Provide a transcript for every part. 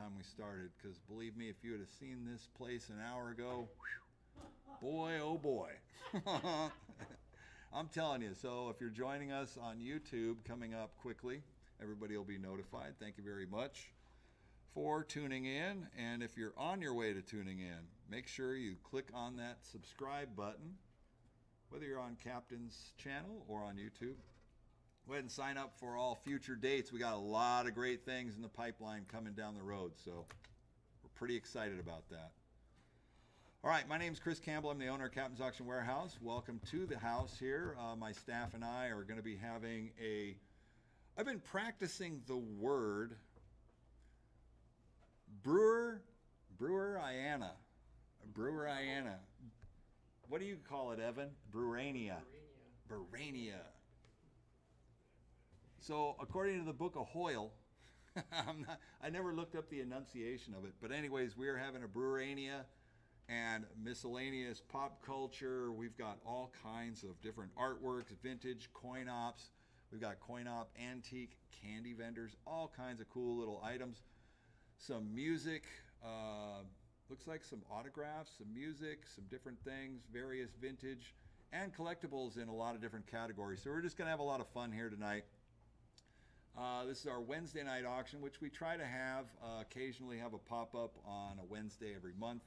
time we started, because believe me, if you would have seen this place an hour ago, boy, oh boy. I'm telling you. So if you're joining us on YouTube coming up quickly, everybody will be notified. Thank you very much for tuning in. And if you're on your way to tuning in, make sure you click on that subscribe button, whether you're on Captain's channel or on YouTube. Go ahead and sign up for all future dates. We got a lot of great things in the pipeline coming down the road, so we're pretty excited about that. All right, my name's Chris Campbell. I'm the owner of Captain's Auction Warehouse. Welcome to the house here. My staff and I are going to be having I've been practicing the word Breweriana. What do you call it, Evan? Brewrania. So according to the Book of Hoyle, I never looked up the enunciation of it, but anyways, we are having a Brewrania and miscellaneous pop culture. We've got all kinds of different artworks, vintage, coin ops. We've got coin op, antique, candy vendors, all kinds of cool little items. Some music, looks like some autographs, some music, some different things, various vintage and collectibles in a lot of different categories. So we're just gonna have a lot of fun here tonight. This is our Wednesday night auction, which we try to have, occasionally have a pop-up on a Wednesday every month.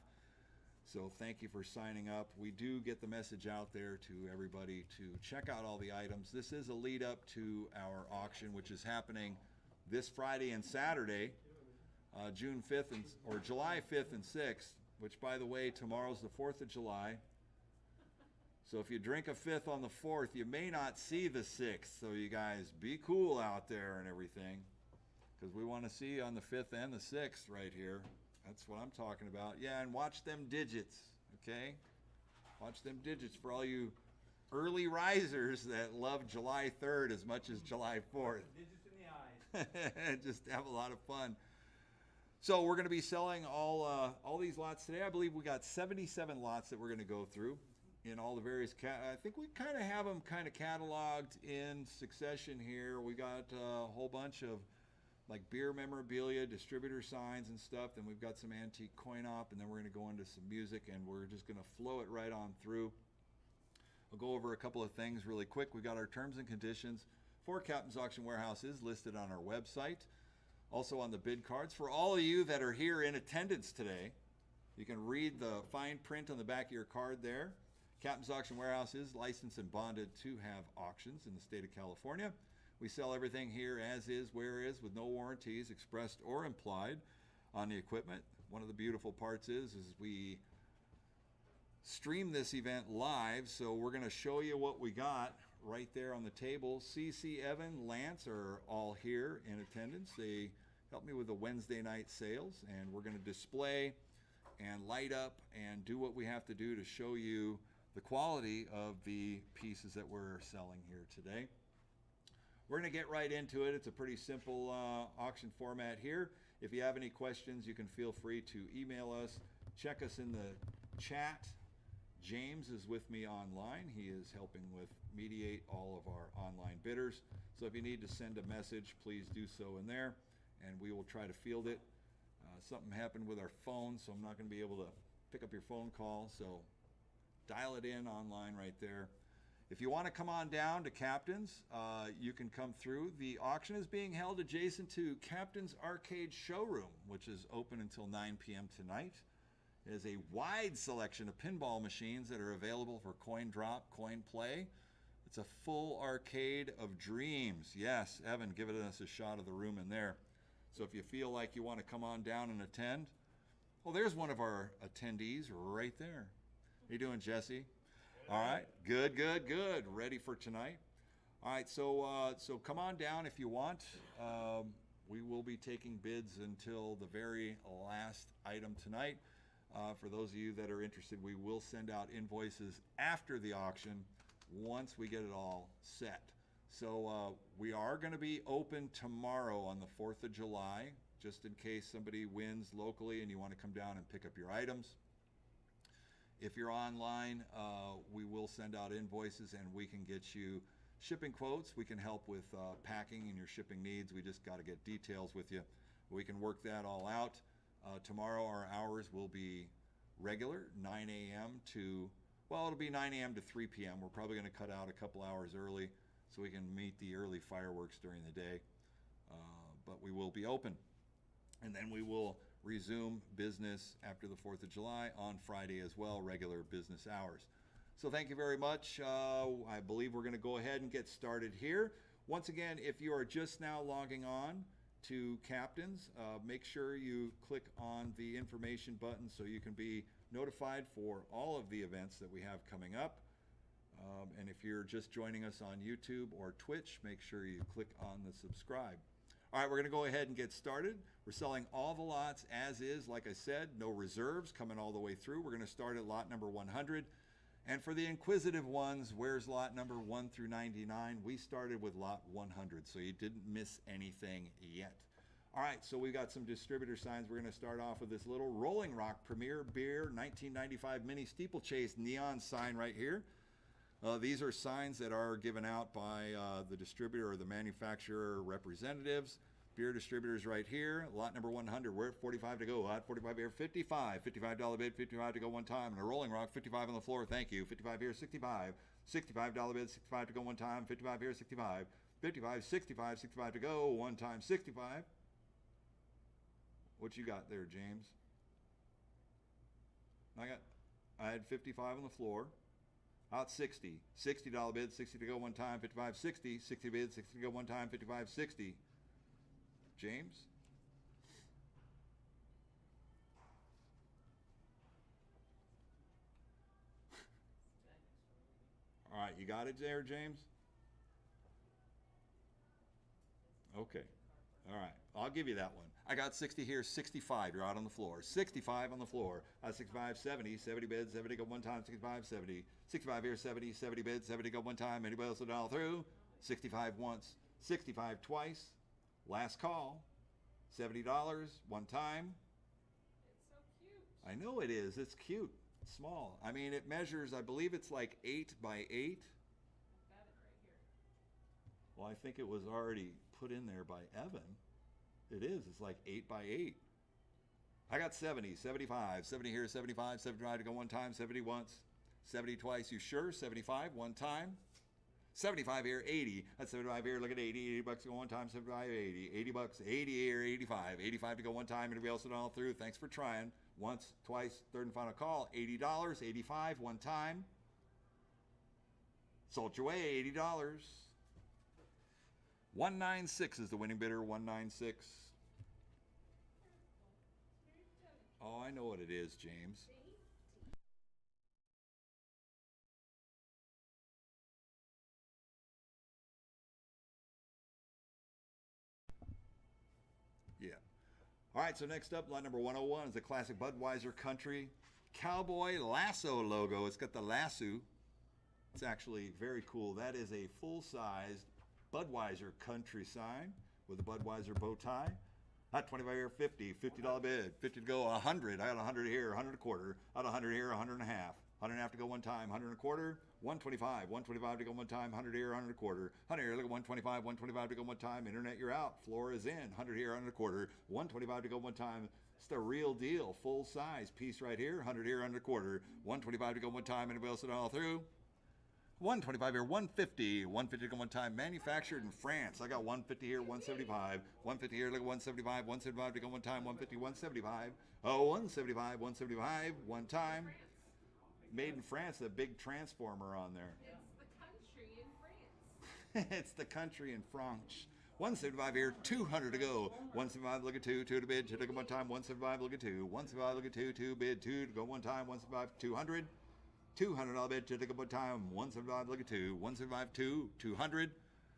So thank you for signing up. We do get the message out there to everybody to check out all the items. This is a lead up to our auction, which is happening this Friday and Saturday, June 5th or July 5th and 6th, which by the way, tomorrow's the 4th of July. So if you drink a fifth on the 4th, you may not see the 6th. So you guys be cool out there and everything, because we want to see you on the 5th and the 6th right here. That's what I'm talking about. Yeah, and watch them digits, okay? Watch them digits for all you early risers that love July 3rd as much as July 4th. Digits in the eyes. Just have a lot of fun. So we're going to be selling all these lots today. I believe we got 77 lots that we're going to go through in all the various, I think we kind of have them kind of cataloged in succession here. We got a whole bunch of like beer memorabilia, distributor signs and stuff. Then we've got some antique coin op, and then we're going to go into some music, and we're just going to flow it right on through. I'll go over a couple of things really quick. We got our terms and conditions for Captain's Auction Warehouse is listed on our website. Also on the bid cards. For all of you that are here in attendance today, you can read the fine print on the back of your card there. Captain's Auction Warehouse is licensed and bonded to have auctions in the state of California. We sell everything here as is, where is, with no warranties expressed or implied on the equipment. One of the beautiful parts is we stream this event live, so we're going to show you what we got right there on the table. CC, Evan, Lance are all here in attendance. They helped me with the Wednesday night sales, and we're going to display and light up and do what we have to do to show you the quality of the pieces that we're selling here today. We're going to get right into it. It's a pretty simple auction format here. If you have any questions, you can feel free to email us. Check us in the chat. James is with me online. He is helping with mediate all of our online bidders. So if you need to send a message, please do so in there, and we will try to field it. Something happened with our phone, so I'm not going to be able to pick up your phone call. So dial it in online right there. If you want to come on down to Captain's, you can come through. The auction is being held adjacent to Captain's Arcade Showroom, which is open until 9 p.m. tonight. It is a wide selection of pinball machines that are available for coin drop, coin play. It's a full arcade of dreams. Yes, Evan, giving us a shot of the room in there. So if you feel like you want to come on down and attend, well, there's one of our attendees right there. How you doing, Jesse? All right, good. Ready for tonight? All right, so come on down if you want. We will be taking bids until the very last item tonight. For those of you that are interested, we will send out invoices after the auction once we get it all set. So we are going to be open tomorrow on the 4th of July, just in case somebody wins locally and you want to come down and pick up your items. If you're online, we will send out invoices and we can get you shipping quotes. We can help with packing and your shipping needs. We just got to get details with you We can work that all out. Tomorrow our hours will be regular, 9 a.m. to, well, it'll be 9 a.m. to 3 p.m. We're probably going to cut out a couple hours early so we can meet the early fireworks during the day. But we will be open. And then we will resume business after the 4th of July on Friday as well, regular business hours. So thank you very much. I believe we're going to go ahead and get started here. Once again, if you are just now logging on to Captain's, make sure you click on the information button so you can be notified for all of the events that we have coming up. And if you're just joining us on YouTube or Twitch, make sure you click on the subscribe. All right, we're going to go ahead and get started. We're selling all the lots as is, like I said, no reserves coming all the way through. We're going to start at lot number 100. And for the inquisitive ones, where's lot number 1 through 99? We started with lot 100, so you didn't miss anything yet. All right, so we've got some distributor signs. We're going to start off with this little Rolling Rock Premier Beer 1995 Mini Steeplechase neon sign right here. These are signs that are given out by the distributor or the manufacturer representatives. Beer distributors right here. Lot number 100. We're at 45 to go. Lot 45 here. 55. $55 bid. 55 to go one time. And a Rolling Rock. 55 on the floor. Thank you. 55 here. 65. $65 bid. 65 to go one time. 55 here. 65. 55. 65. 65 to go one time. 65. What you got there, James? I had 55 on the floor. Out 60. $60 bid, 60 to go one time, 55, 60. 60 bid, 60 to go one time, 55, 60. James? All right, you got it there, James? Okay. All right, I'll give you that one. I got 60 here, 65. You're out on the floor. 65 on the floor. 65, 70. 70 bids, 70 go one time. 65, 70. 65 here, 70. 70 bids, 70 go one time. Anybody else all through? 65 once. 65 twice. Last call. $70 one time. It's so cute. I know it is. It's cute. It's small. I mean, it measures, I believe it's like 8 by 8. I've got it right here. Well, I think it was already put in there by Evan. It is. It's like 8 by 8. I got 70, 75, 70 here, 75, 75 to go one time, 70 once, 70 twice. You sure? 75 one time. 75 here, 80. That's 75 here. Look at 80. 80 bucks to go one time. 75, 80. 80 bucks. 80 here, 85. 85 to go one time. Anybody else all through? Thanks for trying. Once, twice, third and final call. $80. 85 one time. Sold your way. $80. 196 is the winning bidder. 196. Oh, I know what it is, James. Yeah. All right, so next up, lot number 101 is the classic Budweiser Country Cowboy Lasso logo. It's got the lasso. It's actually very cool. That is a full-sized Budweiser Country sign with a Budweiser bow tie. Not 25 here, 50, $50 bid, 50 to go, 100. I got 100 here, 100 a quarter. Out 100 here, 100 and a half. 100 and a half to go one time, 100 and a quarter, 125. 125 to go one time, 100 here, 100 a quarter. 100 here, look at 125, 125 to go one time. Internet, you're out. Floor is in. 100 here, 100 a quarter. 125 to go one time. It's the real deal. Full size piece right here. 100 here, 100 a quarter. 125 to go one time. Anybody else at all through? 125 here, 150. 150 to go one time. Manufactured in France. I got 150 here, 175. 150 here, look at 175. 175 to go one time. 150, 175. Oh, 175, 175, one time. Made in France, a big transformer on there. It's the country in France. It's the country in France. 175 here, 200 to go. 175, look at 2, 2 to bid, 2 to go one time. 175, look at 2. 175, look at 2, 2 bid, 2 to go one time. 175, 200. $200 bid, 2 to go one time. 175, look at 2. 175, 2, 200.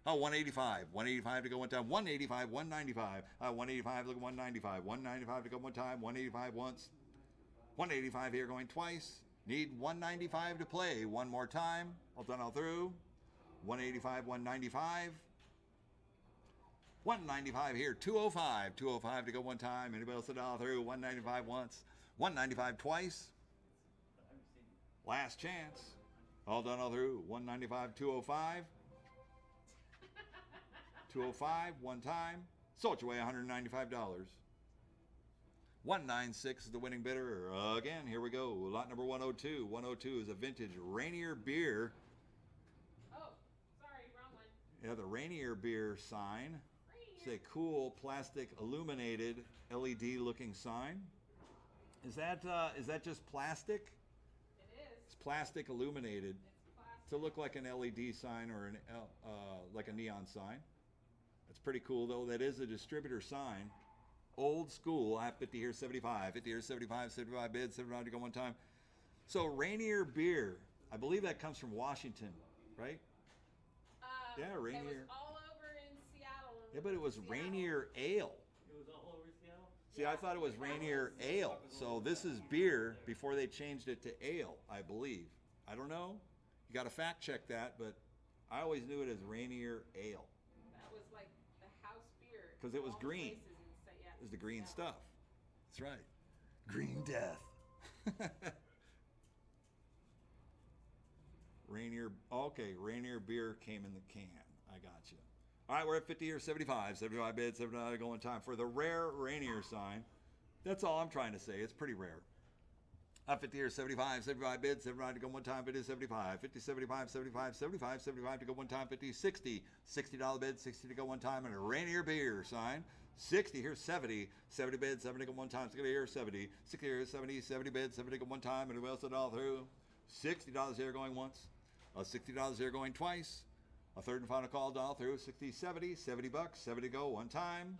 Oh, 185. 185 to go one time. 185, 195. 185, look at 195. 195 to go one time. 185 once. 185 here going twice. Need 195 to play one more time. All done, all through. 185, 195. 195 here, 205. 205 to go one time. Anybody else at all through? 195 once. 195 twice. Last chance. All done, all through. 195, 205. 205 one time. Sold your way $195. 196 is the winning bidder. Again, here we go. Lot number 102. 102 is a vintage Rainier Beer. Oh, sorry, wrong one. Yeah, the Rainier Beer sign. It's a cool plastic illuminated LED looking sign. Is that just plastic? It is. It's plastic illuminated It's plastic. to look like an LED sign or an like a neon sign. That's pretty cool though. That is a distributor sign. Old school. I have 50 here, 75. 50 here, 75. 75 bids. 75 to go one time. So Rainier Beer. I believe that comes from Washington, right? Yeah, It Rainier. was all over in Seattle. Yeah, but it was Seattle. Rainier Ale. It was all over Seattle? See, I thought it was Rainier Ale. So this is beer before they changed it to ale, I believe. I don't know. You got to fact check that, but I always knew it as Rainier Ale. That was like the house beer. 'Cause it was All the green. places in yeah, It's the green Seattle. stuff. That's right. Green death. Rainier, okay, Rainier beer came in the can. I got you. All right, we're at 50 or 75. 75 bids, 79 going time for the rare Rainier sign. That's all I'm trying to say. It's pretty rare. 50 or 75, 75 bids, 79 to go one time, bid is 75. 50, 75, 75, 75, 75 to go one time, 50, 60. $60 bid, 60 to go one time, and a Rainier beer sign. 60, here's 70. 70 bids, 70 to go one time, 60 here, 70. 60 here, 70, 70 bids, 70 to go one time, and we else it all through. $60 here going once. $60 here going twice. A third and final call all through. 60, 70, 70 bucks, 70 to go one time.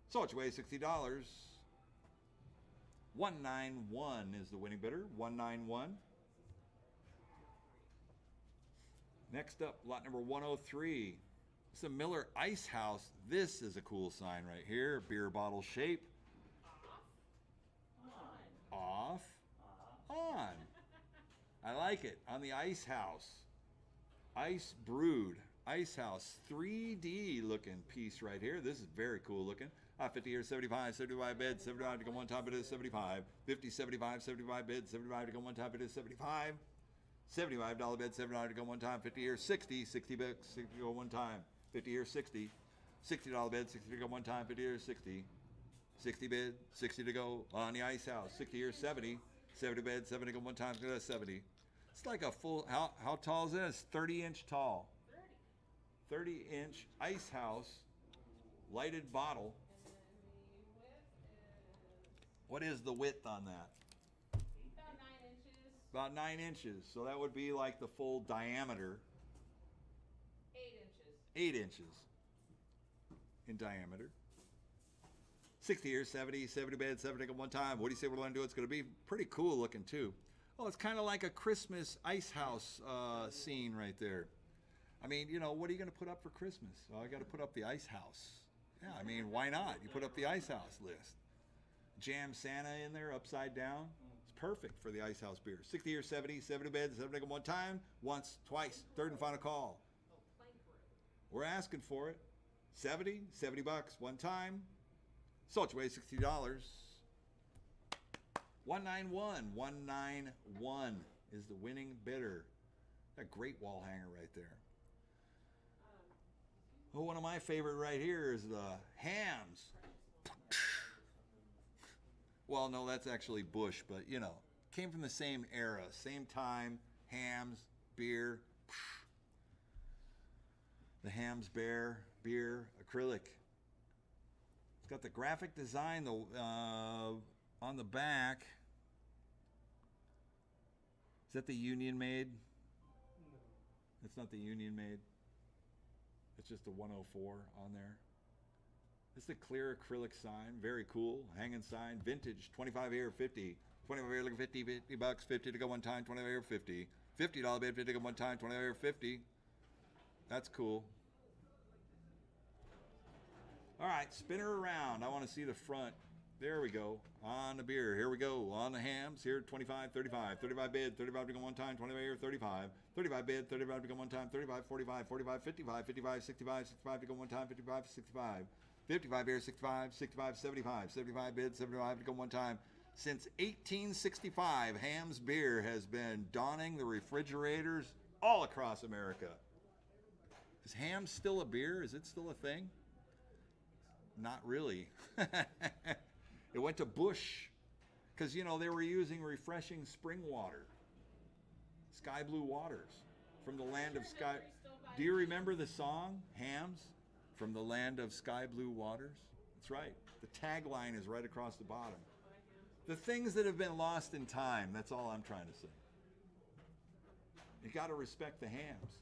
So it's way $60. 191 is the winning bidder. 191. Next up, lot number 103. It's a Miller Ice House. This is a cool sign right here. Beer bottle shape. Off. On. I like it. On the Ice House. Ice Brewed. Ice House. 3D looking piece right here. This is very cool looking. 50 here, 75, 75 bids, 75 to go one time, it is 75. 50, 75, 75 bids, 75 to go one time, it is 75. $75 bid, 75 to go one time, 50 here, 60, 60 bids, 60 to go one time. 50 here, 60. $60 bid, 60 to go one time, 50 here, 60. 60 bid, 60 to go on the Ice House. 60 here, 70. 70 bid, 70 to go one time, 70. It's like a full, how tall is it? It's 30-inch tall. 30. 30-inch Ice House lighted bottle. What is the width on that? About 9 inches. About 9 inches. So that would be like the full diameter. 8 inches. 8 inches in diameter. 60 here, 70, 70 bed, 70 at one time. What do you say we're going to do? It's going to be pretty cool looking too. Oh, it's kind of like a Christmas ice house scene right there. I mean, you know, what are you going to put up for Christmas? Oh, I got to put up the ice house. Yeah, I mean, why not? You put up the ice house list. Jam Santa in there upside down. It's perfect for the Ice House beer. 60 or 70, 70 beds, 70 at one time, once, twice, third and final call. Oh, plank room. We're asking for it. 70, 70 bucks, one time. So it's way $60. 191, 191 is the winning bidder. That great wall hanger right there. Oh, one of my favorite right here is the Hams. Well, no, that's actually Bush, but you know, came from the same era, same time. Hams, beer. The Hams beer, acrylic. It's got the graphic design on the back. Is that the Union made? No. It's not the Union made. It's just a 104 on there. It's a clear acrylic sign, very cool. Hanging sign, vintage, 25 here, 50. 25 here, look at 50, 50 bucks, 50 to go one time, 25 here, 50. $50 bid, 50 to go one time, 25 here, 50. That's cool. All right, spin her around. I want to see the front. There we go. On the beer. Here we go. On the Hams. Here, 25, 35. 35 bid, 35 to go one time, 25 here, 35. 35 bid, 35 to go one time, 35, 45, 45, 55, 55, 65, 65 to go one time, 55, 65. 55 here, 65, 65, 75. 75 bid, 75 to go one time. Since 1865, Hams Beer has been donning the refrigerators all across America. Is Hams still a beer? Is it still a thing? Not really. It went to Bush because, you know, they were using refreshing spring water, sky blue waters from the land of sky. Do you remember the song, Hams, from the land of sky blue waters? That's right. The tagline is right across the bottom. The things that have been lost in time, that's all I'm trying to say. You got to respect the hams.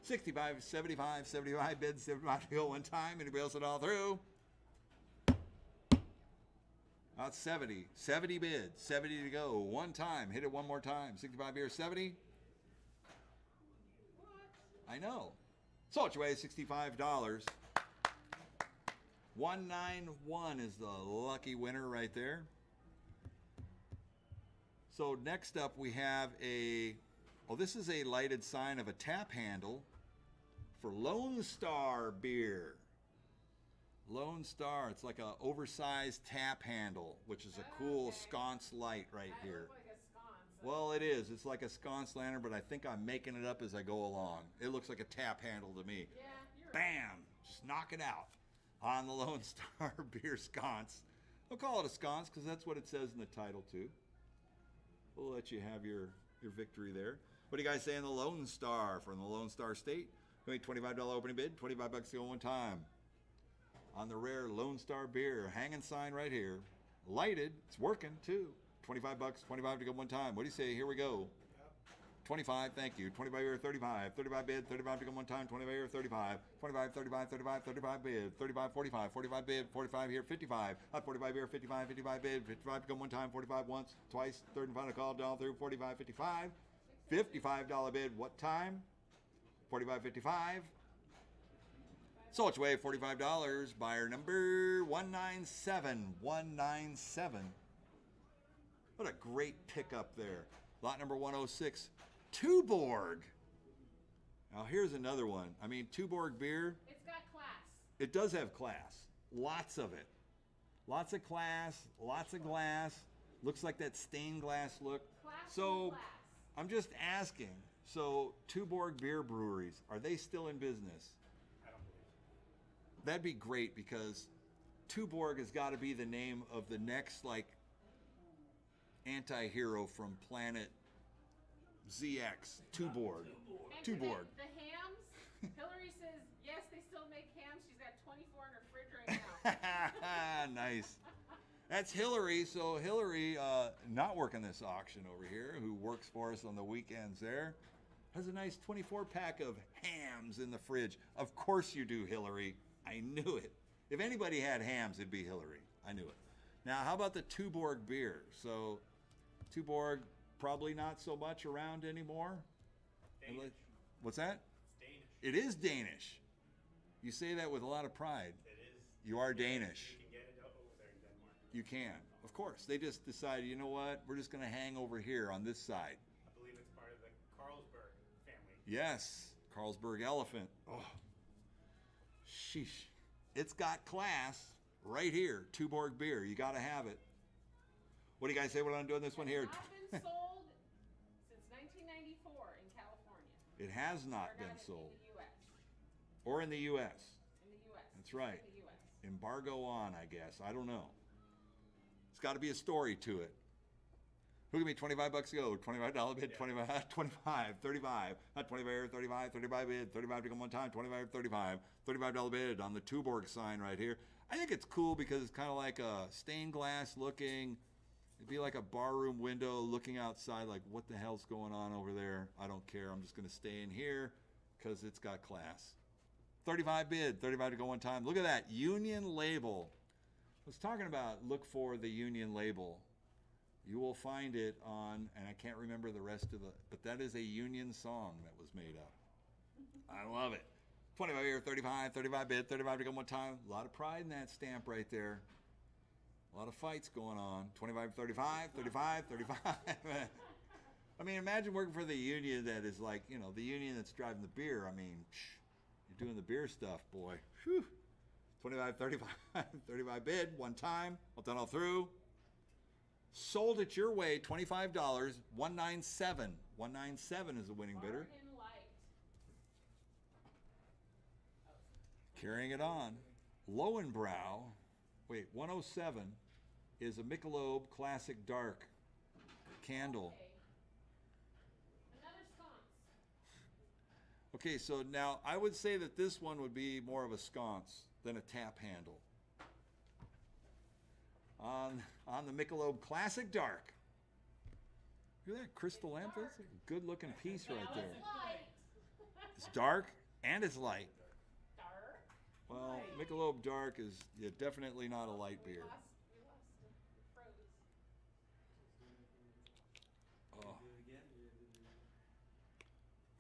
65, 75, 75 bids, 75 to go one time. Anybody else it all through? About 70. 70 bids, 70 to go. One time. Hit it one more time. 65 here, 70. I know. So it's way $65. 191 is the lucky winner right there. So next up we have this is a lighted sign of a tap handle for Lone Star beer. Lone Star, it's like a oversized tap handle, which is a cool sconce light right here. Like a sconce. Well, it is. It's like a sconce lantern, but I think I'm making it up as I go along. It looks like a tap handle to me. Yeah, you're right. Bam! Just knock it out on the Lone Star beer sconce. I'll call it a sconce because that's what it says in the title too. We'll let you have your victory there. What do you guys say on the Lone Star from the Lone Star State? $25 opening bid, $25 to go one time. On the rare Lone Star beer, hanging sign right here. Lighted, it's working too. $25, $25 to go one time. What do you say? Here we go. 25, thank you. 25 here, 35. 35 bid, 35 to go one time. 25 here, 35. 25, 35, 35, 35 bid. 35, 45. 45 bid, 45 here, 55. 45 here, 55, 55 bid. 55 to go one time. 45 once, twice. Third and final call down through. 45, 55. $55 bid, what time? 45, 55. So it's way $45. Buyer number 197. 197. What a great pickup there. Lot number 106. Tuborg. Now here's another one. I mean, Tuborg beer. It's got class. It does have class. Lots of it. Lots of class. Lots of glass. Looks like that stained glass look. Class So and class. I'm just asking. So Tuborg beer breweries, are they still in business? I don't believe so. That'd be great because Tuborg has got to be the name of the next like anti-hero from Planet ZX. Tuborg. And Tuborg. The hams, Hillary says, yes, they still make hams. She's got 24 in her fridge right now. Nice. That's Hillary. So Hillary, not working this auction over here, who works for us on the weekends there, has a nice 24-pack of hams in the fridge. Of course you do, Hillary. I knew it. If anybody had hams, it'd be Hillary. I knew it. Now, how about the Tuborg beer? So, Tuborg probably not so much around anymore. Danish. What's that? It's Danish. It is Danish. You say that with a lot of pride. It is. You are Danish. You can get it over there in Denmark. You can. Of course. They just decided, you know what? We're just going to hang over here on this side. I believe it's part of the Carlsberg family. Yes. Carlsberg Elephant. Oh. Sheesh. It's got class right here. Tuborg beer. You got to have it. What do you guys say? What I'm doing this one here? It's not been sold since 1994 in California. It has not Or been not sold. In the U.S. Or in the U.S. In the U.S. That's right. In the U.S. Embargo on, I guess. I don't know. It's got to be a story to it. Who give me $25 to go? $25 bid, 25, 25, 35, not 25, 35, 35 bid, 35 to go one time, 25, 35, $35 bid on the Tuborg sign right here. I think it's cool because it's kind of like a stained glass looking, it'd be like a barroom window looking outside like what the hell's going on over there? I don't care. I'm just going to stay in here because it's got class. 35 bid, 35 to go one time. Look at that, Union label. I was talking about look for the Union label. You will find it on, and I can't remember the rest of but that is a Union song that was made up. I love it. 25 here, 35, 35 bid, 35 to go one time. A lot of pride in that stamp right there. A lot of fights going on. 25, 35, 35, 35. I mean, imagine working for the union that is like, you know, the union that's driving the beer. I mean, you're doing the beer stuff, boy. Whew. 25, 35, 35 bid, one time. All done, all through. Sold it your way, $25, 197. 197 is the winning bidder. Bargain light. Carrying it on. Lowenbrow, wait, 107 is a Michelob Classic Dark candle. Okay. Another sconce. Okay, so now I would say that this one would be more of a sconce than a tap handle. On the Michelob Classic Dark. Look at that crystal lamp. That's a good looking piece right there. Light. It's dark and it's light. Dark. Well, Michelob Dark is definitely not a light beer. We lost it. Froze. Oh.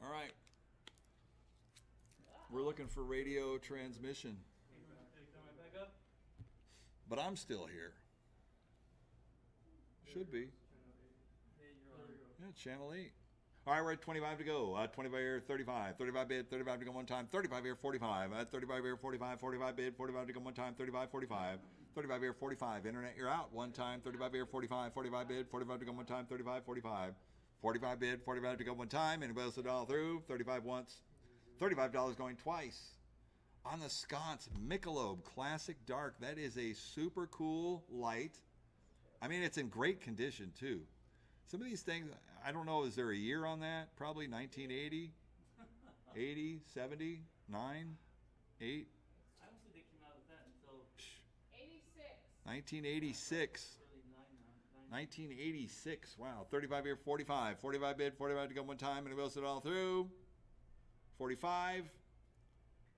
All right. We're looking for radio transmission, Hey, come right back up. but I'm still here. Should be. Hey, you're on. Yeah, channel 8. All right, we're at 25 to go. 25 air, 35. 35 bid, 35 to go one time. 35 air, 45. 35 air, 45. 45 bid, 45 to go one time. 35, 45. 35 air, 45. Internet, you're out one time. 35 air, 45. 45 bid, 45 to go one time. 35, 45. 45 bid, 45 to go one time. Anybody else $1 through? 35 once. $35 going twice. On the sconce, Michelob Classic Dark. That is a super cool light. I mean, it's in great condition too. Some of these things, I don't know, is there a year on that? Probably 1980, 80, 70, 9, 8, I don't think they came out with that until 86. 1986. early 1986. Wow. 35 here, 45. 45 bid, 45 to go one time, and it goes it all through. 45.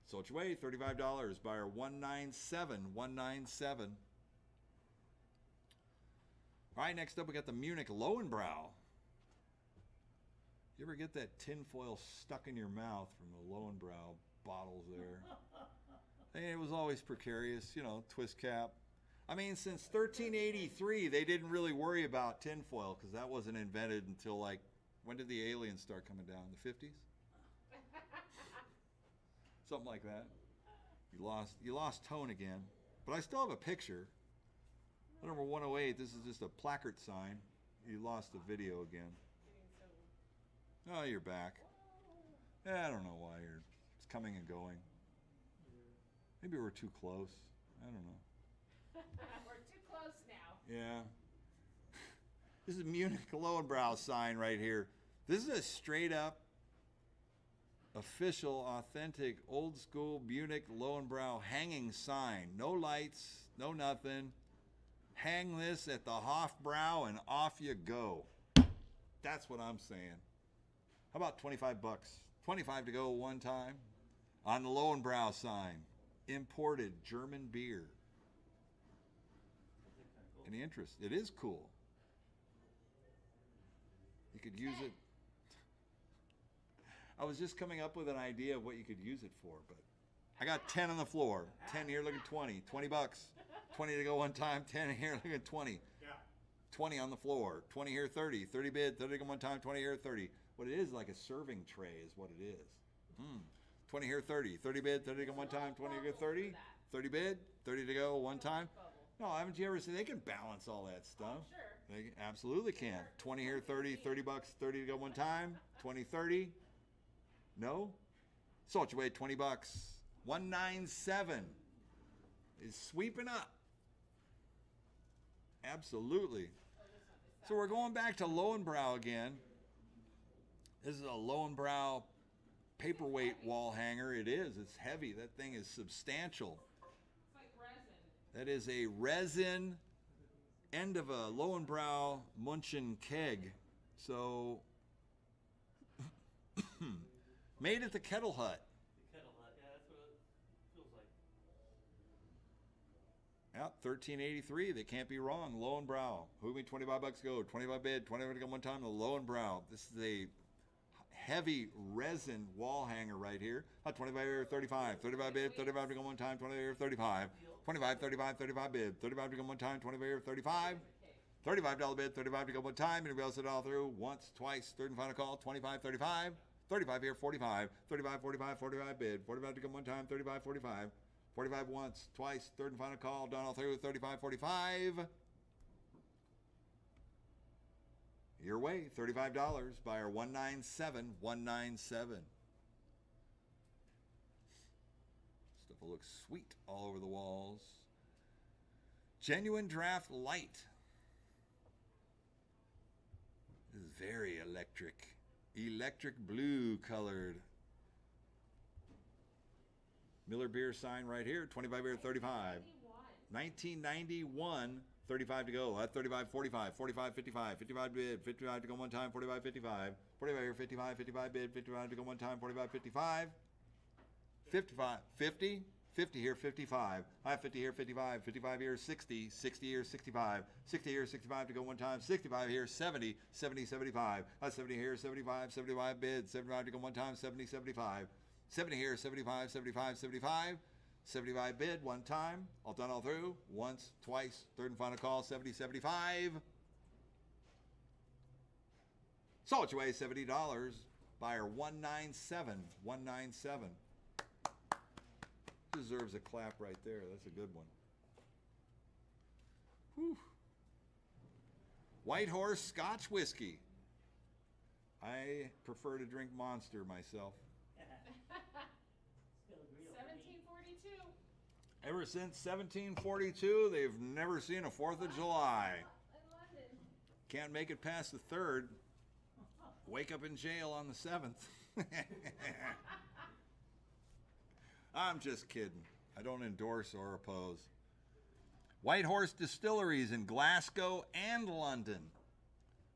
Sold your way, $35. Buyer 197. 197. All right, next up we got the Munich Lowenbrow. You ever get that tinfoil stuck in your mouth from the Lowenbrow bottles there? And it was always precarious, you know, twist cap. I mean, since 1383, they didn't really worry about tinfoil because that wasn't invented until like, when did the aliens start coming down? The 50s? Something like that. You lost tone again. But I still have a picture. Number 108, this is just a placard sign. You lost the video again. Oh, you're back. Yeah, I don't know why it's coming and going. Maybe we're too close. I don't know. We're too close now. Yeah. This is Munich Lowenbrow sign right here. This is a straight up, official, authentic, old school Munich Lowenbrow hanging sign. No lights, no nothing. Hang this at the Hofbrau and off you go. That's what I'm saying. How about 25 bucks? 25 to go one time on the Lowenbrow sign. Imported German beer. Any interest? It is cool. You could use it. I was just coming up with an idea of what you could use it for, but I got 10 on the floor. 10 here, looking 20. 20 bucks. 20 to go one time. 10 here, looking 20. Yeah. 20 on the floor. 20 here, 30. 30 bid. 30 to go one time. 20 here, 30. What it is, like a serving tray is what it is. 20 here, 30. 30 bid. 30 to go one time. 20 here, 30. 30 bid. 30 to go one time. No, haven't you ever seen? They can balance all that stuff. Sure. They absolutely can. 20 here, 30, 30 bucks, 30 to go one time. 20, 30. No? Sold your way, 20 bucks. 197 is sweeping up. Absolutely. So we're going back to Lowenbrow again. This is a Lowenbrow paperweight wall hanger. It is. It's heavy. That thing is substantial. It's like resin. That is a resin end of a Lowenbrow Munchen keg. So, made at the Kettle Hut. The Kettle Hut, yeah, that's what it feels like. Yep, 1383. They can't be wrong. Lowenbrow. Who me 25 bucks go? 25 bid. 25 to go one time. The Lowenbrow. This is a heavy resin wall hanger right here. 25 here, 35. 35 bid. 35 to go one time. 25 here, 35. 25, 35, 35 bid. 35 to go one time. 25 here, 35. $35 bid. 35 to go one time. Anybody else it all through? Once, twice. Third and final call. 25, 35. 35 here, 45. 35, 45, 45 bid. 45 to go one time. 35, 45. 45 once, twice, third and final call, done all through, 35, 45. Your way, $35, buyer 197, 197. Stuff a Will look sweet all over the walls. Genuine Draft Light. This is very electric. Electric blue colored. Miller Beer sign right here. 25 beer, 35. 1991. 35 to go. 35, 45, 45, 55. 55 bid. 55 to go one time. 45, 55. 45 here, 55, 55 bid. 55 to go one time. 45, 55. 55, 50. 50 here, 55. 50 here, 55. 55 here, 60. 60 here, 65. 60 here, 65 to go one time. 65 here, 70. 70, 75. 70 here, 75. 75 bid. 75 to go one time. 70, 75. 70 here, 75, 75, 75. 75 bid, one time. All done, all through. Once, twice. Third and final call, 70, 75. Sold you away, $70. Buyer 197. 197. Deserves a clap right there. That's a good one. Whew. White Horse Scotch Whiskey. I prefer to drink Monster myself. 1742. Ever since 1742, they've never seen a 4th of July. In London. Can't make it past the 3rd. Wake up in jail on the 7th. I'm just kidding. I don't endorse or oppose. White Horse Distilleries in Glasgow and London.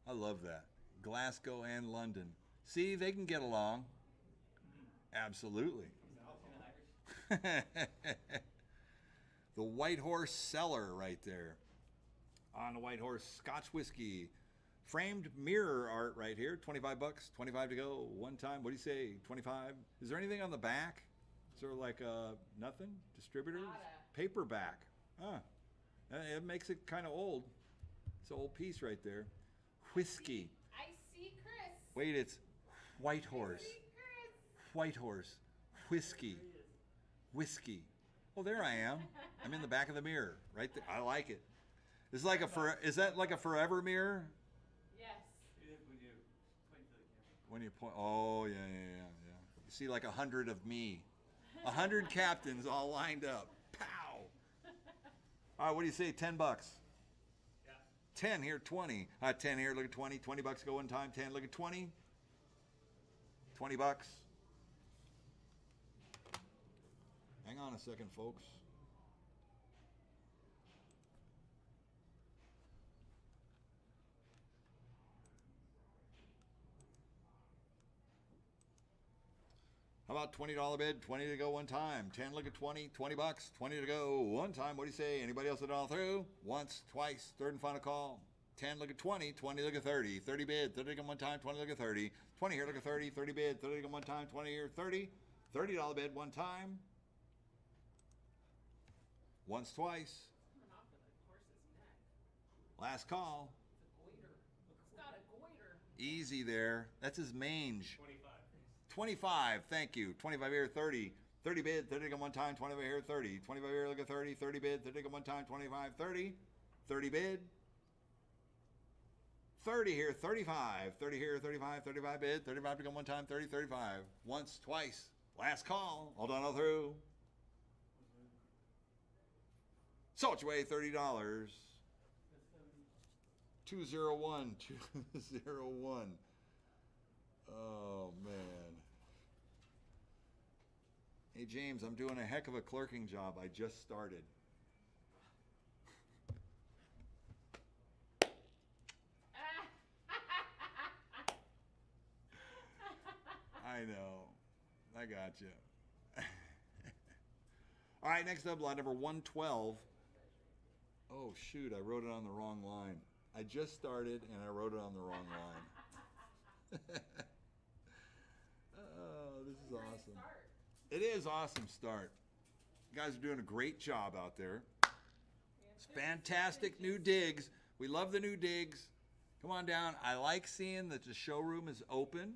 I love that. Glasgow and London. See, they can get along. Absolutely. The White Horse Cellar right there. On the White Horse Scotch Whiskey. Framed mirror art right here. 25 bucks. 25 to go. One time. What do you say? 25? Is there anything on the back? Is there like nothing? Distributors? Nada. Paperback. Huh. It makes it kind of old. It's an old piece right there. Whiskey. I see Chris. Wait, it's White Horse. I see Chris. White Horse. Whiskey. Whiskey. Oh, there I am. I'm in the back of the mirror. Right there. I like it. It's like is that like a forever mirror? Yes. When you point, oh yeah. You see like 100 of me, 100 captains all lined up. Pow! All right, what do you say? 10 bucks. Yeah. 10 here, 20. 10 here. Look at 20. 20 bucks go one time. 10. Look at 20. 20 bucks. Hang on a second, folks. How about $20 bid? 20 to go one time. 10, look at 20. 20 bucks. 20 to go one time. What do you say? Anybody else at all through? Once, twice, third and final call. 10, look at 20. 20, look at 30. 30 bid. 30 to go one time. 20, look at 30. 20 here, look at 30. 30 bid. 30 to go one time. 20 here, 30. $30 bid one time. Once, twice. Coming off of the horse's neck. Last call. It's a goiter. It's got a goiter. Easy there. That's his mange. 25. 25, thank you. 25 here, 30. 30 bid, 30 to go one time, 25 here, 30. 25 here, look at 30. 30 bid, 30 to go one time, 25, 30. 30 bid. 30 here, 35. 30 here, 35. 35 bid, 35 to go one time, 30, 35. Once, twice. Last call. All done, all through. Sold your way, $30. 201, 201. Oh, man. Hey, James, I'm doing a heck of a clerking job. I just started. I know. I got you. All right, next up, lot number 112. Oh, shoot, I wrote it on the wrong line. I just started, and I wrote it on the wrong line. Oh, this is awesome. It is awesome start. You guys are doing a great job out there. It's fantastic new digs. We love the new digs. Come on down. I like seeing that the showroom is open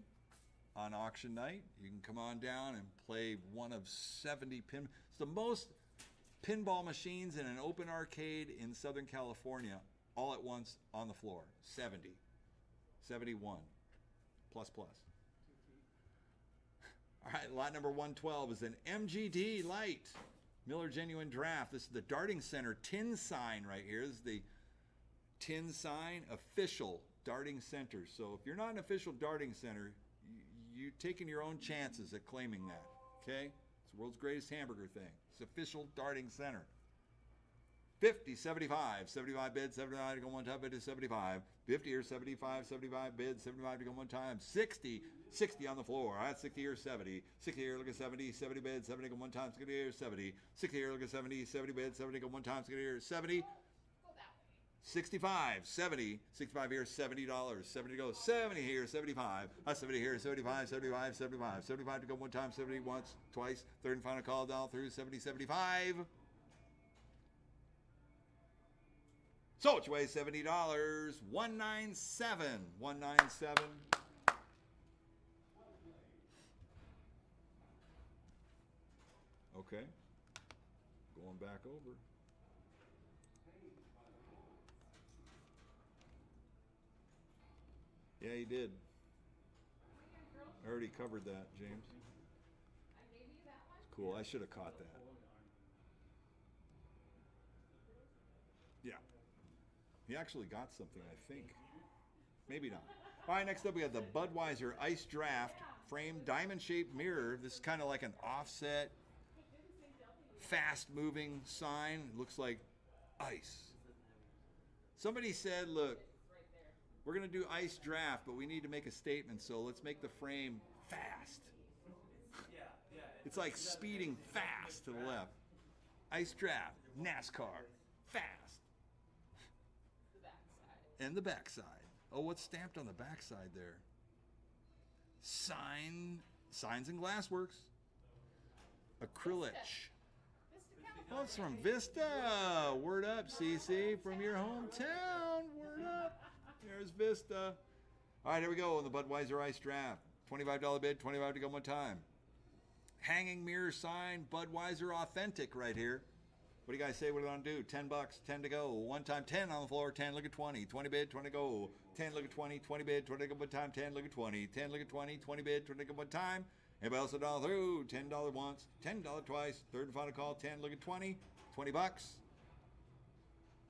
on auction night. You can come on down and play one of 70 pin. It's the most pinball machines in an open arcade in Southern California all at once on the floor. 70. 71. Plus. All right, lot number 112 is an MGD light. Miller Genuine Draft. This is the Darting Center tin sign right here. This is the tin sign, official Darting Center. So if you're not an official Darting Center, you're taking your own chances at claiming that. Okay? It's the world's greatest hamburger thing. It's official Darting Center. 50, 75, 75 bids, 79 to go one time, bid to 75. 50 or 75, 75 bids, 75 to go one time. 60, 60 on the floor. All right, 60 or 70. 60 here, look at 70, 70 bids, 70 to go one time, 60 here, 70. 60 here, look at 70, 70 bids, 70 to go one time, 60 here, 70. Go that way. 65, 70, 65 here, $70, 70 to go, 70 here, 75, 70 here, 75, 75, 75, 75 to go one time, 70 once, twice, third and final call down through, 70, 75. So it weighs $70, 197, 197. Okay, going back over. Yeah, he did. I already covered that, James. I gave you that one. Cool, I should have caught that. Yeah. He actually got something, I think. Maybe not. All right, next up we got the Budweiser Ice Draft frame diamond-shaped mirror. This is kind of like an offset, fast-moving sign. It looks like ice. Somebody said, look, we're going to do ice draft, but we need to make a statement, so let's make the frame fast. It's like speeding fast to the left. Ice draft, NASCAR, fast. The backside. And the backside. Oh, what's stamped on the backside there? Signs and Glassworks. Acrylic. Vista, Oh, it's from Vista. Word up, CC, from your hometown. Word up. There's Vista. All right, here we go on the Budweiser Ice Draft. $25 bid, $25 to go one time. Hanging mirror sign, Budweiser Authentic right here. What do you guys say we're going to do? 10 bucks, 10 to go. One time, 10 on the floor, 10, look at 20. 20 bid, 20 go. 10, look at 20. 20 bid, 20 go one time. 10, look at 20. 10, look at 20. 20 bid, 20 go one time. Anybody else $1 through? $10 once, $10 twice. Third and final call, 10, look at 20. 20 bucks.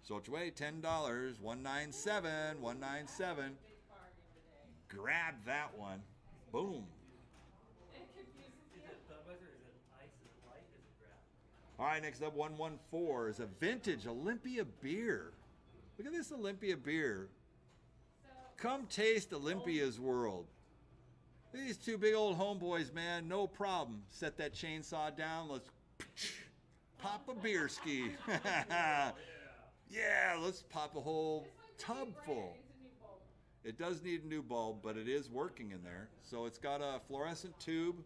So it's away, $10. 197, 197. Grab that one. Boom. It confuses you. All right, next up, 114 is a vintage Olympia beer. Look at this Olympia beer. So, Come taste Olympia's world. These two big old homeboys, man, no problem. Set that chainsaw down. Let's pop a beer ski. Yeah, let's pop a whole tub full. needs a new bulb. It does need a new bulb, but it is working in there. So it's got a fluorescent tube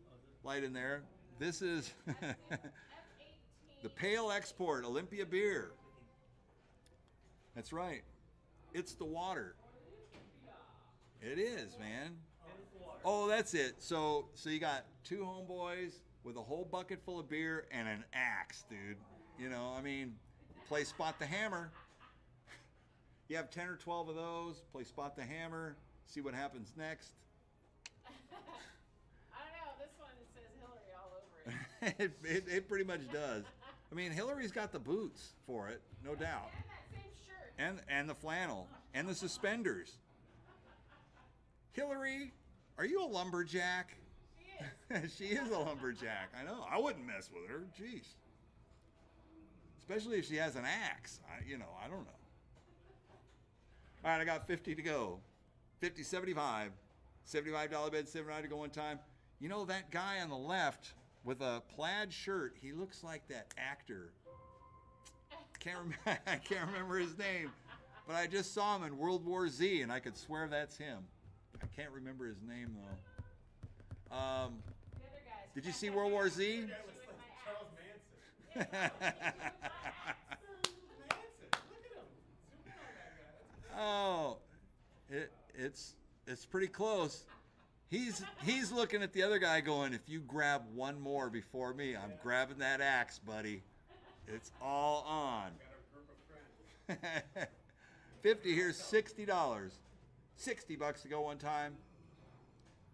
light in there. This is F18. the Pale Export Olympia beer. That's right. It's the water. It is, man. Oh, that's it. So you got two homeboys with a whole bucket full of beer and an axe, dude. You know, I mean, play Spot the Hammer. You have 10 or 12 of those. Play Spot the Hammer. See what happens next. I don't know. This one says Hillary all over it. it pretty much does. I mean, Hillary's got the boots for it, no doubt. And that same shirt. And the flannel and the suspenders. Hillary, are you a lumberjack? She is. She is a lumberjack. I know. I wouldn't mess with her. Jeez. Especially if she has an axe. I don't know. All right, I got 50 to go. 50, 75. $75 bid, $79 to go one time. You know that guy on the left with a plaid shirt, he looks like that actor. I can't remember his name, but I just saw him in World War Z, and I could swear that's him. I can't remember his name though. The other guys. Did you see World War Z? That looks like Charles Manson. Manson, look at him. Zoom in on that guy. That's It's pretty close. He's looking at the other guy going, if you grab one more before me, I'm grabbing that axe, buddy. It's all on. got a group of friends. 50 here, $60. 60 bucks to go one time.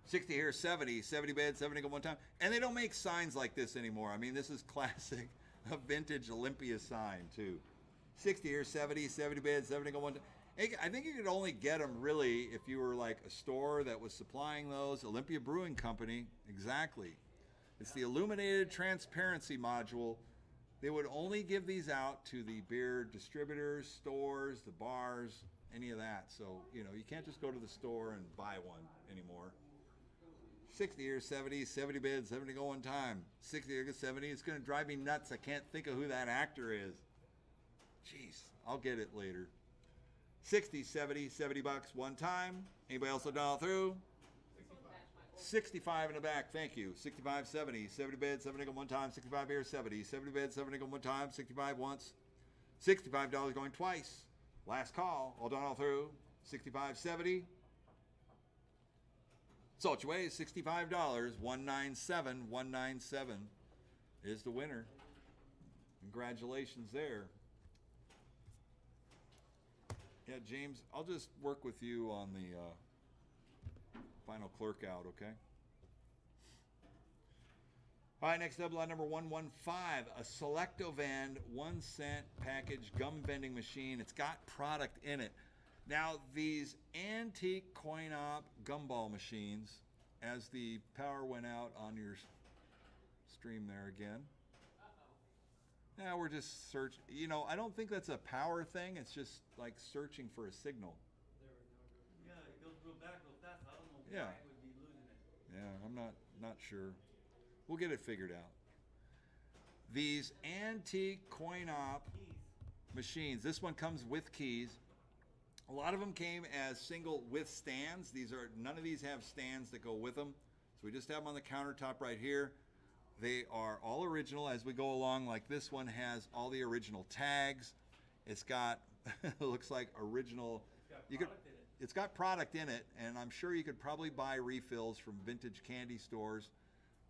60 here, 70 bid, 70 go one time. And they don't make signs like this anymore. I mean, this is classic. a vintage Olympia sign too. 60 here, 70, 70 bids, 70 go one. I think you could only get them really if you were like a store that was supplying those. Olympia Brewing Company, exactly. It's the illuminated transparency module. They would only give these out to the beer distributors, stores, the bars, any of that. So, you know, you can't just go to the store and buy one anymore. 60 here, 70, 70 bids, 70 go one time. 60 here, 70. It's going to drive me nuts. I can't think of who that actor is. Jeez, I'll get it later. 60, 70, 70 bucks one time. Anybody else will dial through? 65 in the back, thank you. 65, 70, 70 bids, 70 go one time. 65 here, 70, 70 bids, 70 go one time. 65 once. $65 going twice. Last call, all done all through. 65, 70. Salt your way, $65. 197, 197 is the winner. Congratulations there. Yeah, James, I'll just work with you on the final clerk out, okay? All right, next up, lot number 115, a Selectovan 1 cent package gum vending machine. It's got product in it. Now, these antique coin-op gumball machines, as the power went out on your stream there again. Now we're just searching. You know, I don't think that's a power thing. It's just like searching for a signal. Yeah, it goes real back real fast. I don't know Yeah. why it would be losing it. Yeah, I'm not sure. We'll get it figured out. These antique coin-op Keys. machines. This one comes with keys. A lot of them came as single with stands. None of these have stands that go with them. So we just have them on the countertop right here. They are all original as we go along. Like this one has all the original tags. It's got, it looks like original. It's got product in it, and I'm sure you could probably buy refills from vintage candy stores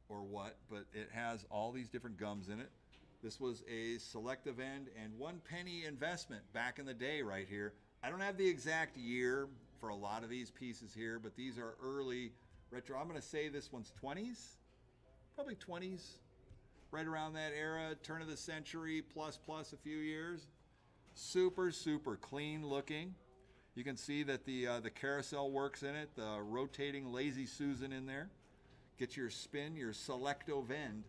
or what, but it has all these different gums in it. This was a selective end and 1 penny investment back in the day right here. I don't have the exact year for a lot of these pieces here, but these are early retro. I'm going to say this one's 20s. Probably 20s, right around that era, turn of the century, plus a few years. Super, super clean looking. You can see that the carousel works in it, the rotating Lazy Susan in there. Get your spin, your Selectovend.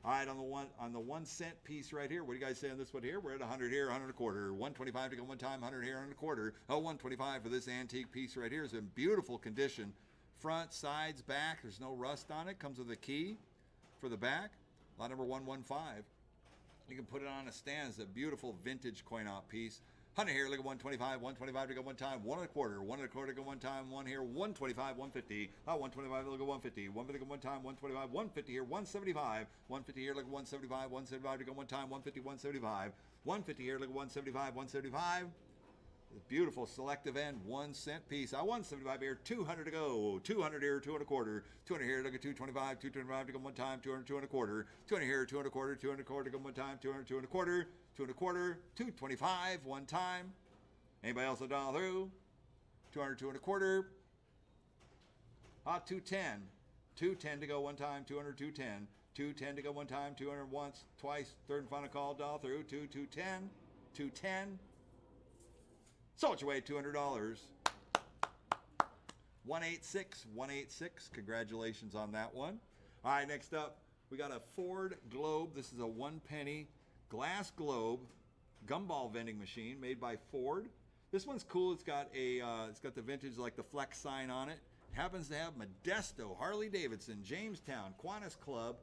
All right, on the 1 cent piece right here, what do you guys say on this one here? We're at 100 here, 100 a quarter, 125 to go one time, 100 here, 100 a quarter. Oh, 125 for this antique piece right here. It's in beautiful condition. Front, sides, back, there's no rust on it. Comes with a key for the back. Lot number 115. You can put it on a stand. It's a beautiful vintage coin-op piece. 100 here, look at 125, 125 to go one time, 1 and a quarter to go one time, 1 here, 125, 150. 125, look at 150, 150 to go one time, 125, 150 here, 175, 150 here, look at 175, 175 to go one time, 150, 175, 150 here, look at 175, 175. Beautiful selective end 1 cent piece. 175 here, 200 to go. 200 here, 2 and a quarter. 200 here, look at 225, 225 to go one time. 200, 2 and a quarter. 200 here, 2 and a quarter. 200 a quarter to go one time. 200, 2 and a quarter. 2 and a quarter. 225 one time. Anybody else a dollar through? 200, 2 and a quarter. 210. 210 to go one time. 200, 210. 210 to go one time. 200 once, twice. Third and final call, dollar through. 210. 210. Sold your way, $200. 186, 186. Congratulations on that one. All right, next up, we got a Ford Globe. This is a 1 penny glass globe gumball vending machine made by Ford. This one's cool. It's got the vintage, like the flex sign on it. Happens to have Modesto, Harley Davidson, Jamestown, Kiwanis Club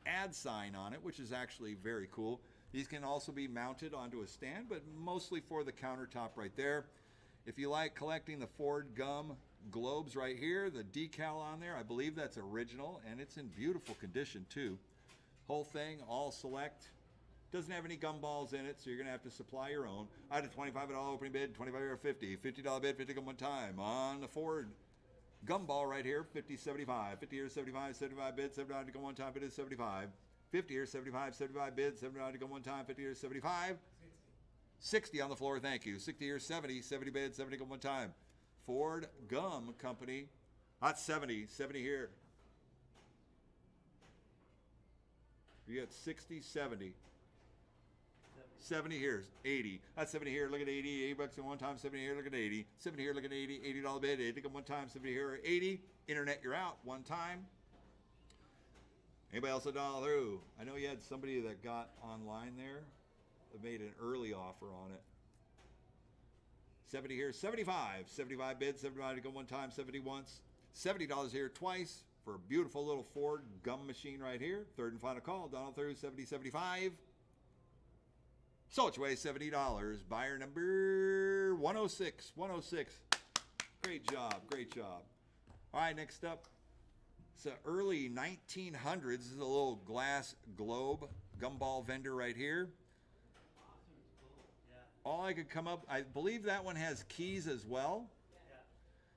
ad sign on it, which is actually very cool. These can also be mounted onto a stand, but mostly for the countertop right there. If you like collecting the Ford gum globes right here, the decal on there, I believe that's original, and it's in beautiful condition too. Whole thing, all select. Doesn't have any gumballs in it, so you're going to have to supply your own. I had a $25 opening bid, $25 or $50. $50 bid, 50 gum one time. On the Ford gumball right here, 50, 75. 50 or 75, 75 bid, $7 to go one time, bid is 75. 50 or 75, 75 bids, $7 to go one time, 50 or 75. 60 on the floor, thank you. 60 or 70, 70 bids, 70 go one time. Ford Gum Company. That's 70, 70 here. You got 60, 70. 70 here, 80. That's 70 here, look at 80. 80 bucks at one time, 70 here, look at 80. 70 here, look at 80. $80 bid, 80 at one time, 70 here, 80. Internet, you're out, one time. Anybody else a dollar through? I know you had somebody that got online there that made an early offer on it. 70 here, 75. 75 bid, 75 to go one time, 70 once. $70 here twice for a beautiful little Ford gum machine right here. Third and final call, Donald through, 70, 75. Sold your way, $70. Buyer number 106, 106. Great job, great job. All right, next up. It's the early 1900s. This is a little glass globe gumball vendor right here. All I could come up, I believe that one has keys as well.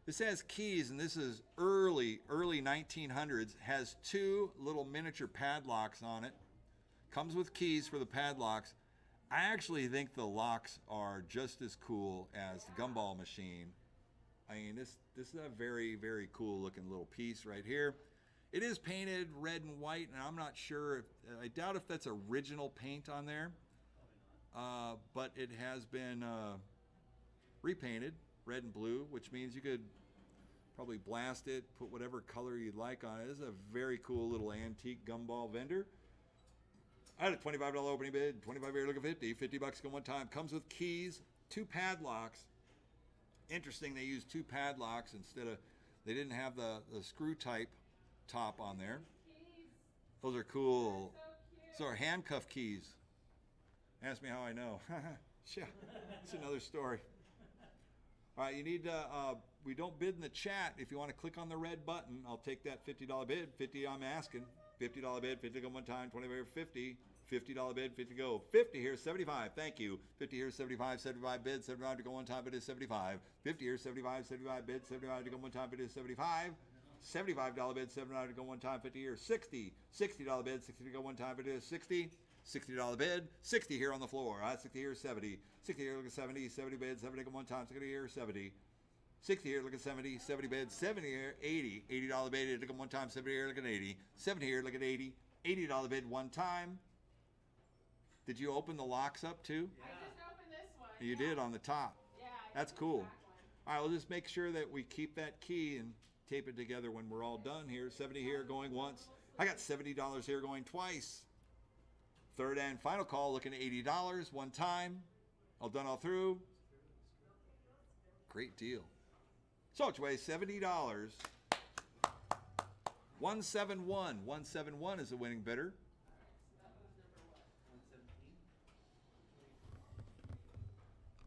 This has keys, and this is early 1900s. Has two little miniature padlocks on it. Comes with keys for the padlocks. I actually think the locks are just as cool as the gumball machine. I mean, this is a very, very cool looking little piece right here. It is painted red and white, and I'm not sure, I doubt if that's original paint on there. But it has been repainted red and blue, which means you could probably blast it, put whatever color you'd like on it. This is a very cool little antique gumball vendor. I had a $25 opening bid, 25 here, look at 50. 50 bucks go one time. Comes with keys, two padlocks. Interesting, they used two padlocks instead of, they didn't have the screw type top on there. Those are cool. So are handcuff keys. Ask me how I know. Yeah, it's another story. All right, you need to, we don't bid in the chat. If you want to click on the red button, I'll take that $50 bid. 50 I'm asking. $50 bid, 50 go one time, 20 here, 50. $50 bid, 50 go. 50 here, 75. Thank you. 50 here, 75. 75 bid, 75 to go one time. It is 75. 50 here, 75. 75 bid, 75 to go one time. It is 75. $75 bid, 75 to go one time. 50 here, 60. $60 bid, 60 to go one time. It is 60. $60 bid, 60 here on the floor. 60 here, 70. 60 here, look at 70. 70 bid, 70 to go one time. 60 here, 70. 60 here, look at 70. 70 bid, 70 here, 80. $80 bid, look at one time. 70 here, look at 80. 70 here, look at 80. $80 bid one time. Did you open the locks up too? I just opened this one. You did on the top. Yeah. That's cool. All right, we'll just make sure that we keep that key and tape it together when we're all done here. 70 here going once. I got $70 here going twice. Third and final call, looking at $80 one time. All done all through. Great deal. So it's way $70. 171. 171 is the winning bidder.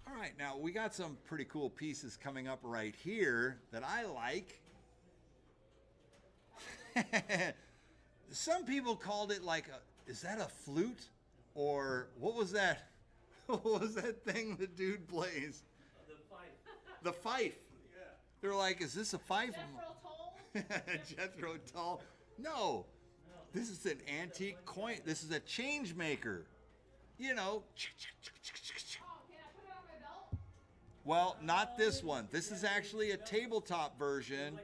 All right, now we got some pretty cool pieces coming up right here that I like. Some people called it like is that a flute? Or what was that? What was that thing the dude plays? The fife. The fife. Yeah. They're like, is this a fife? Jethro Tull? Jethro Tull. No. This is an antique coin. This is a change maker. You know. Oh, can I put it on my belt? Well, not this one. This is actually a tabletop version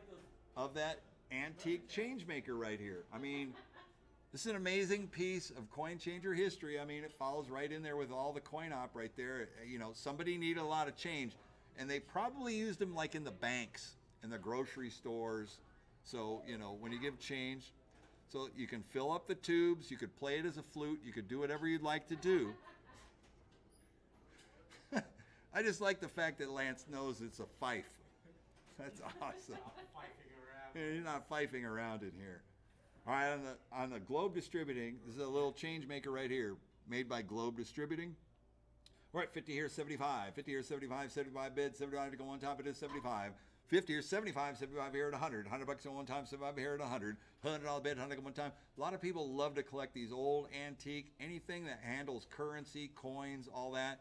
of that antique change maker right here. I mean, this is an amazing piece of coin changer history. I mean, it follows right in there with all the coin op right there. You know, somebody needed a lot of change, and they probably used them like in the banks, in the grocery stores. So, you know, when you give change, so you can fill up the tubes, you could play it as a flute, you could do whatever you'd like to do. I just like the fact that Lance knows it's a fife. That's awesome. You're not fifing around in here. All right, on the Globe Distributing, this is a little change maker right here, made by Globe Distributing. All right, 50 here, 75. 50 here, 75. 75 bid, 75 to go on top. It is 75. 50 here, 75. 75 here at 100. 100 bucks on one time. 75 here at 100. $100 bid, 100 one time. A lot of people love to collect these old antique, anything that handles currency, coins, all that.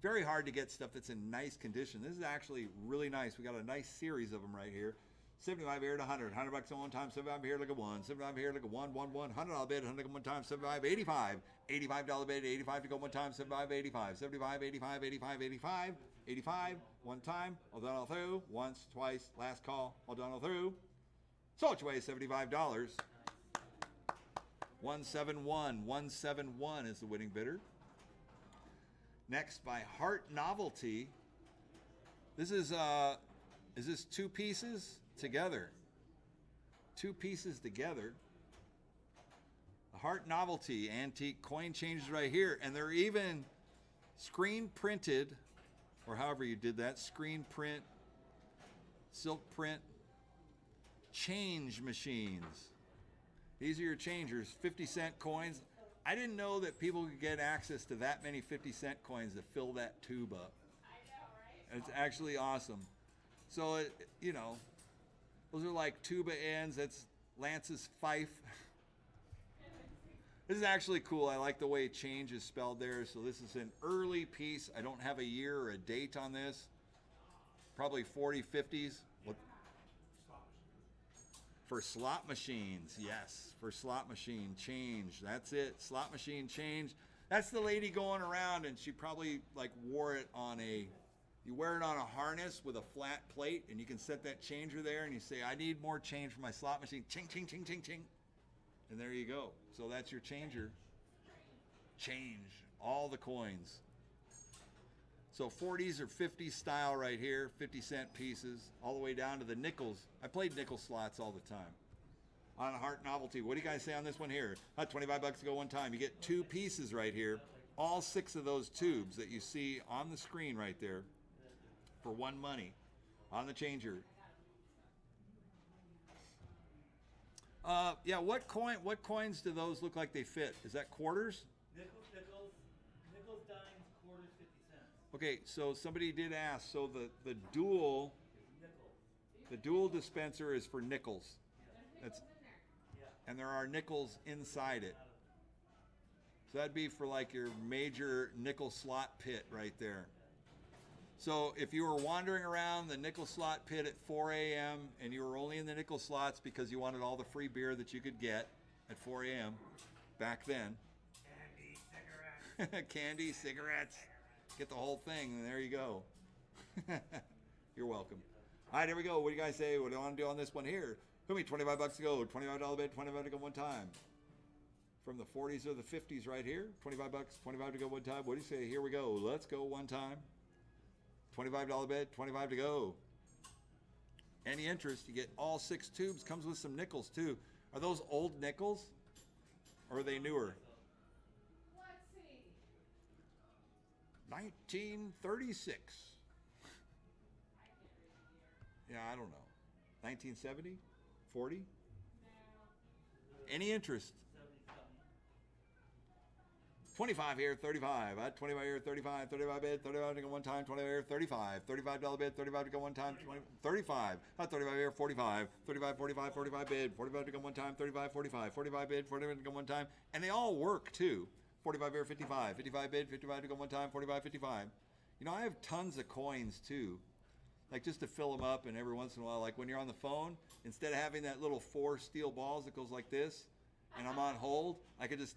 Very hard to get stuff that's in nice condition. This is actually really nice. We got a nice series of them right here. 75 here at 100. 100 bucks on one time. 75 here, look at one. 75 here, look at one. $100 bid, 100 one time. 75, 85. $85 bid, 85 to go one time. 75, 85. 75, 85, 85, 85. 85, one time. All done all through. Once, twice, last call. All done all through. So it's way $75. 171. 171 is the winning bidder. Next by Heart Novelty. This is this 2 pieces together? 2 pieces together. The Heart Novelty antique coin changes right here, and they're even screen printed, or however you did that, screen print, silk print change machines. These are your changers, 50-cent coins. I didn't know that people could get access to that many 50-cent coins to fill that tube up. I know, right? It's actually awesome. So, you know, those are like tuba ends. That's Lance's fife. This is actually cool. I like the way change is spelled there. So this is an early piece. I don't have a year or a date on this. Probably 40, 50s. What? For slot machines, yes. For slot machine change. That's it. Slot machine change. That's the lady going around, and she probably like wore it on a, you wear it on a harness with a flat plate, and you can set that changer there, and you say, I need more change for my slot machine. Ching, ching, ching, ching, ching. And there you go. So that's your changer. Change all the coins. So 40s or 50s style right here, 50-cent pieces, all the way down to the nickels. I played nickel slots all the time. On a Heart Novelty, what do you guys say on this one here? 25 bucks to go one time. You get 2 pieces right here. All 6 of those tubes that you see on the screen right there for 1 money on the changer. Yeah, what coins do those look like they fit? Is that quarters? Nickels, dimes, quarters, 50 cents. Okay, so somebody did ask. So the dual dispenser is for nickels. That's, and there are nickels inside it. So that'd be for like your major nickel slot pit right there. So if you were wandering around the nickel slot pit at 4 a.m. and you were only in the nickel slots because you wanted all the free beer that you could get at 4 a.m. back then. Candy, cigarettes. Candy, cigarettes. Get the whole thing, and there you go. You're welcome. All right, here we go. What do you guys say? What do I want to do on this one here? Who me? 25 bucks to go. $25 bid, 25 to go one time. From the 40s or the 50s right here. 25 bucks, 25 to go one time. What do you say? Here we go. Let's go one time. $25 bid, 25 to go. Any interest, you get all 6 tubes. Comes with some nickels too. Are those old nickels? Or are they newer? Let's see. 1936. Yeah, I don't know. 1970? 40? No. Any interest? 25 here, 35. 25 here, 35. 35 bid, 35 to go one time. 25 here, 35. $35 bid, 35 to go one time. 35. 35 here, 45. 35, 45, 45 bid, 45 to go one time. 35, 45. 45 bid, 45 to go one time. And they all work too. 45 here, 55. 55 bid, 55 to go one time. 45, 55. You know, I have tons of coins too. Like just to fill them up, and every once in a while, like when you're on the phone, instead of having that little 4 steel balls that goes like this, and I'm on hold, I could just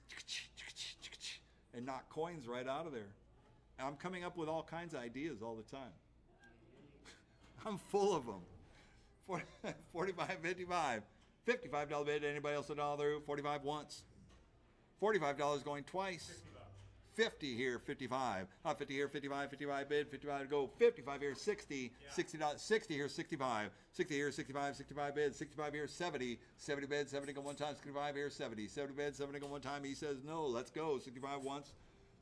and knock coins right out of there. And I'm coming up with all kinds of ideas all the time. I'm full of them. 45, 55. $55 bid. Anybody else $1 through? 45 once. $45 going twice. 50 here, 55. 50 here, 55. 55 bid. 55 to go. 55 here, 60. $60. 60 here, 65. 60 here, 65. 65 bid. 65 here, 70. 70 bid. 70 go one time. 65 here, 70. 70 bid. 70 go one time. He says no. Let's go. 65 once.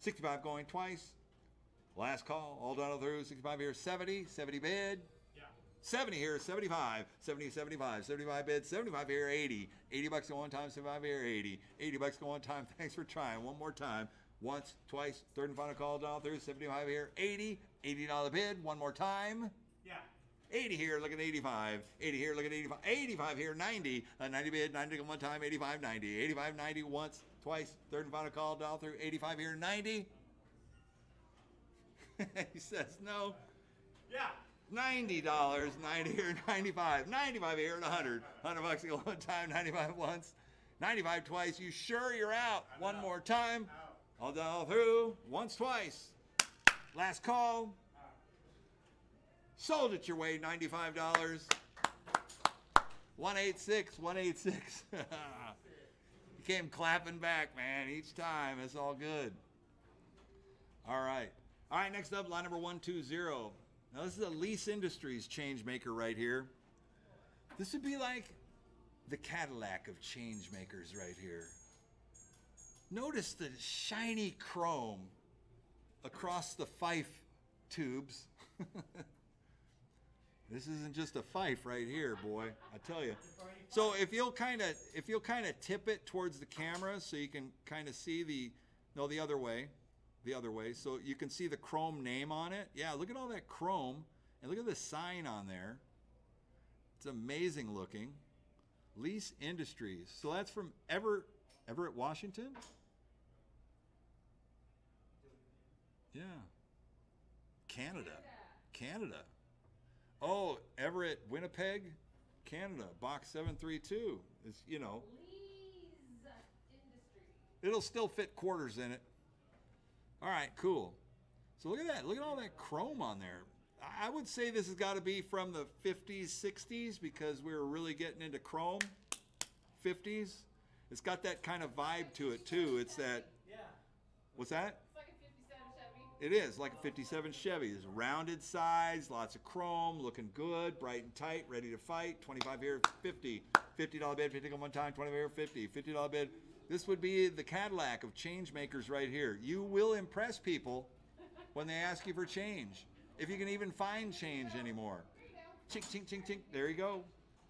65 going twice. Last call. All done through. 65 here, 70. 70 bid. 70 here, 75, 70, 75, 75 bid, 75 here, 80. 80 bucks go one time, 75 here, 80. 80 bucks go one time. Thanks for trying. One more time. Once, twice, third and final call down through, 75 here, 80. $80 bid. One more time. 80 here, look at 85. 80 here, look at 85. 85 here, 90. 90 bid, 90 go one time, 85, 90. 85, 90 once, twice, third and final call down through, 85 here, 90. He says no. $90, 90 here, 95, 95 here, and 100. 100 bucks to go one time, 95 once, 95 twice. You sure you're out? One more time. All done, all through. Once, twice. Last call. Sold it your way, $95. 186, 186. You came clapping back, man, each time. It's all good. All right. right, next up, lot number 120. Now this is a Lease Industries change maker right here. This would be like the Cadillac of change makers right here. Notice the shiny chrome across the fife tubes. This isn't just a fife right here, boy, I tell you. So if you'll kind of tip it towards the camera so you can kind of see the other way, so you can see the chrome name on it. Yeah, look at all that chrome, and look at the sign on there. It's amazing looking. Lease Industries. So that's from Everett, Washington. Yeah. Canada. Oh, Everett, Winnipeg, Canada. Box 732. It's, Lee's Industry. it'll still fit quarters in it. All right, cool. So look at that. Look at all that chrome on there. I would say this has got to be from the 50s, 60s, because we were really getting into chrome. 50s. It's got that kind of vibe to it too. It's that. Yeah. What's that? It's like a 57 Chevy. It is like a 57 Chevy. It's rounded sides, lots of chrome, looking good, bright and tight, ready to fight. 25 here, 50. $50 bid, 50 one time, 25 here, 50. $50 bid. This would be the Cadillac of change makers right here. You will impress people when they ask you for change. If you can even find change anymore. Chink, chink, chink, chink. There you go.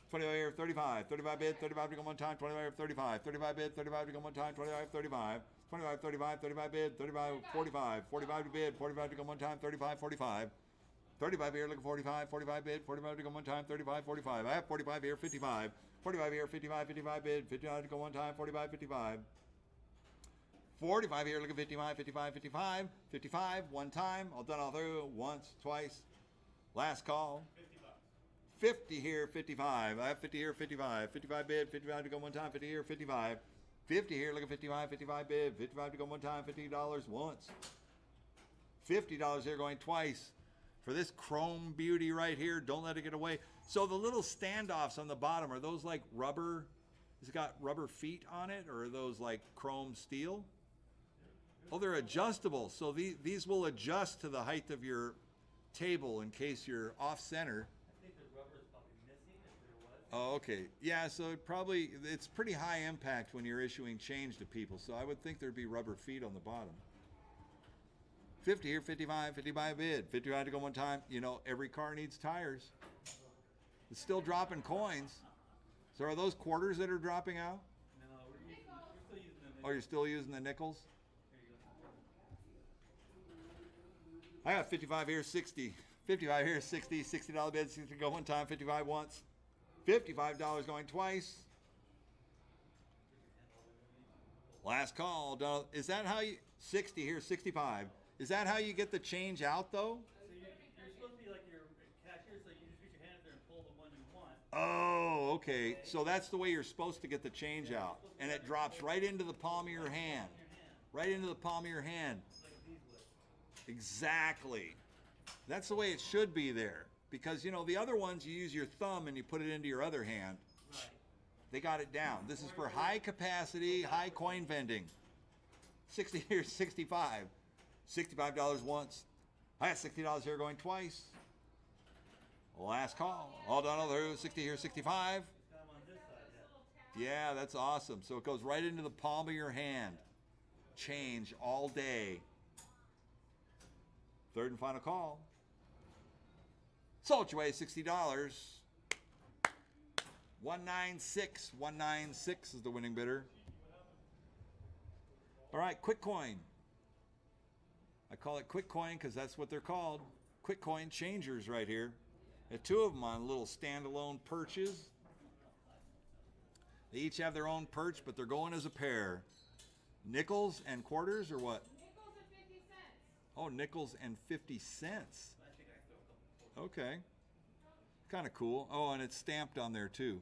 25 here, 35. 35 bid, 35 to go one time, 25 here, 35. 35 bid, 35 to go one time, 25, 35. 25, 35, 35 bid, 35, 45. 45 to bid, 45 to go one time, 35, 45. 35 here, looking 45. 45 bid, 45 to go one time, 35, 45. I have 45 here, 55. 45 here, 55, 55 bid, 55 to go one time, 45, 55. 45 here, looking 55, 55, 55. 55, one time, all done all through, once, twice. Last call. 50 here, 55. I have 50 here, 55. 55 bid, 55 to go one time, 50 here, 55. 50 here, look at 55, 55 bid, 55 to go one time, $50 once. $50 here going twice. For this chrome beauty right here, don't let it get away. So the little standoffs on the bottom, are those like rubber? Has it got rubber feet on it, or are those like chrome steel? Oh, they're adjustable. So these will adjust to the height of your table in case you're off center. I think the rubber is probably missing if there was. Oh, okay. Yeah, so it's pretty high impact when you're issuing change to people. So I would think there'd be rubber feet on the bottom. 50 here, 55, 55 bid. 55 to go one time. You know, every car needs tires. It's still dropping coins. So are those quarters that are dropping out? No, we're still using them. Oh, you're still using the nickels? There you go. I got 55 here, 60. 55 here, 60. $60 bid, 60 to go one time, 55 once. $55 going twice. Last call. Is that how you, 60 here, 65. Is that how you get the change out though? So you're supposed to be like your cashier, so you just reach your hand up there and pull the one you want. Oh, okay. So that's the way you're supposed to get the change out. And it drops right into the palm of your hand. Right into the palm of your hand. Like these would. Exactly. That's the way it should be there. Because, you know, the other ones you use your thumb and you put it into your other hand. Right. They got it down. This is for high capacity, high coin vending. 60 here, 65. $65 once. I got $60 here going twice. Last call. All done all through. 60 here, 65. Come on this side, yeah. Yeah, that's awesome. So it goes right into the palm of your hand. Change all day. Third and final call. Sold your way, $60. 196. 196 is the winning bidder. All right, quick coin. I call it quick coin because that's what they're called. Quick coin changers right here. There are two of them on little standalone perches. They each have their own perch, but they're going as a pair. Nickels and quarters or what? Nickels and 50 cents. Oh, nickels and 50 cents. I think I throw a couple. Okay. Kind of cool. Oh, and it's stamped on there too.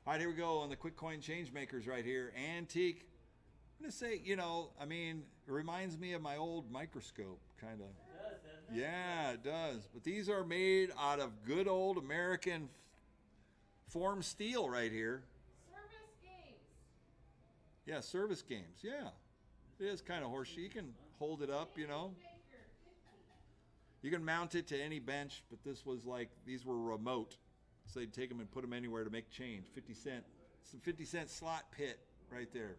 All right, here we go on the quick coin change makers right here. Antique. I'm going to say, you know, I mean, it reminds me of my old microscope, kind of. It does, doesn't it? Yeah, it does. But these are made out of good old American form steel right here. Service games. Yeah, service games. Yeah. It is kind of horsey. You can hold it up, you know. Baker, 50. You can mount it to any bench, but this was like, these were remote. So they'd take them and put them anywhere to make change. 50 cent. It's a 50-cent slot pit right there.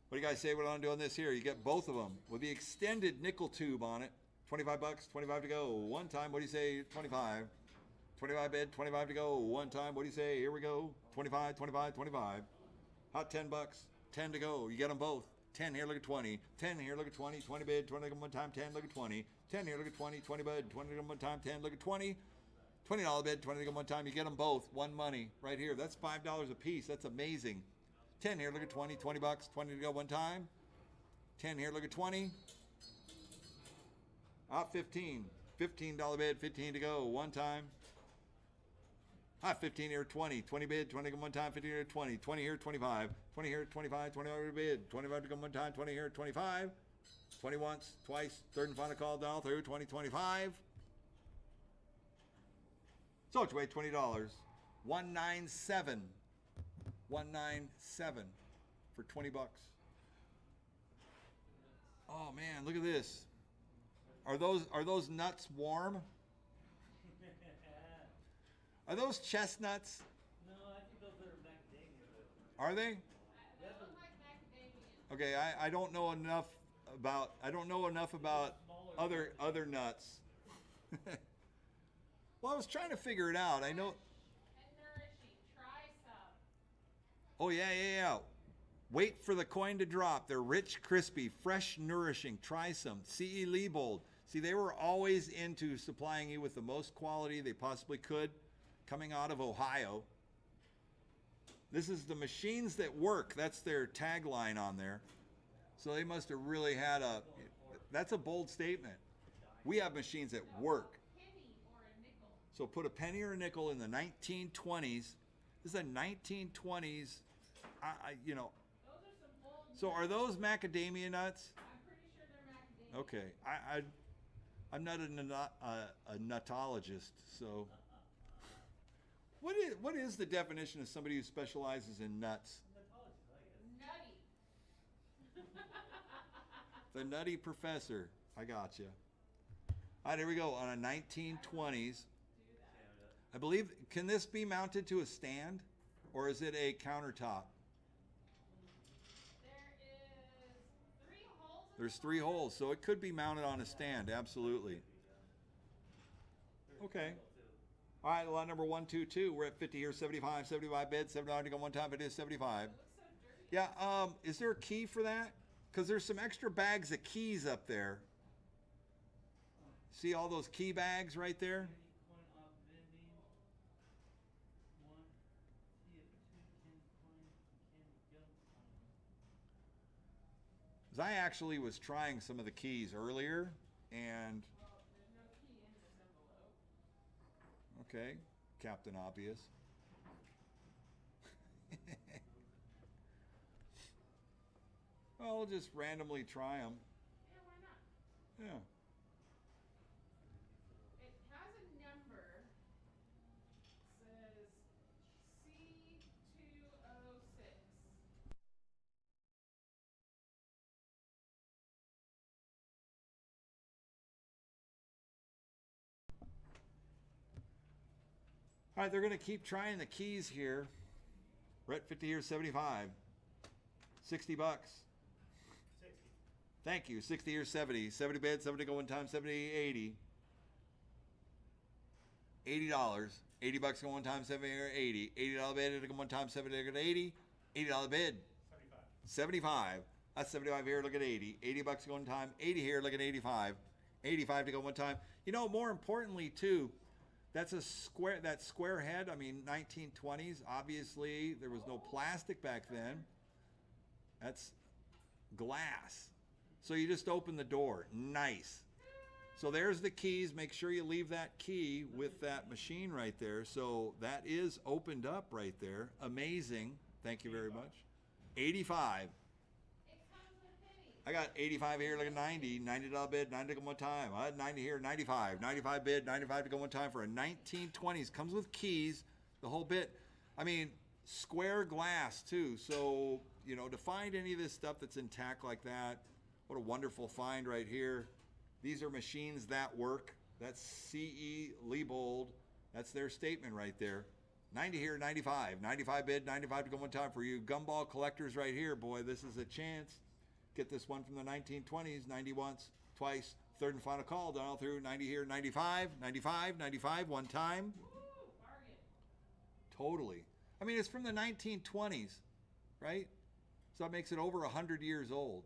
What do you guys say what I'm doing this here? You get both of them with the extended nickel tube on it. 25 bucks, 25 to go. One time, what do you say? 25. 25 bid, 25 to go. One time, what do you say? Here we go. 25, 25, 25. Hot 10 bucks, 10 to go. You get them both. 10 here, look at 20. 10 here, look at 20. 20 bid, 20 look at one time, 10, look at 20. 10 here, look at 20. 20 bid, 20 look at one time, 10, look at 20. $20 bid, 20 look at one time. You get them both. One money right here. That's $5 a piece. That's amazing. 10 here, look at 20. 20 bucks, 20 to go one time. 10 here, look at 20. Hot 15. $15 bid, 15 to go one time. Hot 15 here, 20. 20 bid, 20 to go one time, 15 here, 20. 20 here, 25. 20 here, 25. 25 bid, 25 to go one time, 20 here, 25. 20 once, twice, third and final call down through, 20, 25. So it's weighed $20. 197. 197 for 20 bucks. Oh man, look at this. Are those nuts warm? Are those chestnuts? No, I think those are macadamia. Are they? They look like macadamia. Okay, I don't know enough about other nuts. Well, I was trying to figure it out. I know. And nourishing. Try some. Oh yeah. Wait for the coin to drop. They're rich, crispy, fresh, nourishing. Try some. C.E. Liebold. See, they were always into supplying you with the most quality they possibly could, coming out of Ohio. This is the machines that work. That's their tagline on there. So they must have really had that's a bold statement. We have machines that work. Penny or a nickel. So put a penny or a nickel in the 1920s. This is a 1920s, Those are some bold So are those macadamia nuts? I'm pretty sure they're macadamia. Okay, I'm not a nutologist, so. What is the definition of somebody who specializes in nuts? Nutty. The nutty professor. I got you. All right, here we go. On a 1920s. I believe, can this be mounted to a stand? Or is it a countertop? There's 3 holes, so it could be mounted on a stand, absolutely. Okay. All right, lot number 122. We're at 50 here, 75, 75 bid, $7 to go one time. It is 75. Yeah. Is there a key for that? Because there's some extra bags of keys up there. See all those key bags right there? I actually was trying some of the keys earlier, and Well, there's no key in this envelope. okay, Captain Obvious. Well, we'll just randomly try them. Yeah, why not? Yeah. It has a number. Says C206. All right, they're going to keep trying the keys here. We're at 50 here, 75. 60 bucks. 60. Thank you. 60 here, 70. 70 bid, 70 go one time, 70, 80. $80. 80 bucks go one time, 70 or 80. $80 bid, go one time, 70 to 80. $80 bid. 75. 75. That's 75 here, look at 80. 80 bucks to go one time. 80 here, look at 85. 85 to go one time. You know, more importantly too, that's a square, that square head, I mean, 1920s, obviously there was no plastic back then. That's glass. So you just open the door. Nice. So there's the keys. Make sure you leave that key with that machine right there. So that is opened up right there. Amazing. Thank you very much. 85. It comes with pennies. I got 85 here, look at 90. $90 bid, 90 to go one time. I had 90 here, 95. 95 bid, 95 to go one time for a 1920s. Comes with keys, the whole bit. I mean, square glass too. So, you know, to find any of this stuff that's intact like that, what a wonderful find right here. These are machines that work. That's CE Liebold. That's their statement right there. 90 here, 95. 95 bid, 95 to go one time for you. Gumball collectors right here, boy. This is a chance. Get this one from the 1920s. 90 once, twice. Third and final call. Done all through. 90 here, 95. 95, 95, one time. Woo, bargain. Totally. I mean, it's from the 1920s, right? So that makes it over 100 years old.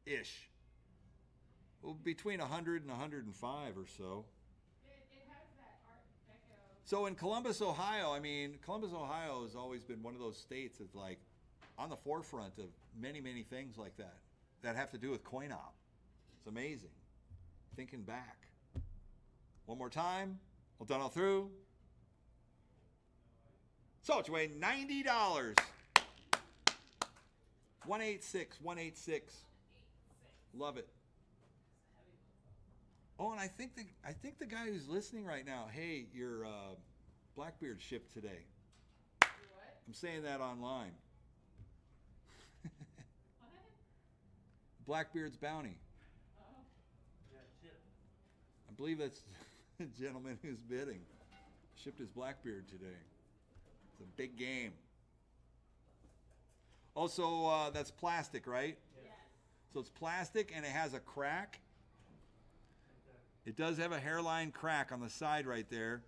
Ish. Well, between 100 and 105 or so. It has that Art Deco. So in Columbus, Ohio, I mean, Columbus, Ohio has always been one of those states that's like on the forefront of many, many things like that have to do with coin op. It's amazing. Thinking back. One more time. Well done all through. So it's weighing $90. 186, 186. Love it. Oh, and I think the guy who's listening right now, hey, your Blackbeard shipped today. What? I'm saying that online. What? Blackbeard's bounty. Oh. Yeah, shit. I believe that's the gentleman who's bidding. Shipped his Blackbeard today. It's a big game. Also, that's plastic, right? Yes. So it's plastic and it has a crack. It does have a hairline crack on the side right there.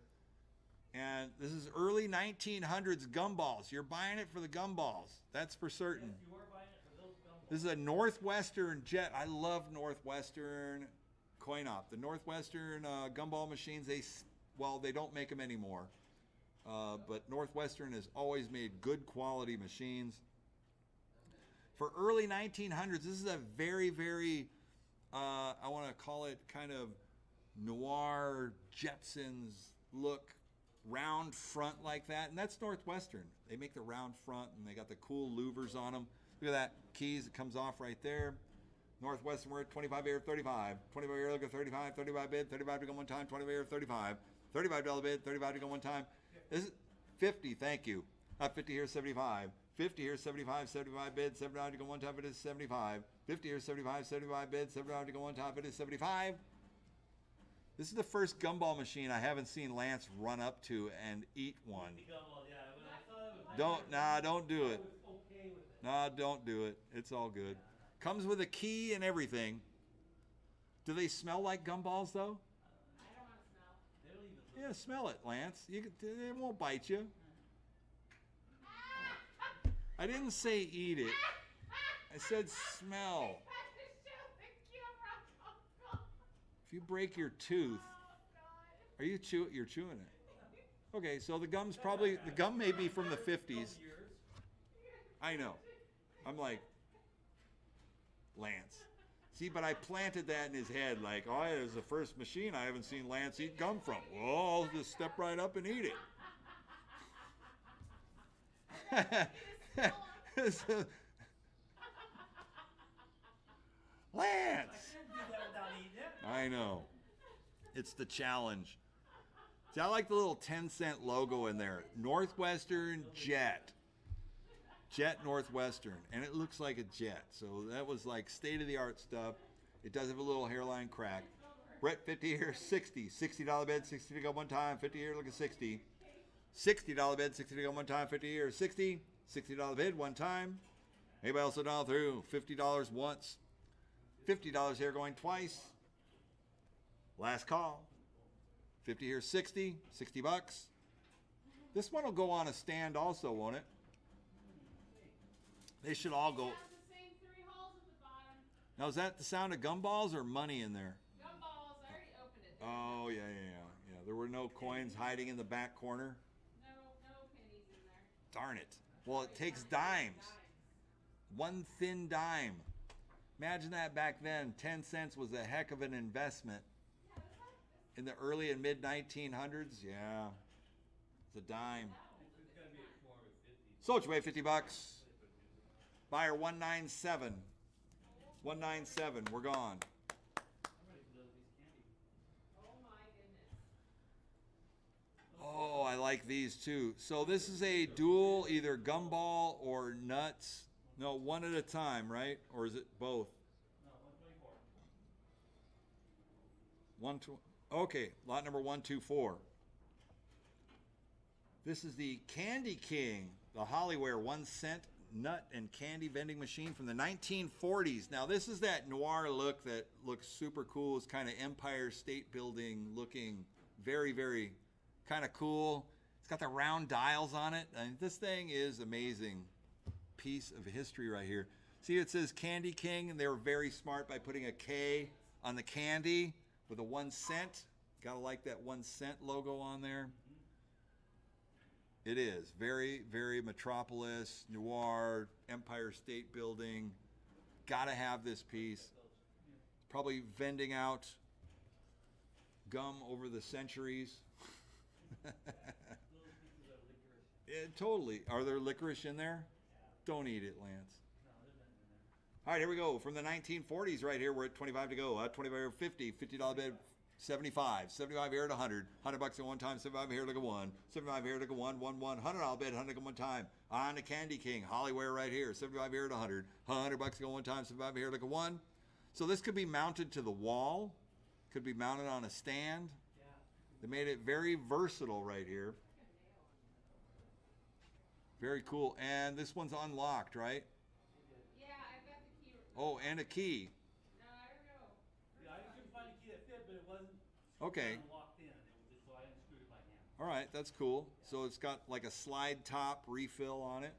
And this is early 1900s gumballs. You're buying it for the gumballs. That's for certain. Yes, you are buying it for those gumballs. This is a Northwestern jet. I love Northwestern coin op. The Northwestern gumball machines, they don't make them anymore. But Northwestern has always made good quality machines. For early 1900s, this is a very, very, I want to call it kind of noir Jetsons look, round front like that. And that's Northwestern. They make the round front and they got the cool louvers on them. Look at that keys. It comes off right there. Northwestern, we're at 25 here, 35. 25 here, look at 35. 35 bid, 35 to go one time. 25 here, 35. $35 bid, 35 to go one time. This is 50, thank you. 50 here, 75. 50 here, 75, 75 bid, 79 to go one time, it is 75. 50 here, 75, 75 bid, 79 to go one time, it is 75. This is the first gumball machine I haven't seen Lance run up to and eat one. The gumball, yeah. When I saw it was Don't do I it. was okay with it. Nah, don't do it. It's all good. Comes with a key and everything. Do they smell like gumballs though? I don't want to smell. They don't even look. Yeah, smell it, Lance. It won't bite you. I didn't say eat it. I said smell. If you break your tooth, are you you're chewing it? Okay, so the gum may be from the 50s. Years. I know. I'm like, Lance. See, but I planted that in his head like, oh, it was the first machine I haven't seen Lance eat gum from. Well, I'll just step right up and eat it. Lance! I can't do that without eating it. I know. It's the challenge. See, I like the little 10-cent logo in there. Northwestern Jet. Jet Northwestern. And it looks like a jet. So that was like state-of-the-art stuff. It does have a little hairline crack. Brett, 50 here, 60. $60 bid, 60 to go one time. 50 here, look at 60. $60 bid, 60 to go one time. 50 here, 60. $60 bid, one time. Anybody else down through? $50 once. $50 here going twice. Last call. 50 here, 60. 60 bucks. This one will go on a stand also, won't it? They should all go. It has the same 3 holes at the bottom. Now, is that the sound of gumballs or money in there? Gumballs. I already opened it. Oh, yeah. There were no coins hiding in the back corner. No pennies in there. Darn it. Well, it takes dimes. One thin dime. Imagine that back then. 10 cents was a heck of an investment. In the early and mid 1900s, yeah. It's a dime. It's gonna be more of a 50. Sold you away 50 bucks. Buyer 197. 197. We're gone. I'm ready for those these candy. Oh my goodness. Oh, I like these too. So this is a dual, either gumball or nuts. No, one at a time, right? Or is it both? No, 124. Okay, lot number 124. This is the Candy King, the Hollyware 1 cent nut and candy vending machine from the 1940s. Now this is that noir look that looks super cool. It's kind of Empire State Building looking, very, very kind of cool. It's got the round dials on it. And this thing is amazing piece of history right here. See, it says Candy King, and they were very smart by putting a K on the candy with a 1 cent. Gotta like that 1 cent logo on there. It is very, very Metropolis, noir, Empire State Building. Gotta have this piece. Probably vending out gum over the centuries. Yeah, totally. Are there licorice in there? Don't eat it, Lance. All right, here we go. From the 1940s right here, we're at 25 to go. 25 or 50, $50 bid, 75. 75 here at 100. $100 at one time, 75 here like a 1. 75 here like a 1, 1, 1. $100 bid, 100 at one time. On the Candy King, Hollyware right here. 75 here at 100. $100 at one time, 75 here like a 1. So this could be mounted to the wall. Could be mounted on a stand. They made it very versatile right here. Very cool. And this one's unlocked, right? Yeah, I've got the key. Oh, and a key. No, I don't know. Yeah, I couldn't find a key that fit, but it wasn't Okay. locked in. It was just, so I unscrewed it by hand. All right, that's cool. So it's got like a slide top refill on it.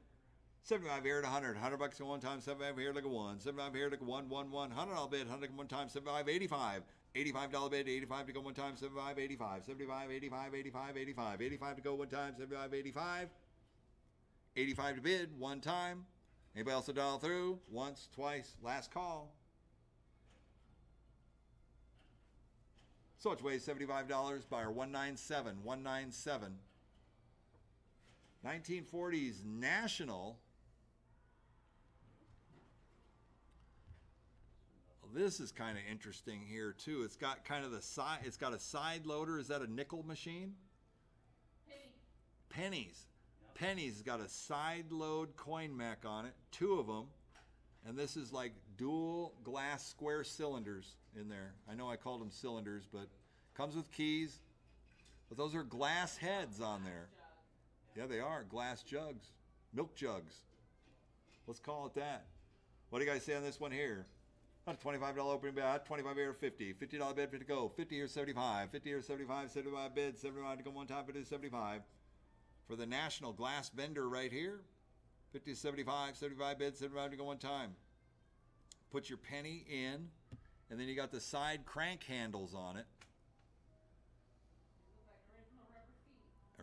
75 here at 100. $100 at one time, 75 here like a 1. 75 here like a 1, 1, 1. $100 bid, 100 at one time, 75, 85. $85 bid, 85 to go one time, 75, 85. 75, 85, 85, 85. 85 to go one time, 75, 85. 85 to bid, one time. Anybody else to dial through? Once, twice, last call. So it weighs $75, buyer 197, 197. 1940s National. Well, this is kind of interesting here too. It's got kind of the side, it's got a side loader. Is that a nickel machine? Pennies. Penny's got a side load coin mech on it, 2 of them, and this is like dual glass square cylinders in there. I know I called them cylinders, but comes with keys. But those are glass heads on there. Yeah, they are glass jugs, milk jugs. Let's call it that. What do you guys say on this one here? $25 opening bid, 25 here, 50. $50 bid, 50 to go. 50 here, 75. 50 here, 75. 75 bid, 75 to go one time, but it's 75. For the National glass vendor right here, 50 to 75, 75 bids, 75 to go one time. Put your penny in, and then you got the side crank handles on it.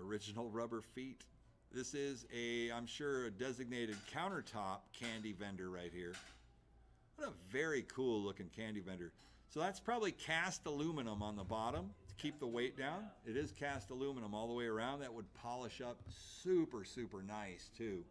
Original rubber feet. This is I'm sure, a designated countertop candy vendor right here. What a very cool looking candy vendor. So that's probably cast aluminum on the bottom to keep the weight down. It is cast aluminum all the way around. That would polish up super, super nice too.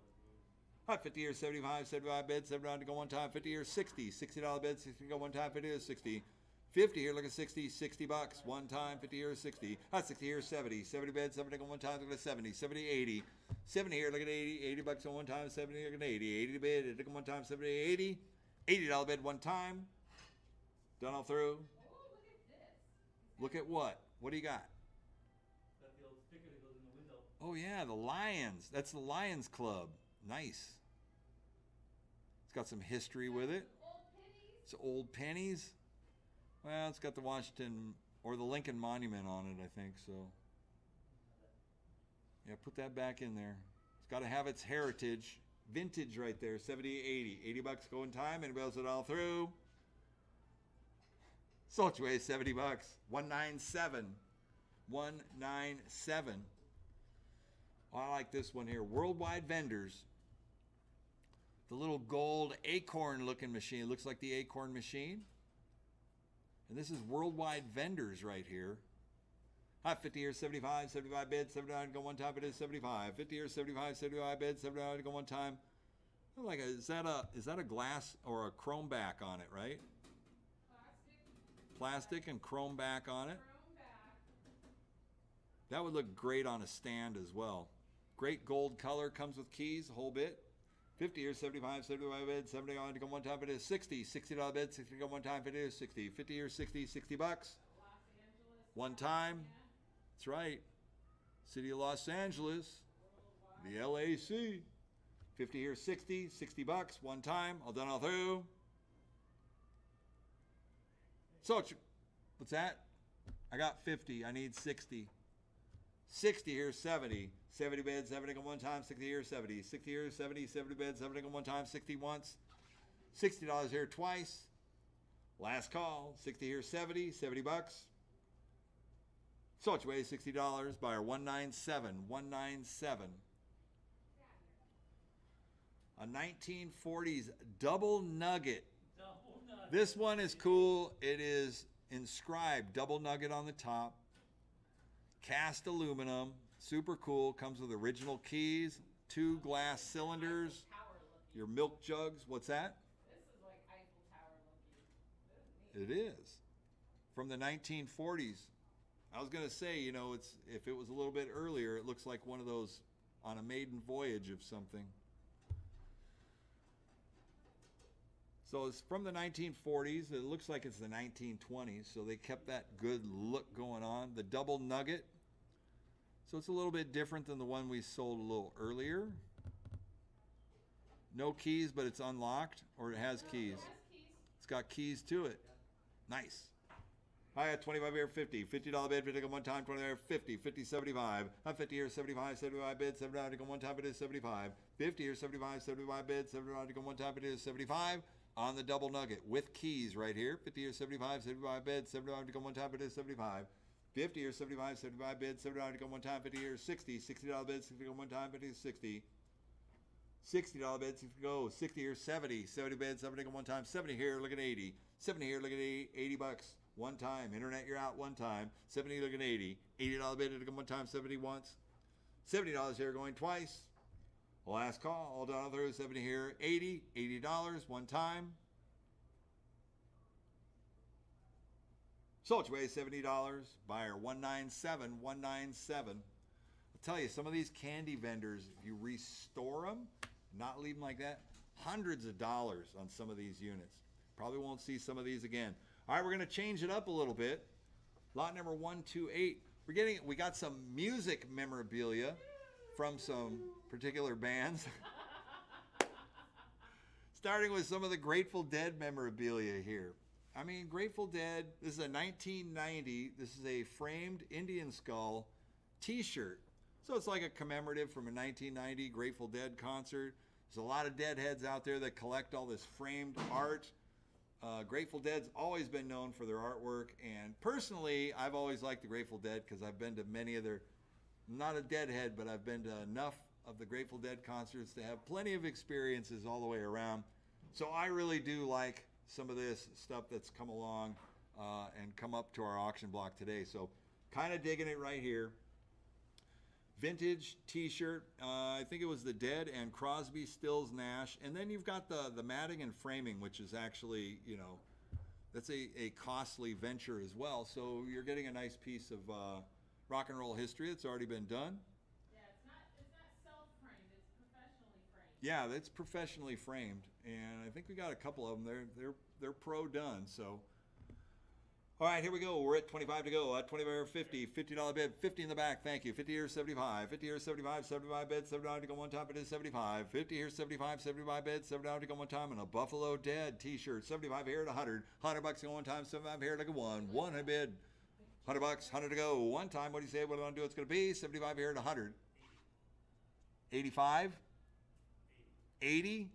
All right, 50 here, 75, 75 bids, 79 to go one time. 50 here, 60, $60 bids, 60 to go one time. 50 here, 60. 50 here, look at 60, $60 one time. 50 here, 60. 60 here, 70, 70 bids, 70 to go one time. Look at 70, 70, 80. 70 here, look at 80, $80 on one time. 70 look at 80, 80 to bid, to go one time. 70, 80. $80 bid one time. Done all through. Oh, look at this. Look at what? What do you got? Got the old sticker that goes in the window. Oh yeah, the Lions. That's the Lions Club. Nice. It's got some history with it. Old pennies. It's old pennies. Well, it's got the Washington or the Lincoln Monument on it, I think so. Yeah, put that back in there. It's got to have its heritage. Vintage right there, 70, 80. $80 going time. Anybody else it all through? Solchway, $70. 197. 197. Oh, I like this one here. Worldwide Vendors. The little gold acorn looking machine. It looks like the acorn machine. And this is Worldwide Vendors right here. 50 here, 75, 75 bids, 79 to go one time, it is 75. 50 here, 75, 75 bids, 79 to go one time. Like is that a glass or a chrome back on it, right? Plastic and chrome back on it. That would look great on a stand as well. Great gold color, comes with keys, a whole bit. 50 here, 75, 75 bids, 70 on to go one time, it is 60. $60 bid, 60 to go one time, it is 60. 50 here, 60, $60. One time. That's right. City of Los Angeles. The LAC. 50 here, 60. 60 bucks. One time. All done, all through. So, what's that? I got 50. I need 60. 60 here, 70. 70 bids, 70 go one time. 60 here, 70. 60 here, 70. 70 bids, 70 go one time. 60 once. $60 here twice. Last call. 60 here, 70. 70 bucks. So much weighs $60. Buyer 197. 197. A 1940s double nugget. Double nugget. This one is cool. It is inscribed double nugget on the top. Cast aluminum. Super cool. Comes with original keys, 2 glass cylinders, Tower looking. your milk jugs. What's that? This is like Eiffel Tower looking. This is neat. It is. From the 1940s. I was going to say, you know, it's if it was a little bit earlier, it looks like one of those on a maiden voyage of something. So it's from the 1940s. It looks like it's the 1920s. So they kept that good look going on. The double nugget. So it's a little bit different than the one we sold a little earlier. No keys, but it's unlocked, or it has keys. It has keys. It's got keys to it. Nice. I got 25 here, 50. $50 bid, 50 go one time, 20 here, 50. 50, 75. I'm 50 here, 75. 75 bid, $7 to go one time, it is 75. 50 here, 75. 75 bid, $7 to go one time, it is 75. On the double nugget with keys right here. 50 here, 75. 75 bid, $7 to go one time, it is 75. 50 here, 75. 75 bid, $7 to go one time, 50 here, 60. $60 bid, 60 to go one time, it is 60. $60 bid, 60 go. 60 here, 70. 70 bid, 70 go one time. 70 here, look at 80. 70 here, look at 80. 80 bucks. One time. Internet, you're out one time. 70, look at 80. $80 bid to come one time, 70 once. $70 here going twice. Last call, all done through. 70 here, 80. $80 one time. So it's weighs $70. Buyer 197. 197. I'll tell you, some of these candy vendors, if you restore them, not leave them like that, hundreds of dollars on some of these units. Probably won't see some of these again. All right, we're going to change it up a little bit. Lot number 128. We got some music memorabilia from some particular bands. Starting with some of the Grateful Dead memorabilia here. I mean, Grateful Dead, this is a 1990, this is a framed Indian skull t-shirt. So it's like a commemorative from a 1990 Grateful Dead concert. There's a lot of Deadheads out there that collect all this framed art. Grateful Dead's always been known for their artwork, and personally, I've always liked the Grateful Dead because I've been to many of their, not a Deadhead, but I've been to enough of the Grateful Dead concerts to have plenty of experiences all the way around. So I really do like some of this stuff that's come along and come up to our auction block today. So kind of digging it right here. Vintage t-shirt, I think it was the Dead and Crosby, Stills, Nash. And then you've got the matting and framing, which is actually, you know, that's a costly venture as well. So you're getting a nice piece of rock and roll history that's already been done. Yeah, it's not self-framed, it's professionally framed. Yeah, that's professionally framed. And I think we got a couple of them. They're pro done, so. All right, here we go. We're at 25 to go. At 25 or 50. $50 bid. 50 in the back. Thank you. 50 here, 75. 50 here, 75. 75 bid. $7 to go one time. It is 75. 50 here, 75. 75 bid. $7 to go one time. And a Buffalo Dead t-shirt. 75 here at 100. 100 bucks to go one time. 75 here like a one. One bid. 100 bucks. 100 to go. One time. What do you say? What do I want to do? It's going to be 75 here at 100. 85. 80.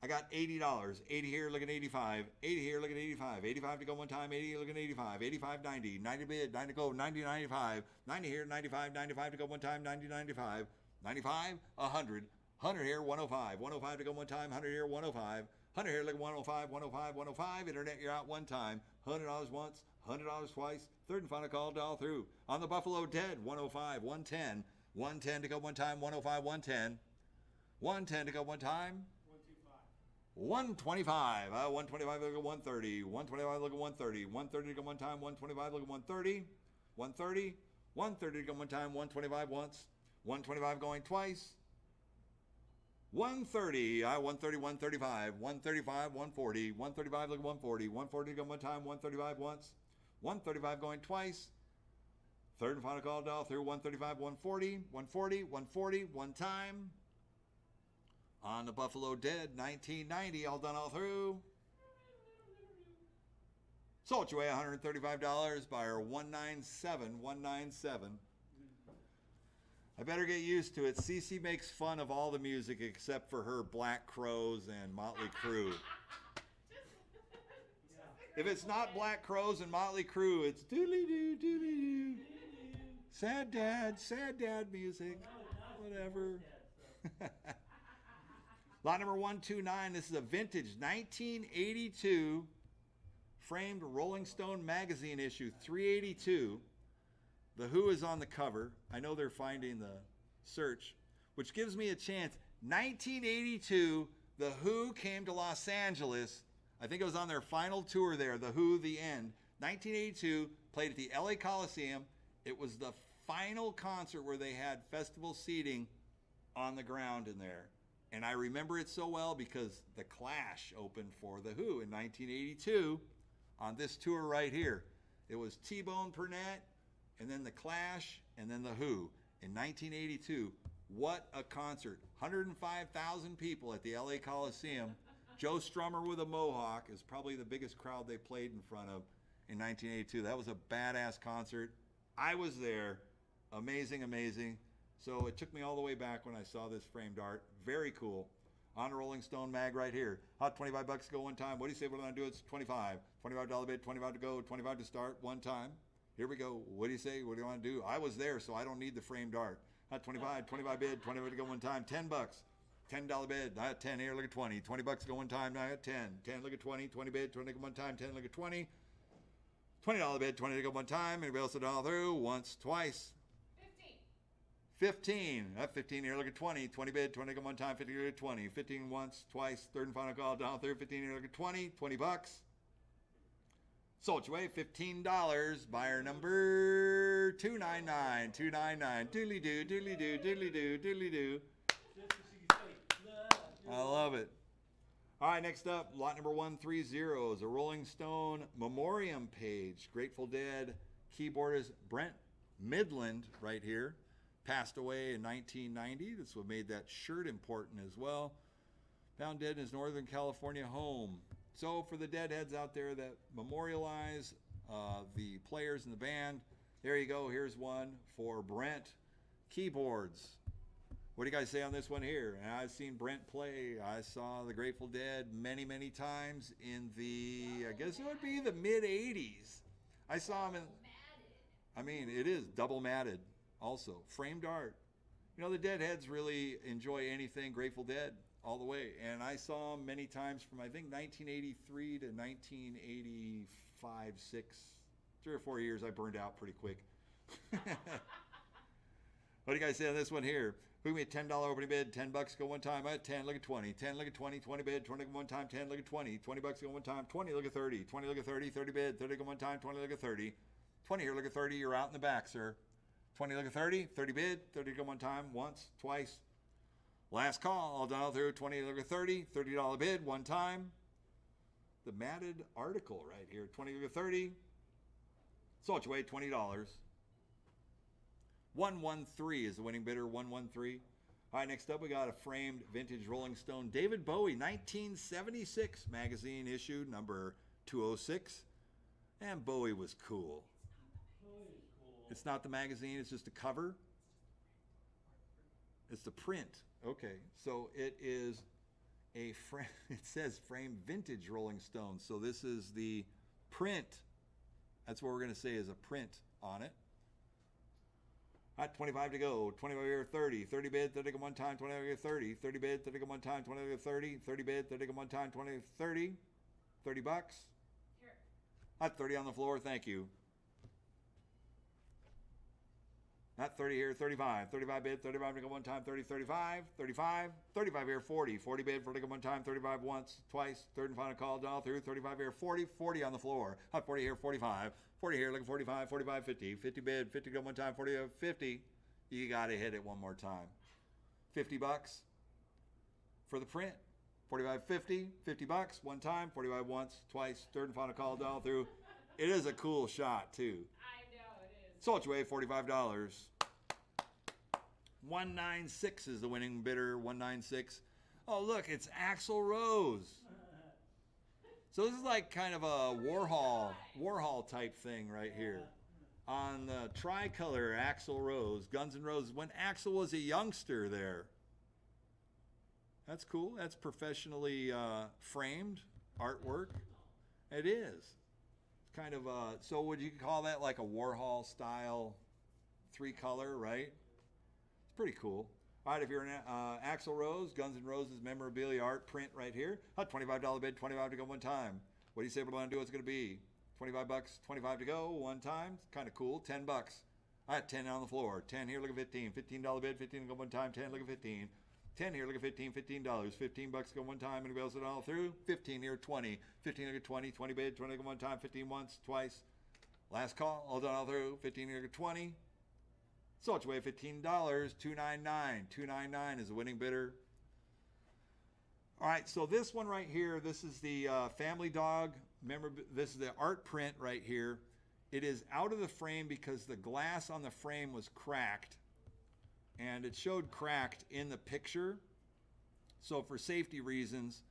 I got $80. 80 here, look at 85. 80 here, look at 85. 85 to go one time. 80, look at 85. 85, 90. 90 bid, 90 to go. 90, 95. 90 here, 95. 95 to go one time. 90, 95. 95, 100. 100 here, 105. 105 to go one time. 100 here, 105. 100 here, look at 105. 105, 105. Internet, you're out one time. $100 once. $100 twice. Third and final call, dial through. On the Buffalo Dead, 105. 110. 110 to go one time. 105, 110. 110 to go one time. 125. 125 look at 130. 125 look at 130. 130 to go one time. 125 look at 130. 130. 130 to go one time. 125 once. 125 going twice. 130. 130. 135. 135. 140. 135 look at 140. 140 to go one time. 135 once. 135 going twice. Third and final call down through 135, 140, 140, 140, one time. On the Buffalo Dead, 1990, all done all through. Sold your way $135, buyer 197. I better get used to it. Cece makes fun of all the music except for her Black Crowes and Motley Crue. If it's not Black Crowes and Motley Crue, it's doodly-doo, doodly-doo. Sad dad music. Whatever. Lot number 129. This is a vintage 1982 framed Rolling Stone magazine issue 382. The Who is on the cover. I know they're finding the search, which gives me a chance. 1982, The Who came to Los Angeles. I think it was on their final tour there, The Who, The End. 1982, played at the LA Coliseum. It was the final concert where they had festival seating on the ground in there. And I remember it so well because The Clash opened for The Who in 1982 on this tour right here. It was T-Bone Burnett, and then The Clash, and then The Who in 1982. What a concert. 105,000 people at the LA Coliseum. Joe Strummer with a mohawk is probably the biggest crowd they played in front of in 1982. That was a badass concert. I was there. Amazing, amazing. So it took me all the way back when I saw this framed art. Very cool. On a Rolling Stone mag right here. Hot $25 to go one time. What do you say we're going to do? It's 25. $25 bid, 25 to go, 25 to start one time. Here we go. What do you say? What do you want to do? I was there, so I don't need the framed art. Hot 25, 25 bid, 25 to go one time. $10. $10 bid. I got 10 here. Look at 20. $20 to go one time. Now I got 10. 10. Look at 20. 20 bid. 20 to go one time. 10. Look at 20. $20 bid. 20 to go one time. Anybody else all through? Once, twice. 15. Up 15 here. Look at 20. 20 bid. 20 to go one time. 50 to 20. 15 once, twice. Third and final call down through. 15 here. Look at 20. $20. Sold your way. $15. Buyer number 299. 299. Doodly doo. Doodly doo. Doodly doo. Doodly doo. I love it. All right, next up, lot number 130 is a Rolling Stone memoriam page. Grateful Dead keyboardist Brent Midland right here. Passed away in 1990. This what made that shirt important as well. Found dead in his Northern California home. So for the deadheads out there that memorialize the players in the band, there you go. Here's one for Brent. Keyboards. What do you guys say on this one here? And I've seen Brent play. I saw the Grateful Dead many, many times in the, I guess it would be the mid-'80s. I saw him in, I mean, it is double matted also. Framed art. You know, the Deadheads really enjoy anything Grateful Dead all the way. And I saw him many times from, I think, 1983 to 1985, 6. 3 or 4 years I burned out pretty quick. What do you guys say on this one here? Who made $10 opening bid? $10 go one time. I had 10. Look at 20. 10. Look at 20. 20 bid. 20 go one time. 10. Look at 20. $20 go one time. 20. Look at 30. 20. Look at 30. 30 bid. 30 go one time. 20. Look at 30. 20 here. Look at 30. You're out in the back, sir. 20. Look at 30. 30 bid. 30 go one time. Once. Twice. Last call. All done through. 20. Look at 30. $30 bid. One time. The matted article right here. 20. Look at 30. Sold your way. $20. 113 is the winning bidder, 113. All right, next up we got a framed vintage Rolling Stone David Bowie 1976 magazine issue number 206. And Bowie was cool. It's not the magazine, it's just a cover. It's the print. Okay, so it is a frame, it says framed vintage Rolling Stone. So this is the print. That's what we're going to say is a print on it. All right, 25 to go. 25 here, 30. 30 bid, 30 go one time, 20 here, 30. 30 bid, 30 go one time, 20 here, 30. 30 bid, 30 go one time, 20 here, 30. $30. Here. Not 30 on the floor, thank you. Not 30 here, 35. 35 bid, 35 to go one time, 30, 35. 35. 35 here, 40. 40 bid, 40 go one time, 35 once, twice. Third and final call, down through. 35 here, 40. 40 on the floor. Hot 40 here, 45. 40 here, look at 45, 45, 50. 50 bid, 50 go one time, 40, 50. You got to hit it one more time. $50 for the print. 45, 50. $50 one time, 45 once, twice. Third and final call, down through. It is a cool shot, too. I know it is. Sold away, $45. 196 is the winning bidder. 196. Oh, look, it's Axl Rose. So this is like kind of a Warhol type thing right here. On the tricolor, Axl Rose, Guns N' Roses, when Axl was a youngster there. That's cool. That's professionally framed artwork. It is. It's kind of so would you call that like a Warhol style 3-color, right? It's pretty cool. All right, if you're an Axl Rose, Guns N' Roses memorabilia art print right here, $25 bid, $25 to go one time. What do you say we're going to do? What's it going to be? $25, $25 to go one time. Kind of cool. $10. All right, 10 on the floor. 10 here, look at 15. $15 bid, 15 to go one time. 10, look at 15. 10 here, look at 15. $15. $15 go one time. Anybody else it all through? 15 here, 20. 15 look at 20. 20 bid, 20 go one time. 15 once, twice. Last call, all done all through. 15 here, look at 20. So it's away $15, $299. $299 is the winning bidder. All right, so this one right here, this is the Family Dog. Remember, this is the art print right here. It is out of the frame because the glass on the frame was cracked. And it showed cracked in the picture. So for safety reasons,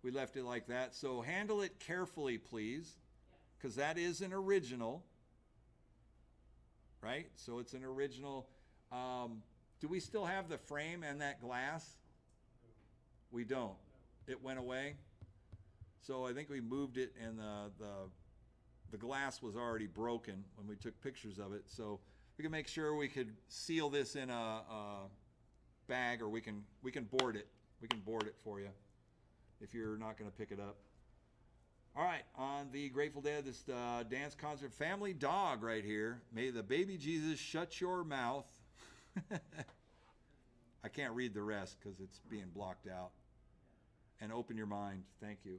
we left it like that. So handle it carefully, please, because that is an original. Right? So it's an original. Do we still have the frame and that glass? We don't. It went away. So I think we moved it, and the glass was already broken when we took pictures of it. So we can make sure we could seal this in a bag, or we can board it. We can board it for you if you're not going to pick it up. All right, on the Grateful Dead, this dance concert, Family Dog right here. May the baby Jesus shut your mouth. I can't read the rest because it's being blocked out. And open your mind. Thank you.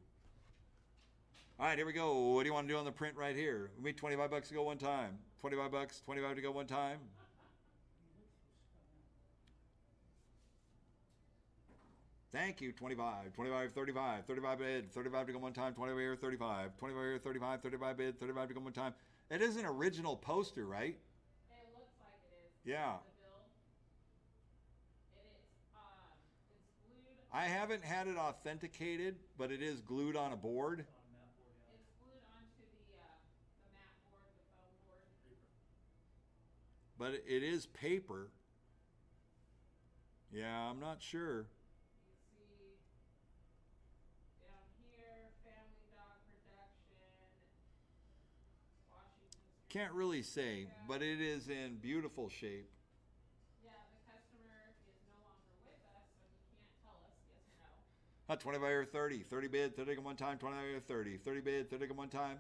All right, here we go. What do you want to do on the print right here? We need $25 to go one time. $25, $25 to go one time. Thank you, 25, 25, 35, 35 bid, 35 to go one time, 25 here, 35, 25 here, 35, 35 bid, 35 to go one time. It is an original poster, right? It looks like it is. Yeah. The build. It is, it's glued. I haven't had it authenticated, but it is glued on a board. On that board, yeah. It's glued onto the mat board, the foam board. But it is paper. Yeah, I'm not sure. You see down here, Family Dog Production, Washington Street. Can't really say, but it is in beautiful shape. Yeah, the customer is no longer with us, so he can't tell us yes or no. 25 here, 30, 30 bid, 30 to go one time, 25 here, 30, 30 bid, 30 to go one time.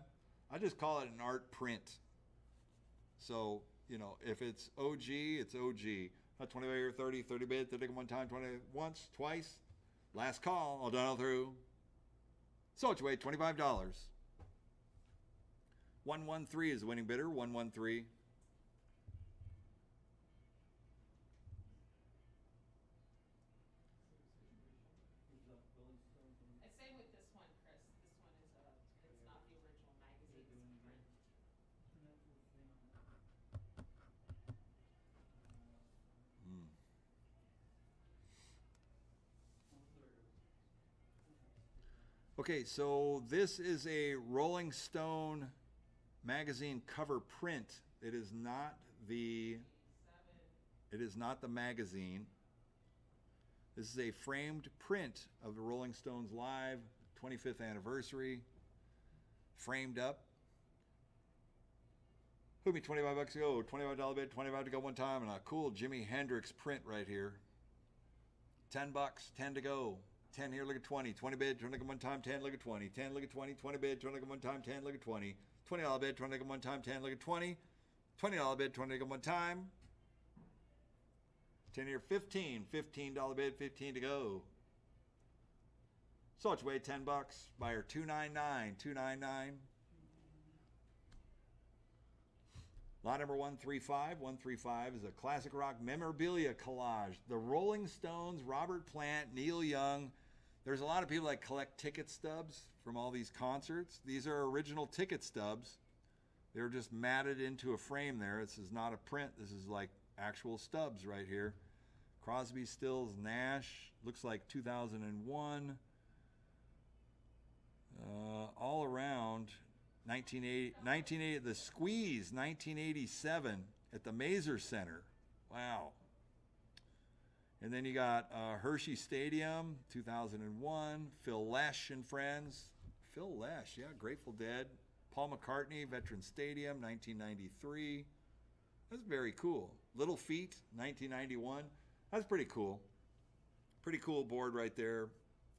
I just call it an art print. So, you know, if it's OG, it's OG. 25 here, 30, 30 bid, 30 to go one time, 20 once, twice. Last call, all done all through. So it's away, $25. 113 is the winning bidder, 113. Same with this one, Chris. This one is it's not the original magazine, it's a print. Okay, so this is a Rolling Stone magazine cover print. It is not the magazine. This is a framed print of the Rolling Stones Live 25th anniversary, framed up. Who'd be $25 to go? $25 bid, $25 to go one time, and a cool Jimi Hendrix print right here. $10, 10 to go. 10 here, look at 20. 20 bid, 20 look at one time, 10, look at 20. 10, look at 20. 20 bid, 20 look at one time, 10, look at 20. $20 bid, 20 look at one time, 10, look at 20. $20 bid, 20 look at one time. 10 here, 15. $15 bid, 15 to go. So it's way $10. Buyer $299. $299. Lot number 135. 135 is a classic rock memorabilia collage. The Rolling Stones, Robert Plant, Neil Young. There's a lot of people that collect ticket stubs from all these concerts. These are original ticket stubs They're just matted into a frame there. This is not a print. This is like actual stubs right here. Crosby, Stills, Nash. Looks like 2001. All around 1980, the Squeeze, 1987 at the Mazer Center. Wow. And then you got Hershey Stadium, 2001. Phil Lesh and Friends. Phil Lesh, yeah, Grateful Dead. Paul McCartney, Veterans Stadium, 1993. That's very cool. Little Feat, 1991. That's pretty cool. Pretty cool board right there.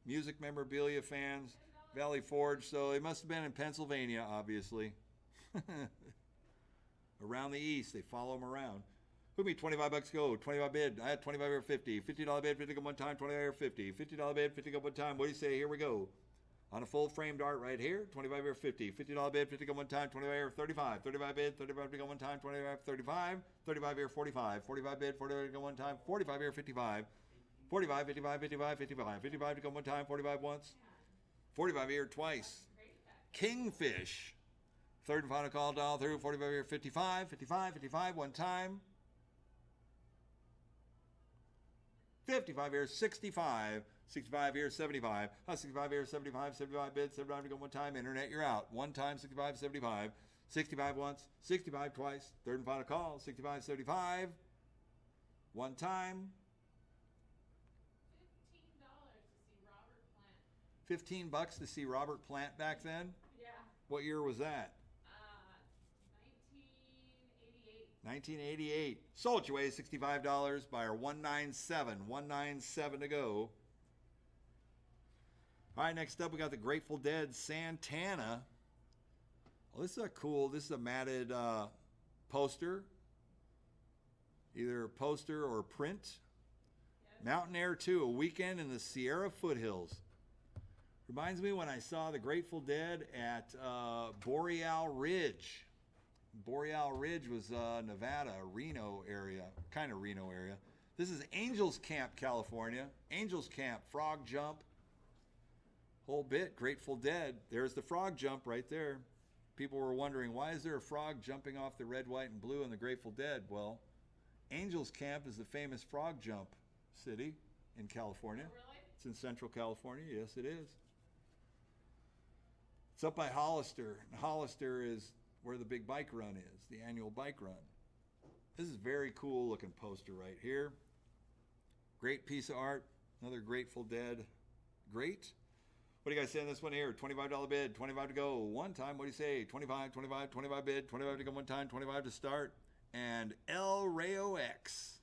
Music memorabilia fans, Valley Forge. So they must have been in Pennsylvania, obviously. Around the East, they follow them around. Who me? $25 go. 25 bid. I had 25 or 50. $50 bid, 50 go one time. 25 or 50. $50 bid, 50 go one time. What do you say? Here we go. On a full framed art right here, 25 or 50. $50 bid, 50 go one time, 25 or 35. 35 bid, 35 to go one time, 25 35. 35 or 45. 45 bid, 45 to go one time, 45 or 55. 45, 55, 55, 55. 55 to go one time, 45 once. 45 here twice. Kingfish. Third and final call down through, 45 here, 55. 55, 55 one time. 55 here, 65. 65 here, 75. 65 here, 75. 75 bids, 75 to go one time. Internet, you're out. One time, 65, 75. 65 once, 65 twice. Third and final call, 65, 75. One time. $15 to see Robert Plant back then? Yeah. What year was that? 1988. 1988. Sold you away $65. Buyer 197. 197 to go. All right, next up we got the Grateful Dead Santana. Well, this is a matted poster. Either a poster or print. Yes. Mountain Air 2, a weekend in the Sierra foothills. Reminds me when I saw the Grateful Dead at Boreal Ridge. Boreal Ridge was Nevada, Reno area, kind of Reno area. This is Angels Camp, California. Angels Camp, frog jump. Whole bit, Grateful Dead. There's the frog jump right there. People were wondering, why is there a frog jumping off the red, white, and blue in the Grateful Dead? Well, Angels Camp is the famous frog jump city in California. Oh, really? It's in Central California. Yes, it is. It's up by Hollister. And Hollister is where the big bike run is, the annual bike run. This is a very cool looking poster right here. Great piece of art. Another Grateful Dead. Great. What do you guys say on this one here? $25 bid, 25 to go. One time, what do you say? 25, 25, 25 bid, 25 to go one time, 25 to start. And El Rayo X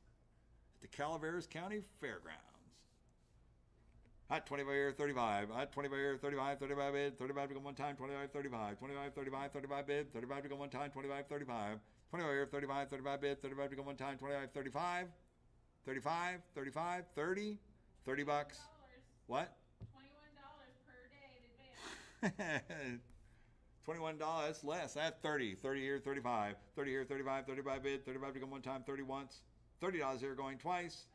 at the Calaveras County Fairgrounds. Hot 25 here, 35. Hot 25 here, 35, 35 bid, 35 to go one time, 25, 35. 25, 35, 35 bid, 35 to go one time, 25, 35. 25 here, 35, 35 bid, 35 to go one time, 25, 35. 35, 35, 30. $30. What? $21, that's less. That's 30. 30 here, 35. 30 here, 35, 35 bid, 35 to go one time, 30 once. $30 here going twice.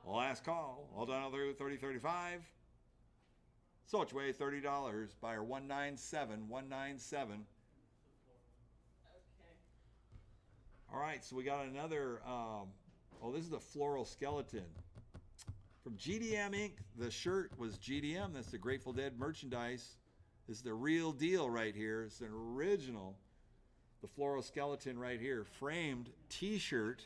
Last call. All done all through 30, 35. Sold you away $30. Buyer 197, 197. Okay. All right, so we got another. This is a floral skeleton. From GDM Inc. The shirt was GDM. That's the Grateful Dead merchandise. This is the real deal right here. It's an original. The floral skeleton right here, framed T-shirt.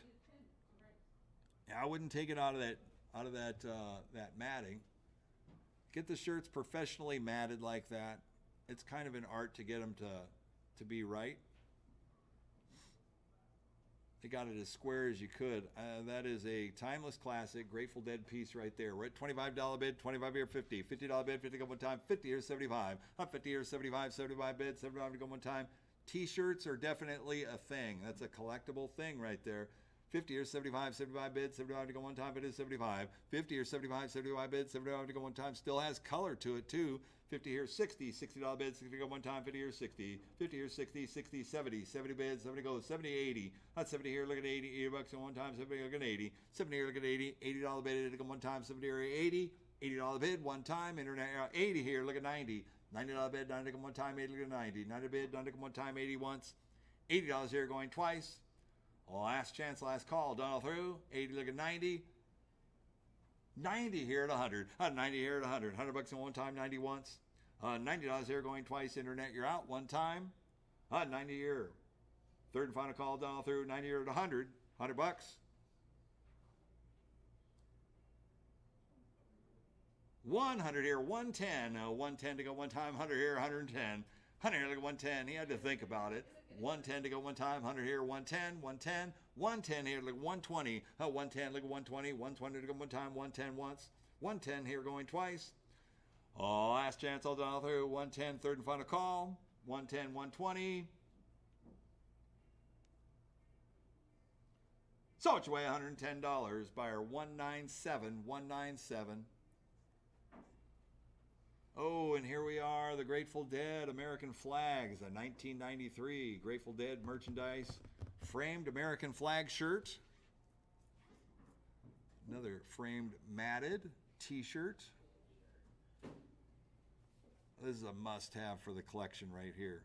I wouldn't take it out of that matting. Get the shirts professionally matted like that. It's kind of an art to get them to be right. They got it as square as you could. That is a timeless classic Grateful Dead piece right there. We're at $25 bid, 25 here, 50. $50 bid, 50 go one time, 50 here, 75. Up 50 here, 75, 75 bid, 75 to go one time. T-shirts are definitely a thing. That's a collectible thing right there. 50 here, 75, 75 bid, 75 to go one time, it is 75. 50 here, 75, 75 bid, 75 to go one time. Still has color to it too. 50 here, 60, $60 bid, 60 go one time, 50 here, 60. 50 here, 60, 60, 70, 70 bid, 70 goes, 70, 80. That's 70 here, look at 80, $80 on one time, 70 look at 80. 70 here, look at 80, $80 bid, go one time, 70 here, 80. $80 bid, one time, internet, 80 here, look at 90. $90 bid, 90 go one time, 80 look at 90. 90 bid, 90 go one time, 80 once. $80 here going twice. Last chance, last call, done all through. 80 looking 90. 90 here at 100. 90 here at 100. $100 in one time, 90 once. $90 here going twice. Internet, you're out one time. 90 here. Third and final call, done all through. 90 here at 100. $100. 100 here, 110. 110 to go one time. 100 here, 110. 100 here, look at 110. He had to think about it. 110 to go one time. 100 here, 110. 110. 110 here, look at 120. 110, look at 120. 120 to go one time. 110 once. 110 here going twice. Last chance, all done all through. 110, third and final call. 110, 120. So it's away $110. Buyer 197, 197. Oh, and here we are, the Grateful Dead American flags, a 1993 Grateful Dead merchandise framed American flag shirt. Another framed matted t-shirt. This is a must-have for the collection right here.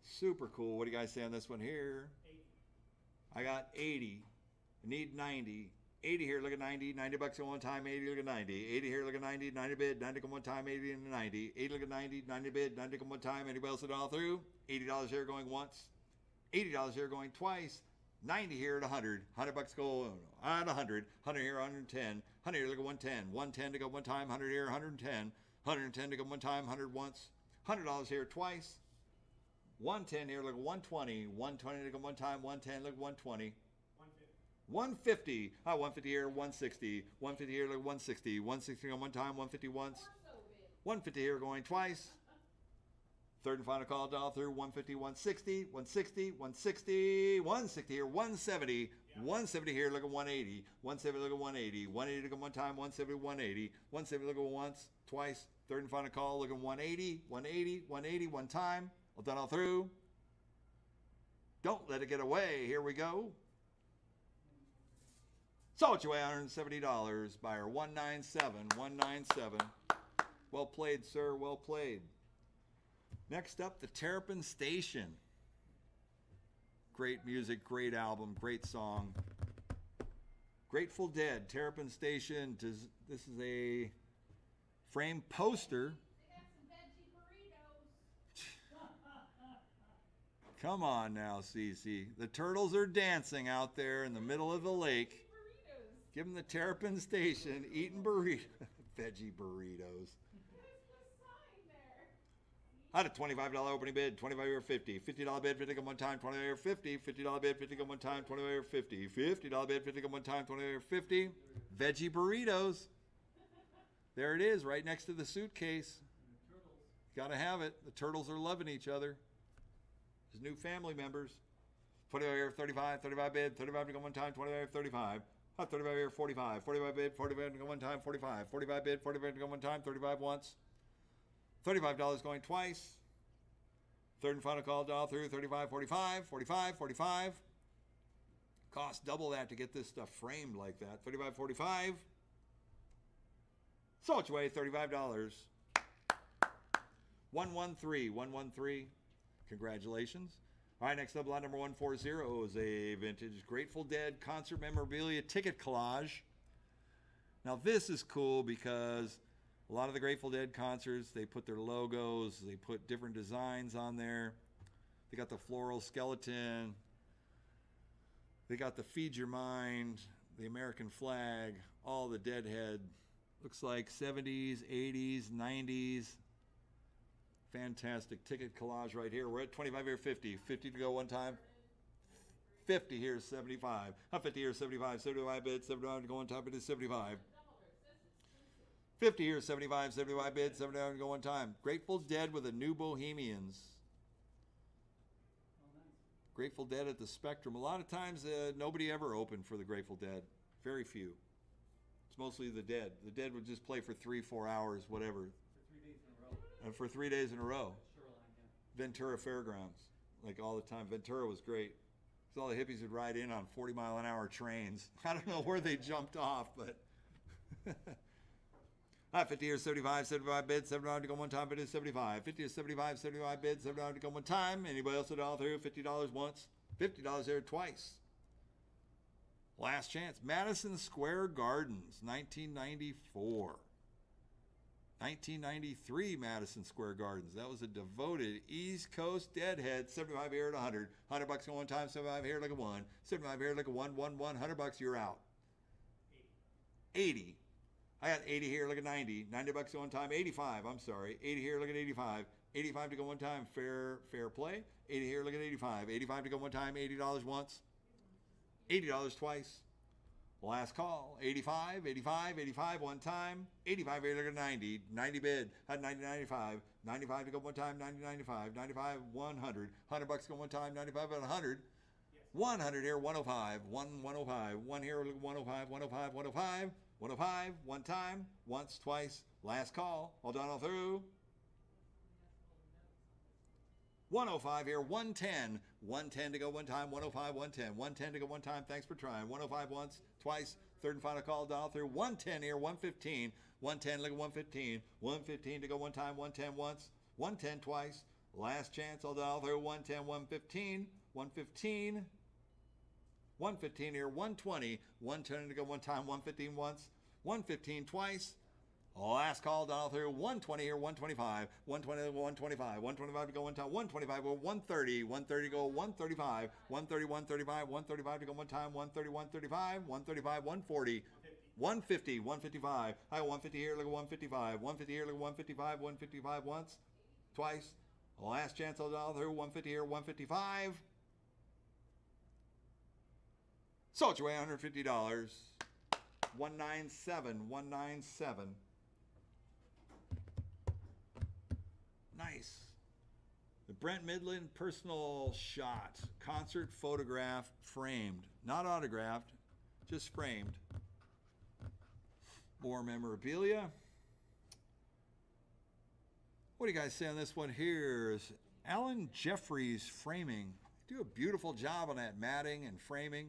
Super cool. What do you guys say on this one here? 80. I got 80. I need 90. 80 here, look at 90. $90 at one time, 80, look at 90. 80 here, look at 90. 90 bid, 90 come one time, 80 and 90. 80 look at 90. 90 bid, 90 come one time. Anybody else it all through? $80 here going once. $80 here going twice. 90 here at 100. $100 go at 100. 100 here, 110. 100 here, look at 110. 110 to go one time. 100 here, 110. 110 to go one time. 100 once. $100 here twice. 110 here, look at 120. 120 to go one time. 110, look at 120. 150. 150 here, 160. 150 here, look, 160. 160 on one time, 150 once. 150 here going twice. Third and final call, down through. 150, 160, 160, 160, 160 here, 170. 170 here, look at 180. 170, look at 180. 180 look at one time, 170, 180. 170 look at once, twice. Third and final call, look at 180, 180, 180, one time. All done all through. Don't let it get away. Here we go. So it's away $170. Buyer 197, 197. Well played, sir. Well played. Next up, the Terrapin Station. Great music, great album, great song. Grateful Dead, Terrapin Station. This is a framed poster. They got some veggie burritos. Come on now, Cece. The turtles are dancing out there in the middle of the lake. Burritos. Give them the Terrapin Station, eating burritos. Veggie burritos. There's the sign there. I had a $25 opening bid, 25 or 50. $50 bid, 50 come one time, 20 or 50. $50 bid, 50 come one time, 20 or 50. $50 bid, 50 come one time, 20 or 50. Veggie burritos. There it is, right next to the suitcase. Gotta have it. The turtles are loving each other. His new family members. 20 here, 35, 35 bid, 35 to go one time, 20 here, 35. 35 here, 45. 45 bid, 45 to go one time, 45. 45 bid, 45 to go one time, 35 once. $35 going twice. Third and final call, dial through. 35, 45, 45, 45. Cost double that to get this stuff framed like that. 35, 45. So it's way $35. 113, 113. Congratulations. All right, next up, lot number 140 is a vintage Grateful Dead concert memorabilia ticket collage. Now this is cool because a lot of the Grateful Dead concerts, they put their logos, they put different designs on there. They got the floral skeleton. They got the Feed Your Mind, the American flag, all the Deadhead. Looks like 70s, 80s, 90s. Fantastic ticket collage right here. We're at 25 here, 50. 50 to go one time. 50 here, 75. 50 here, 75. 75 bid, 75 to go one time. It is 75. 50 here, 75. 75 bid, 75 to go one time. Grateful Dead with the New Bohemians. Grateful Dead at the Spectrum. A lot of times nobody ever opened for the Grateful Dead. Very few. It's mostly the Dead. The Dead would just play for 3-4 hours, whatever. And for 3 days in a row. Ventura Fairgrounds, like all the time. Ventura was great. So all the hippies would ride in on 40-mile-an-hour trains. I don't know where they jumped off, but 50 or 75, 75 bids, $7 to go one time, bid is 75. 50 or 75, 75 bids, $7 to go one time. Anybody else at all through? $50 once, $50 there twice. Last chance. Madison Square Gardens, 1994. 1993 Madison Square Gardens. That was a devoted East Coast deadhead. 75 here at 100. $100 going one time, 75 here like a 1. 75 here like a 1, 1, 1. $100, you're out. 80. I got 80 here like a 90. $90 going one time. 85, I'm sorry. 80 here like an 85. 85 to go one time. Fair play. 80 here like an 85. 85 to go one time. $80 once. $80 twice. Last call, 85, 85, 85 one time, 85 here like a 90, 90 bid, had 90, 95, 95 to go one time, 90, 95, 95, 100, $100 go one time, 95 at 100, 100 here, 105, 105, 1 here, 105, 105, 105, 105, one time, once, twice, last call, all done, all through. 105 here, 110, 110 to go one time, 105, 110, 110 to go one time, thanks for trying, 105 once, twice, third and final call, down through, 110 here, 115, 110, look at 115, 115 to go one time, 110 once, 110 twice, last chance, all down through, 110, 115, 115, 115 here, 120, 120 to go one time, 115 once, 115 twice, last call down through, 120 here, 125, 120 to go 125, 125 to go one time, 125 go 130, 130 go 135, 130, 135, 135 to go one time, 130, 135, 135, 140, 150, 155, I got 150 here, look at 155, 150 here, look at 155, 155 once, twice, last chance all down through, 150 here, 155. Sold your way $150, 197, 197. Nice. The Brent Midland personal shot, concert photograph, framed, not autographed, just framed. More memorabilia. What do you guys say on this one here? Is Alan Jeffries framing. Do a beautiful job on that matting and framing.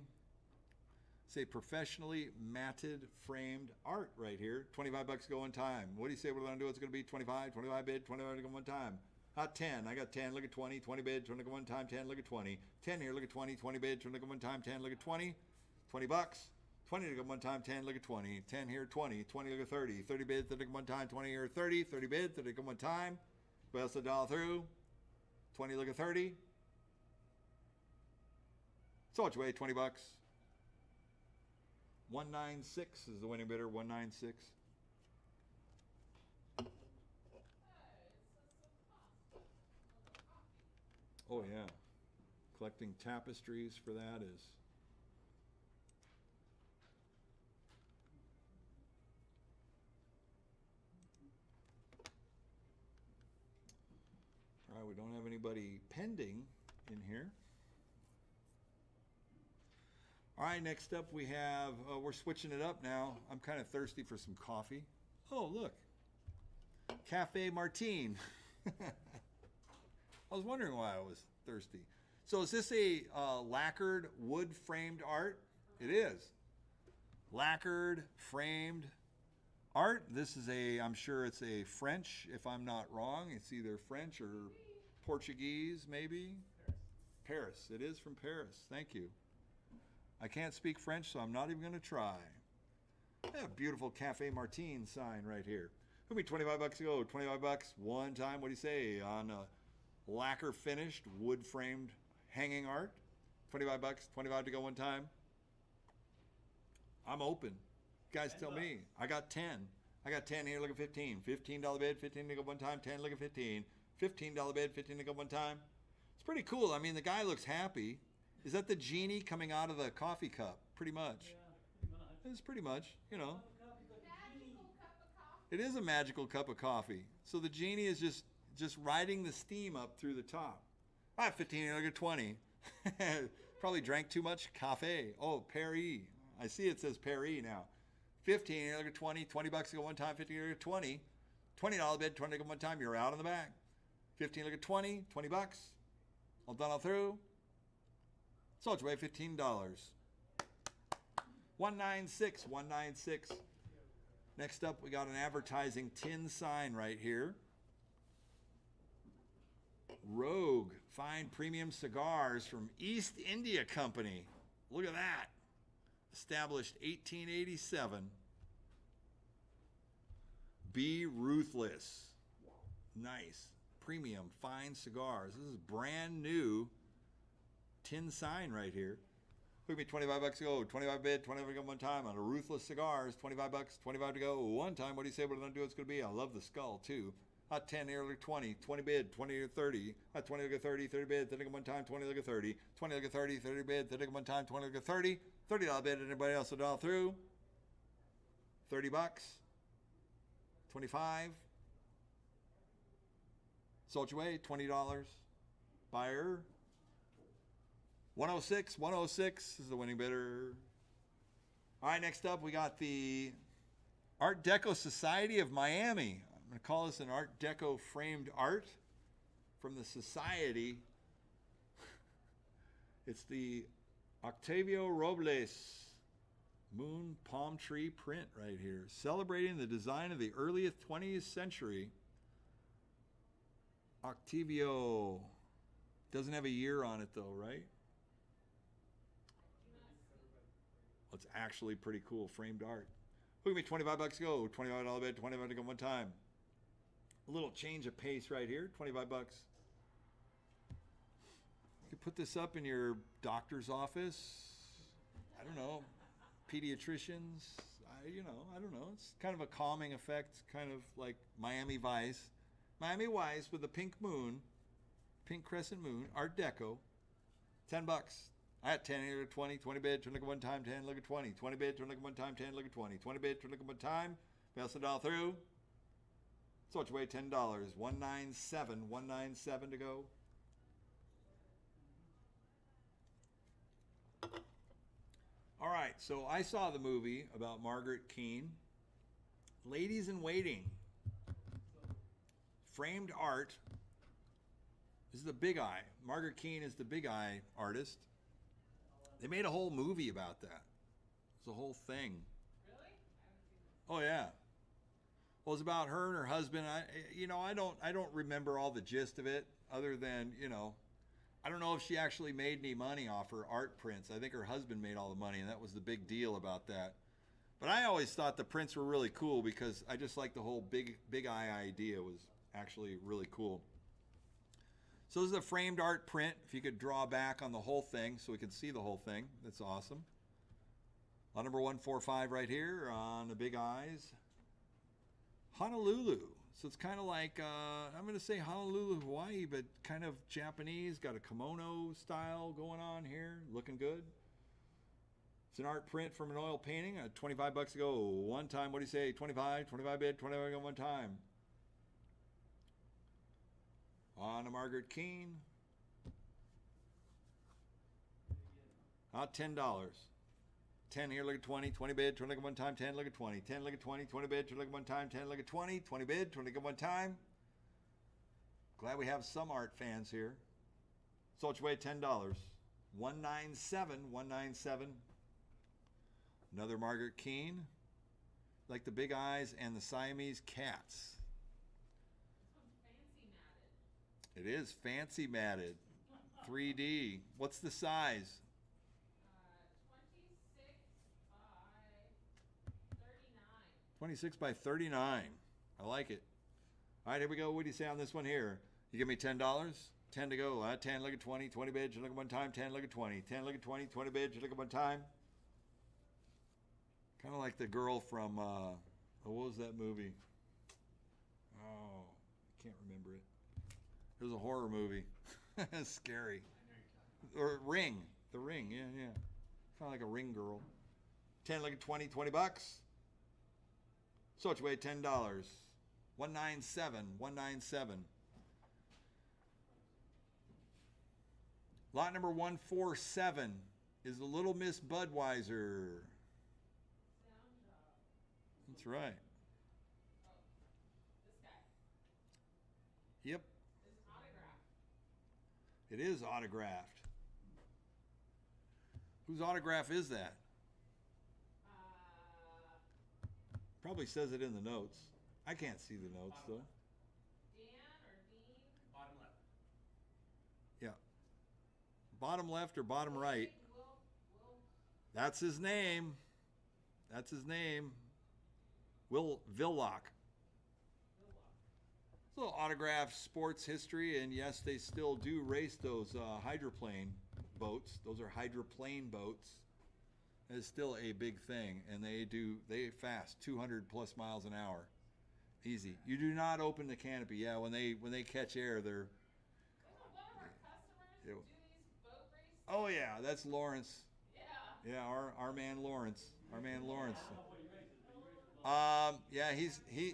Say professionally matted framed art right here. $25 go one time. What do you say we're going to do? It's going to be 25 bid, 25 to go one time. Not 10. I got 10, look at 20, 20 bid, 20 to go one time, 10, look at 20. 10 here, look at 20, 20 bid, 20 to go one time, 10, look at 20. $20. 20 to go one time, 10, look at 20. 10 here, 20, 20 look at 30. 30 bid, 30 to go one time, 20 here, 30. 30 bid, 30 to go one time. Best a dollar through. 20 look at 30. So much weight, $20. 196 is the winning bidder, 196. Oh yeah, collecting tapestries for that is. All right, we don't have anybody pending in here. All right, next up we have, we're switching it up now. I'm kind of thirsty for some coffee. Oh, look. Cafe Martine. I was wondering why I was thirsty. So is this a lacquered wood framed art? It is. Lacquered framed art. This is I'm sure it's a French, if I'm not wrong. It's either French or Portuguese, maybe? Paris. It is from Paris. Thank you. I can't speak French, so I'm not even going to try. A beautiful Cafe Martine sign right here. It'll be $25 to go. $25 one time. What do you say on lacquer finished wood framed hanging art? $25. $25 to go one time. I'm open. You guys tell me. I got 10. I got 10 here. Look at 15. $15 bid. 15 to go one time. 10. Look at 15. $15 bid. 15 to go one time. It's pretty cool. I mean, the guy looks happy. Is that the genie coming out of the coffee cup? Pretty much. Yeah, pretty much. It's pretty much, you know. Magical cup of coffee. It is a magical cup of coffee. So the genie is just riding the steam up through the top. All right, 15, look at 20. Probably drank too much cafe. Oh, Paris. I see it says Paris now. 15, look at 20. $20 to go one time. 15, look at 20. $20 bid, 20 to go one time. You're out on the back. 15, look at 20. $20. All done, all through. Sold your way $15. 196, 196. Next up, we got an advertising tin sign right here. Rogue Fine Premium Cigars from East India Company. Look at that. Established 1887. Be Ruthless. Nice. Premium fine cigars. This is brand new tin sign right here. Took me 25 bucks to go, 25 bid, 25 to go one time on a Ruthless Cigars, 25 bucks, 25 to go one time. What do you say what I'm going to do it's going to be? I love the skull too. Hot 10, early 20, 20 bid, 20 to 30. Hot 20 look at 30, 30 bid, 30 one time, 20 look at 30. 20 look at 30, 30 bid, 30 one time, 20 look at 30. $30 bid, anybody else will dial through? 30 bucks. 25. Sold your way, $20. Buyer. 106, 106 is the winning bidder. All right, next up we got the Art Deco Society of Miami. I'm going to call this an Art Deco framed art from the Society. It's the Octavio Robles moon palm tree print right here, celebrating the design of the earliest 20th century. Octavio doesn't have a year on it though, right? Well, it's actually pretty cool framed art. Look at me, 25 bucks to go, $25 bid, 25 to go one time. A little change of pace right here, 25 bucks. You could put this up in your doctor's office. I don't know, pediatricians. I don't know. It's kind of a calming effect, kind of like Miami Vice. Miami Vice with the pink moon, pink crescent moon, Art Deco. 10 bucks. I had 10 here, 20, 20 bid, turn look at one time, 10, look at 20. 20 bid, turn look at one time, 10, look at 20. 20 bid, turn look at one time, pass the dollar through. So what you weigh, $10. 197, 197 to go. All right, so I saw the movie about Margaret Keane, Ladies in Waiting. Framed art. This is the Big Eye. Margaret Keane is the Big Eye artist. They made a whole movie about that. It's a whole thing. Really? Oh yeah. Well, it's about her and her husband. I don't remember all the gist of it, other than I don't know if she actually made any money off her art prints. I think her husband made all the money, and that was the big deal about that. But I always thought the prints were really cool because I just like the whole Big Eye idea was actually really cool. So this is a framed art print. If you could draw back on the whole thing so we can see the whole thing, that's awesome. Lot number 145 right here on the Big Eyes. Honolulu. So it's kind of like, I'm going to say Honolulu, Hawaii, but kind of Japanese. Got a kimono style going on here. Looking good. It's an art print from an oil painting. 25 bucks to go. One time, what do you say? 25 bid, 25 go one time. On a Margaret Keane. $10. 10 here, look at 20, 20 bid, turn look at one time, 10, look at 20, 10, look at 20, 20 bid, turn look at one time, 10, look at 20, 20 bid, turn look at one time. Glad we have some art fans here. Sold your way, $10. 197, 197. Another Margaret Keane. Like the Big Eyes and the Siamese Cats. This one's fancy matted. It is fancy matted. 3D. What's the size? 26 by 39. I like it. All right, here we go. What do you say on this one here? You give me $10? 10 to go. 10, look at 20. 20 bids, you look at one time. 10, look at 20. 10, look at 20. 20 bids, you look at one time. Kind of like the girl from, what was that movie? Oh, I can't remember it. It was a horror movie. Scary. Or Ring. The Ring, yeah. Kind of like a ring girl. 10, look at 20. 20 bucks. So it's weighed $10. 197, 197. Lot number 147 is the Little Miss Budweiser. That's right. Oh, this guy. Yep, This is autographed. it is autographed. Whose autograph is that? Probably says it in the notes. I can't see the notes though. Dan or Dean? Bottom left. Yeah. Bottom left or bottom right. Will, That's his name. That's his name. Will Villock. It's a little autographed sports history, and yes, they still do race those hydroplane boats. Those are hydroplane boats. It's still a big thing, and they fast 200 plus miles an hour. Easy. You do not open the canopy. Yeah, when they catch air, they're. Doesn't one of our customers Yeah. do these boat races? Oh yeah, that's Lawrence. Yeah. Yeah, our man Lawrence. Our man Lawrence. I don't know what he races, but he races well. Yeah,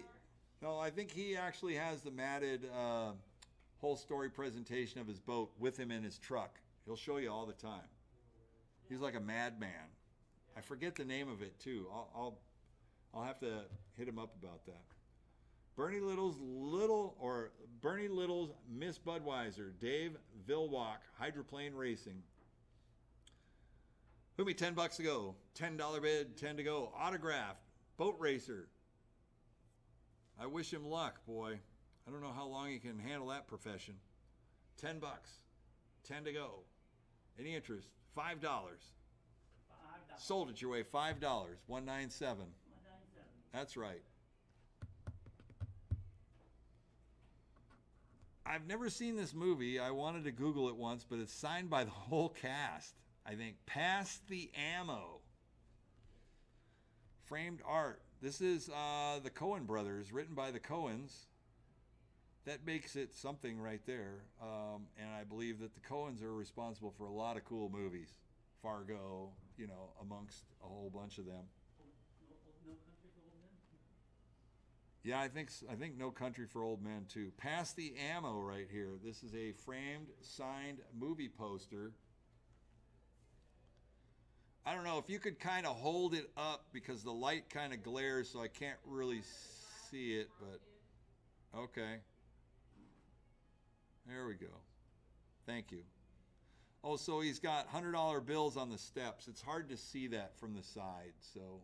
no, I think he actually has the matted whole story presentation of his boat with him in his truck. He'll show you all the time. He's like a madman. I forget the name of it too. I'll have to hit him up about that. Bernie Little's Miss Budweiser, Dave Vilwalk, Hydroplane Racing. Who me $10 to go? $10 bid, 10 to go. Autograph, boat racer. I wish him luck, boy. I don't know how long he can handle that profession. $10, 10 to go. Any interest? $5. $5. Sold it your way. $5. 197. 197. That's right. I've never seen this movie. I wanted to Google it once, but it's signed by the whole cast. I think Pass the Ammo. Framed art. This is the Coen brothers, written by the Coens. That makes it something right there. And I believe that the Coens are responsible for a lot of cool movies. Fargo, amongst a whole bunch of them. No country for old men? Yeah, I think No Country for Old Men too. Pass the Ammo right here. This is a framed, signed movie poster. I don't know if you could kind of hold it up because the light kind of glares, so I can't really see it, but okay. There we go. Thank you. Oh, so he's got $100 bills on the steps. It's hard to see that from the side, so.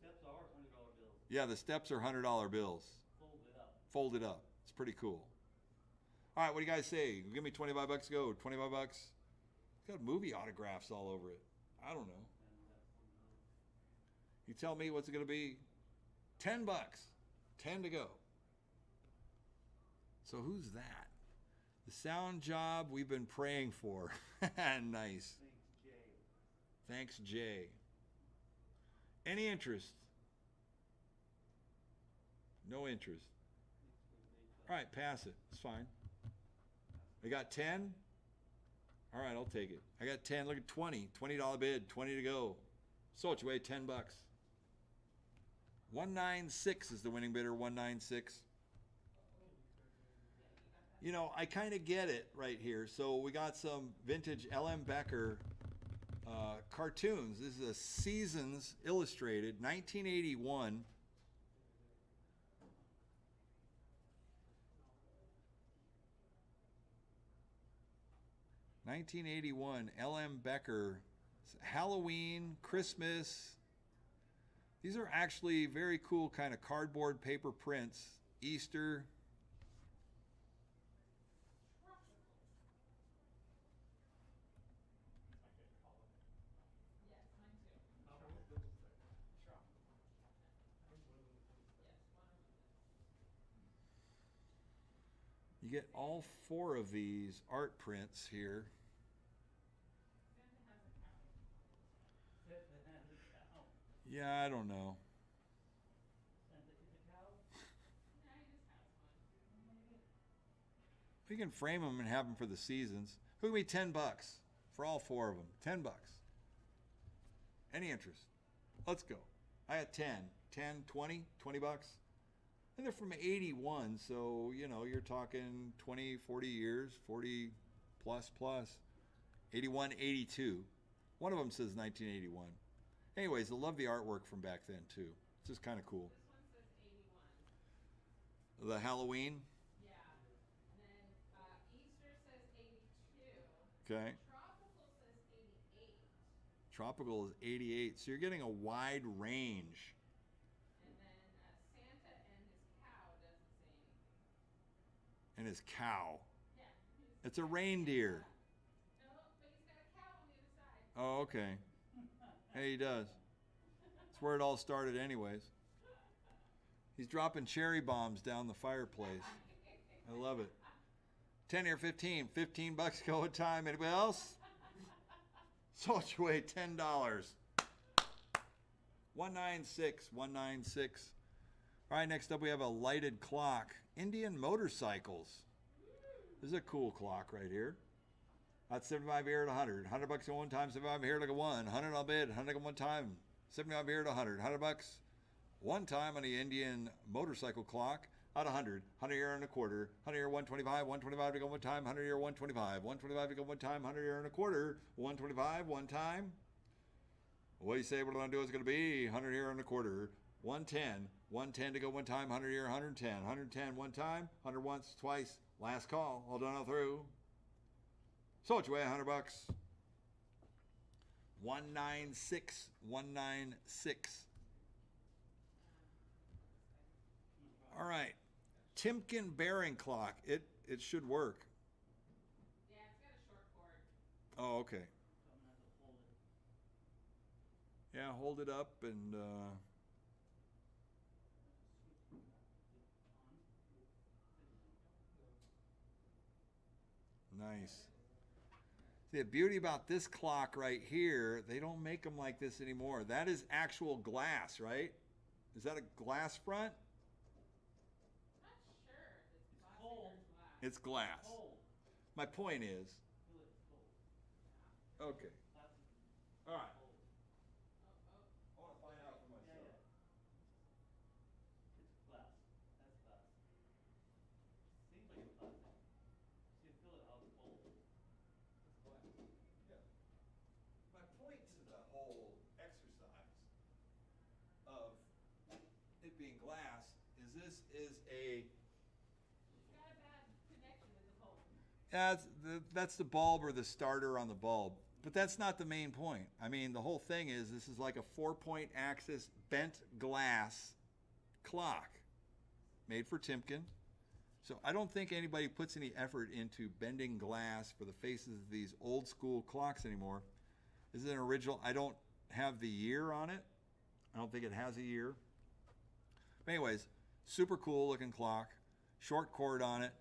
Steps are $100 bills. Yeah, the steps are $100 bills. Folded up. Folded up. It's pretty cool. All right, what do you guys say? Give me $25 to go. $25. It's got movie autographs all over it. I don't know. You tell me what's it going to be. $10. 10 to go. So who's that? The sound job we've been praying for. Nice. Thanks, Jay. Thanks, Jay. Any interest? No interest. All right, pass it. It's fine. I got 10. All right, I'll take it. I got 10. Look at 20. $20 bid. 20 to go. So it's way $10. 196 is the winning bidder. 196. I kind of get it right here. So we got some vintage L.M. Becker cartoons. This is a Seasons Illustrated, 1981. L.M. Becker, Halloween, Christmas. These are actually very cool kind of cardboard paper prints. Easter. You get all 4 of these art prints here. Santa has a cow. Yeah, I don't know. Santa is a cow? No, he just has one. We can frame them and have them for the seasons. Who give me $10 for all 4 of them? $10. Any interest? Let's go. I got 10, 20, $20. And they're from 81, so, you're talking 20, 40 years, 40 plus. 81, 82. One of them says 1981. Anyways, I love the artwork from back then, too. It's just kind of cool. This one says 81. The Halloween. Yeah. And then Easter says 82. Okay. Tropical says 88. Tropical is 88. So you're getting a wide range. and his cow. Yeah. It's a reindeer. No, but he's got a cow on the other side. Oh, okay. Hey, he does. That's where it all started, anyways. He's dropping cherry bombs down the fireplace. I love it. 10 or 15. 15 bucks going time. Anybody else? Salt your way, $10. 196, 196. All right, next up we have a lighted clock. Indian motorcycles. This is a cool clock right here. That's 75 here at 100. 100 bucks at one time, 75 here like a 1. 100 I'll bid, 100 at one time. 75 here at 100. 100 bucks one time on the Indian motorcycle clock at 100. 100 here and a quarter. 100 here 125. 125 to go one time. 100 here 125. 125 to go one time. 100 here and a quarter. 125 one time. What do you say we're going to do is going to be 100 here and a quarter. 110. 110 to go one time. 100 here 110. 110 one time. 100 once, twice. Last call. All done all through. So it's way 100 bucks. 196. 196. All right. Timken bearing clock. It should work. Yeah, it's got a short cord. Oh, okay. So I'm gonna have to hold it. Yeah, hold it up and nice. See, the beauty about this clock right here, they don't make them like this anymore. That is actual glass, right? Is that a glass front? I'm not sure if it's plastic cold. or glass. It's glass. Cold. My point is, Feel it, it's cold. okay. Plastic is All right. cold. I want to find out for Yeah, myself. yeah. It's glass. That's glass. Seems like it's plastic. So you feel it how it's cold. It's glass. Yeah. My point to the whole exercise of it being glass is this is a It's got a bad connection with the pole. that's the bulb or the starter on the bulb. But that's not the main point. I mean, the whole thing is this is like a 4-point axis bent glass clock made for Timken. So I don't think anybody puts any effort into bending glass for the faces of these old school clocks anymore. This is an original. I don't have the year on it. I don't think it has a year. But anyways, super cool looking clock. Short cord on it.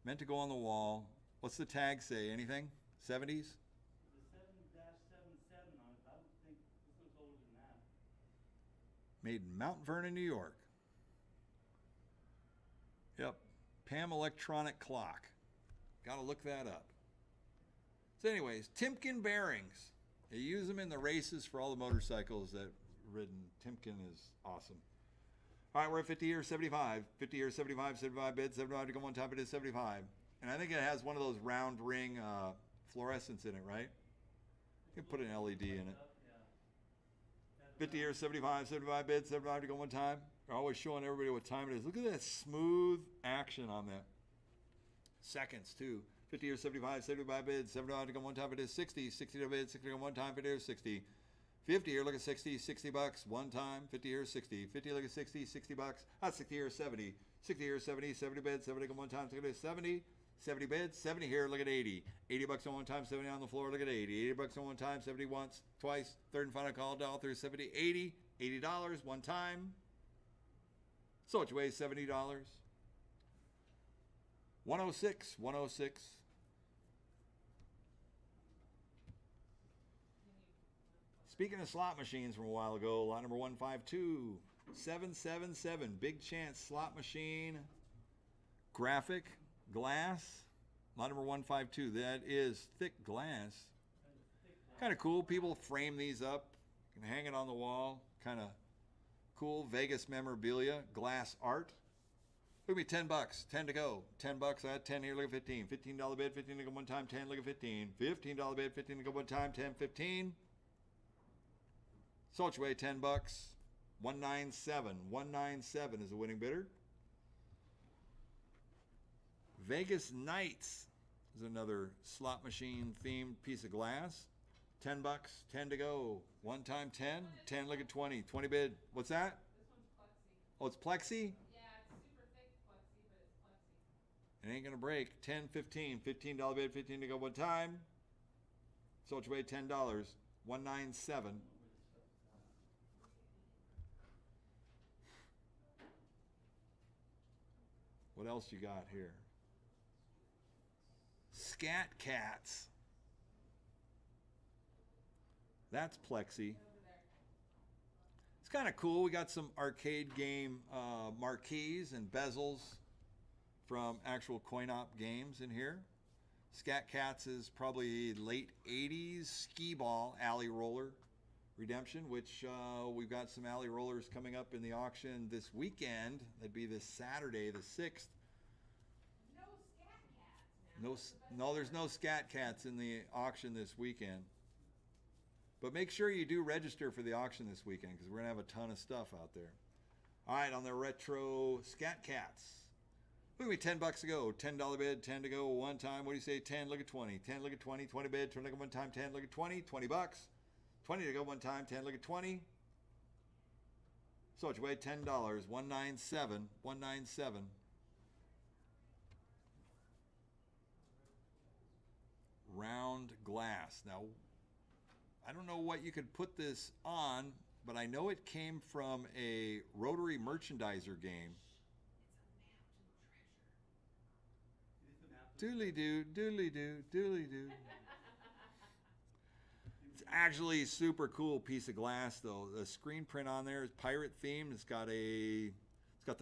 Meant to go on the wall. What's the tag say? Anything? 70s? The 7-77 on it, I don't think, this looks older than that. Made in Mount Vernon, New York. Yep. Pam Electronic Clock. Got to look that up. So anyways, Timken bearings. They use them in the races for all the motorcycles that ridden. Timken is awesome. All right, we're at 50 or 75. 50 or 75, 75 bids, 75 to go one time, it is 75. And I think it has one of those round ring fluorescents in it, right? You can put an LED in it. Up, yeah. 50 or 75, 75 bids, 75 to go one time. They're always showing everybody what time it is. Look at that smooth action on that. Seconds, too. 50 or 75, 75 bids, 75 to go one time, it is 60. 60 to bid, 60 to go one time, it is 60. 50 here, look at 60, 60 bucks, one time, 50 here, 60. 50, look at 60, 60 bucks, that's 60 here, 70. 60 here, 70, 70 bids, 70 to go one time, 70. 70 bids, 70 here, look at 80. 80 bucks on one time, 70 on the floor, look at 80. 80 bucks on one time, 70 once, twice, third and final call, down through 70, 80. $80, one time. So it weighs $70. 106, 106. Speaking of slot machines from a while ago, lot number 152, 777, Big Chance slot machine, graphic, glass, lot number 152. That is thick glass. Kind of cool. People frame these up, you can hang it on the wall. Kind of cool. Vegas memorabilia, glass art. Look at me, 10 bucks, 10 to go. 10 bucks, I had 10 here, look at 15. $15 bid, 15 to go one time, 10, look at 15. $15 bid, 15 to go one time, 10, 15. So it's way 10 bucks. 197. 197 is the winning bidder. Vegas Knights is another slot machine themed piece of glass. 10 bucks, 10 to go. One time 10, 10 look at 20. 20 bid. What's that? This one's plexi. Oh, it's plexi? Yeah, it's super thick plexi, but it's plexi. It ain't gonna break. 10, 15, $15 bid, 15 to go one time. Sold your way $10, 197. What else you got here? Scat Cats. That's Plexi. It's kind of cool. We got some arcade game marquees and bezels from actual coin-op games in here. Scat Cats is probably late 80s skee ball alley roller redemption, which we've got some alley rollers coming up in the auction this weekend. That'd be this Saturday, the 6th. No scat cats now. No, there's no Scat Cats in the auction this weekend. But make sure you do register for the auction this weekend because we're going to have a ton of stuff out there. All right, on the retro Scat Cats. Look at me, $10 to go. $10 bid, 10 to go one time. What do you say? 10, look at 20. 10, look at 20. 20 bid, 20 look at one time. 10, look at 20. $20. 20 to go one time. 10, look at 20. So it's way $10. 197. 197. Round glass. Now, I don't know what you could put this on, but I know it came from a Rotary Merchandiser game. Doodly doo, doodly doo, doodly doo. It's actually a super cool piece of glass, though. The screen print on there is pirate themed. It's got the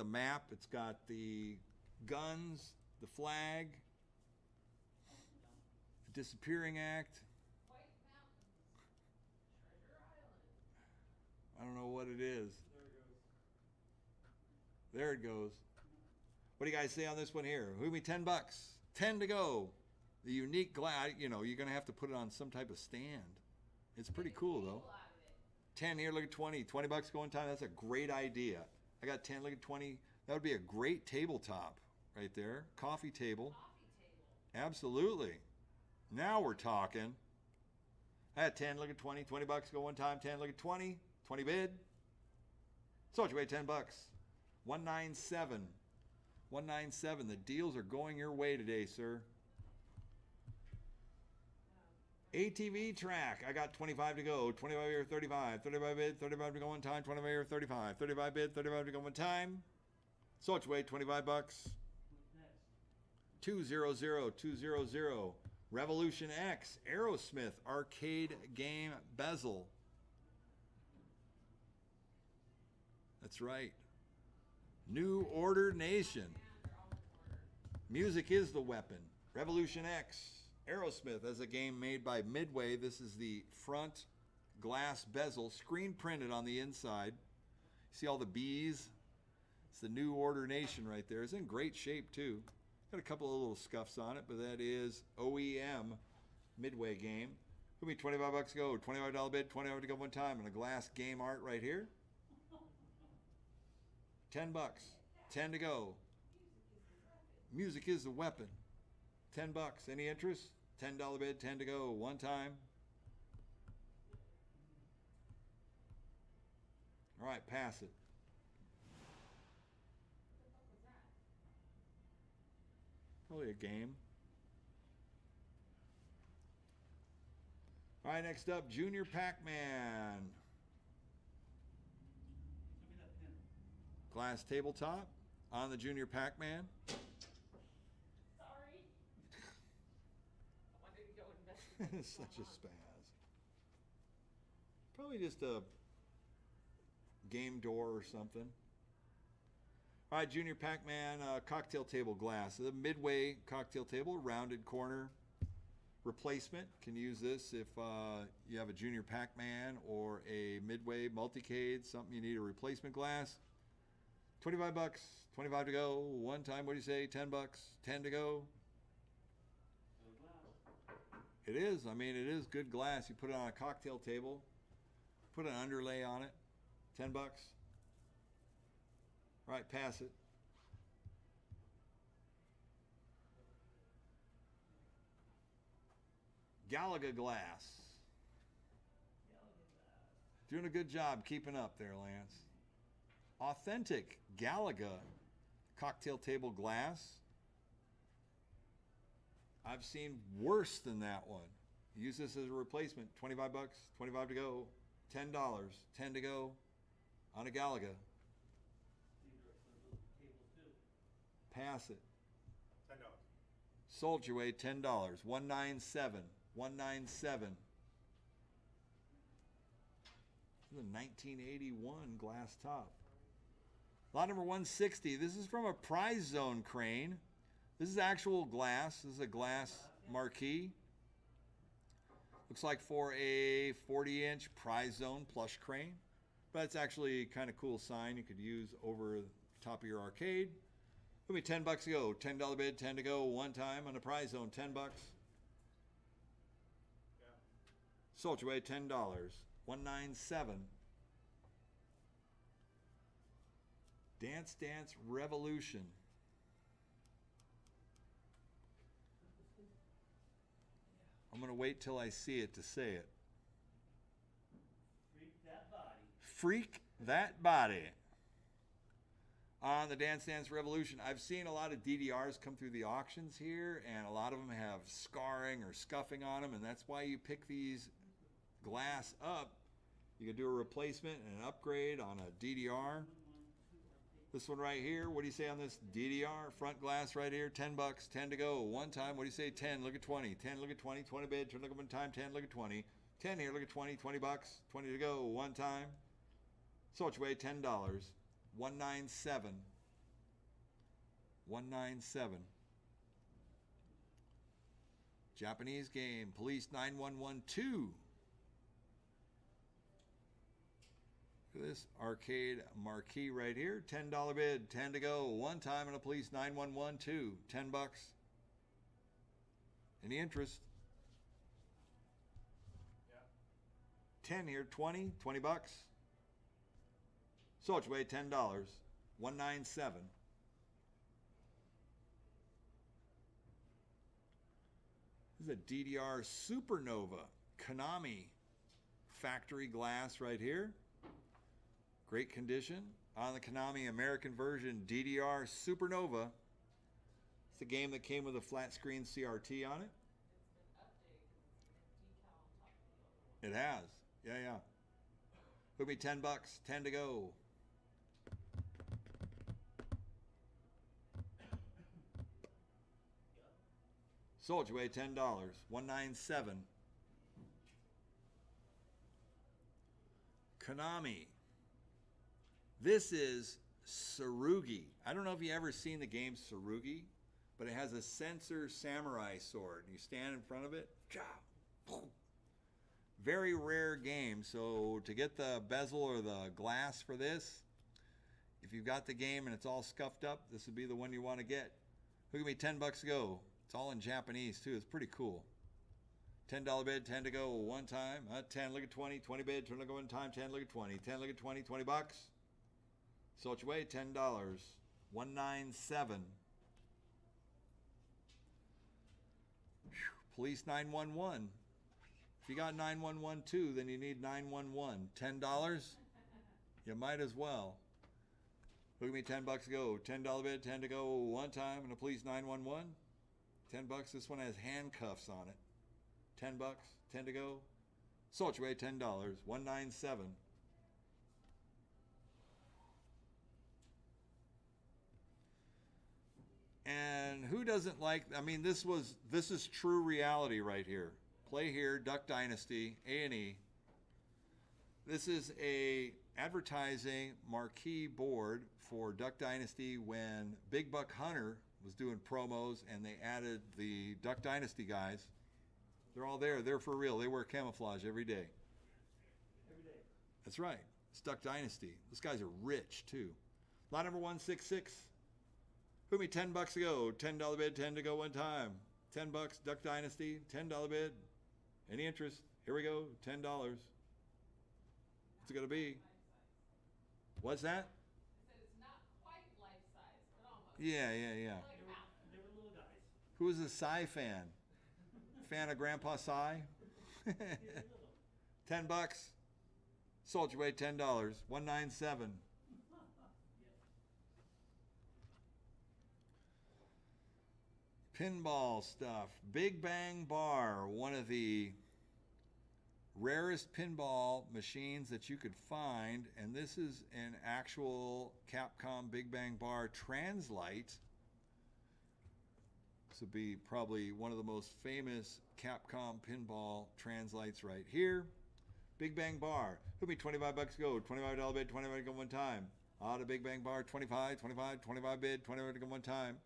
map. It's got the guns, the flag, the disappearing act. White Mountains. Treasure Island. I don't know what it is. There it goes. What do you guys say on this one here? Who me $10? 10 to go. The unique glass, you know, you're going to have to put it on some type of stand. It's pretty cool, though. 10 here, look at 20. $20 going time. That's a great idea. I got 10, look at 20. That would be a great tabletop right there. Coffee table. Absolutely. Now we're talking. I had 10, look at 20. $20 go one time. 10, look at 20. 20 bid. So you weigh $10. 197. 197. The deals are going your way today, sir. ATV track. I got 25 to go. 25 here, 35. 35 bid. 35 to go one time. 25 here, 35. 35 bid. 35 to go one time. So it's weight $25. 200. 200. Revolution X. Aerosmith arcade game bezel. That's right. New Order Nation. Music is the weapon. Revolution X. Aerosmith as a game made by Midway. This is the front glass bezel, screen printed on the inside. See all the bees? It's the New Order Nation right there. It's in great shape too. Got a couple of little scuffs on it, but that is OEM Midway game. It'll be $25 to go. $25 bid, $20 to go one time, and a glass game art right here. $10. 10 to go. Music is the weapon. $10. Any interest? $10 bid, 10 to go. One time. All right, pass it. Probably a game. All right, next up, Junior Pac-Man. Show me that pin. Glass tabletop on the Junior Pac-Man. Sorry. I wanted to go investigate. Such a spaz. Probably just a game door or something. All right, Junior Pac-Man cocktail table glass. The Midway cocktail table, rounded corner replacement. Can use this if you have a Junior Pac-Man or a Midway multicade, something you need a replacement glass. $25, 25 to go. One time, what do you say? $10, 10 to go. It is. I mean, it is good glass. You put it on a cocktail table, put an underlay on it. $10. All right, pass it. Galaga glass. Doing a good job keeping up there, Lance. Authentic Galaga cocktail table glass. I've seen worse than that one. Use this as a replacement. 25 bucks, 25 to go, $10, 10 to go on a Galaga. These are expensive cables too. Pass it. $10. Sold your way, $10. 197. 197. This is a 1981 glass top. Lot number 160. This is from a Prize Zone crane. This is actual glass. This is a glass marquee. Looks like for a 40-inch Prize Zone plush crane. But it's actually kind of cool sign you could use over the top of your arcade. It'll be 10 bucks to go. $10 bid, 10 to go one time on the Prize Zone. 10 bucks. Yeah. Sold your way, $10. 197. Dance Dance Revolution. I'm going to wait till I see it to say it. Freak that body. Freak that body. On the Dance Dance Revolution, I've seen a lot of DDRs come through the auctions here, and a lot of them have scarring or scuffing on them, and that's why you pick these glass up. You can do a replacement and an upgrade on a DDR. This one right here, what do you say on this DDR? Front glass right here, 10 bucks, 10 to go. One time, what do you say? 10, look at 20. 10, look at 20, 20 bid, turn look at one time, 10, look at 20. 10 here, look at 20, 20 bucks, 20 to go, one time. Sold your way, $10. 197. 197. Japanese game, Police 9112. Look at this arcade marquee right here. $10 bid, 10 to go. One time on a Police 9112. 10 bucks. Any interest? Yeah. 10 here, 20, 20 bucks. Sold your way, $10. 197. This is a DDR Supernova Konami factory glass right here. Great condition. On the Konami American version DDR Supernova. It's a game that came with a flat screen CRT on it. It has. Yeah, yeah. It'll be 10 bucks, 10 to go. Sold your way, $10. 197. Konami. This is Tsurugi. I don't know if you ever seen the game Tsurugi, but it has a sensor samurai sword. You stand in front of it. Very rare game. So to get the bezel or the glass for this, if you've got the game and it's all scuffed up, this would be the one you want to get. Look at me, 10 bucks to go. It's all in Japanese too. It's pretty cool. $10 bid, 10 to go one time. 10, look at 20, 20 bid, turn to go one time, 10, look at 20, 10, look at 20, 20 bucks. Sold your way, $10. 197. Whew. Police 911. If you got 911 too, then you need 911. $10? You might as well. Look at me, 10 bucks to go. $10 bid, 10 to go one time, and a police 911. 10 bucks. This one has handcuffs on it. 10 bucks, 10 to go. Sold your way, $10. 197. And who doesn't like, I mean, this is true reality right here. Play here, Duck Dynasty, A&E. This is a advertising marquee board for Duck Dynasty when Big Buck Hunter was doing promos and they added the Duck Dynasty guys. They're all there. They're for real. They wear camouflage every day. Every day. That's right. It's Duck Dynasty. Those guys are rich too. Lot number 166. Put me 10 bucks to go. $10 bid, 10 to go one time. 10 bucks, Duck Dynasty, $10 bid. Any interest? Here we go, $10. What's it gonna be? What's that? I said it's not quite life size, but almost. Yeah. Like They were, half. they were little guys. Who is a Psy fan? Fan of Grandpa Psy? They were little. 10 bucks. Sold your way, $10. 197. pinball stuff. Big Bang Bar, one of the rarest pinball machines that you could find, and this is an actual Capcom Big Bang Bar Translite. This would be probably one of the most famous Capcom pinball translites right here. Big Bang Bar. Could be $25 go. $25 bid, $25 to go one time. The Big Bang Bar, 25 bid, $25 to go one time.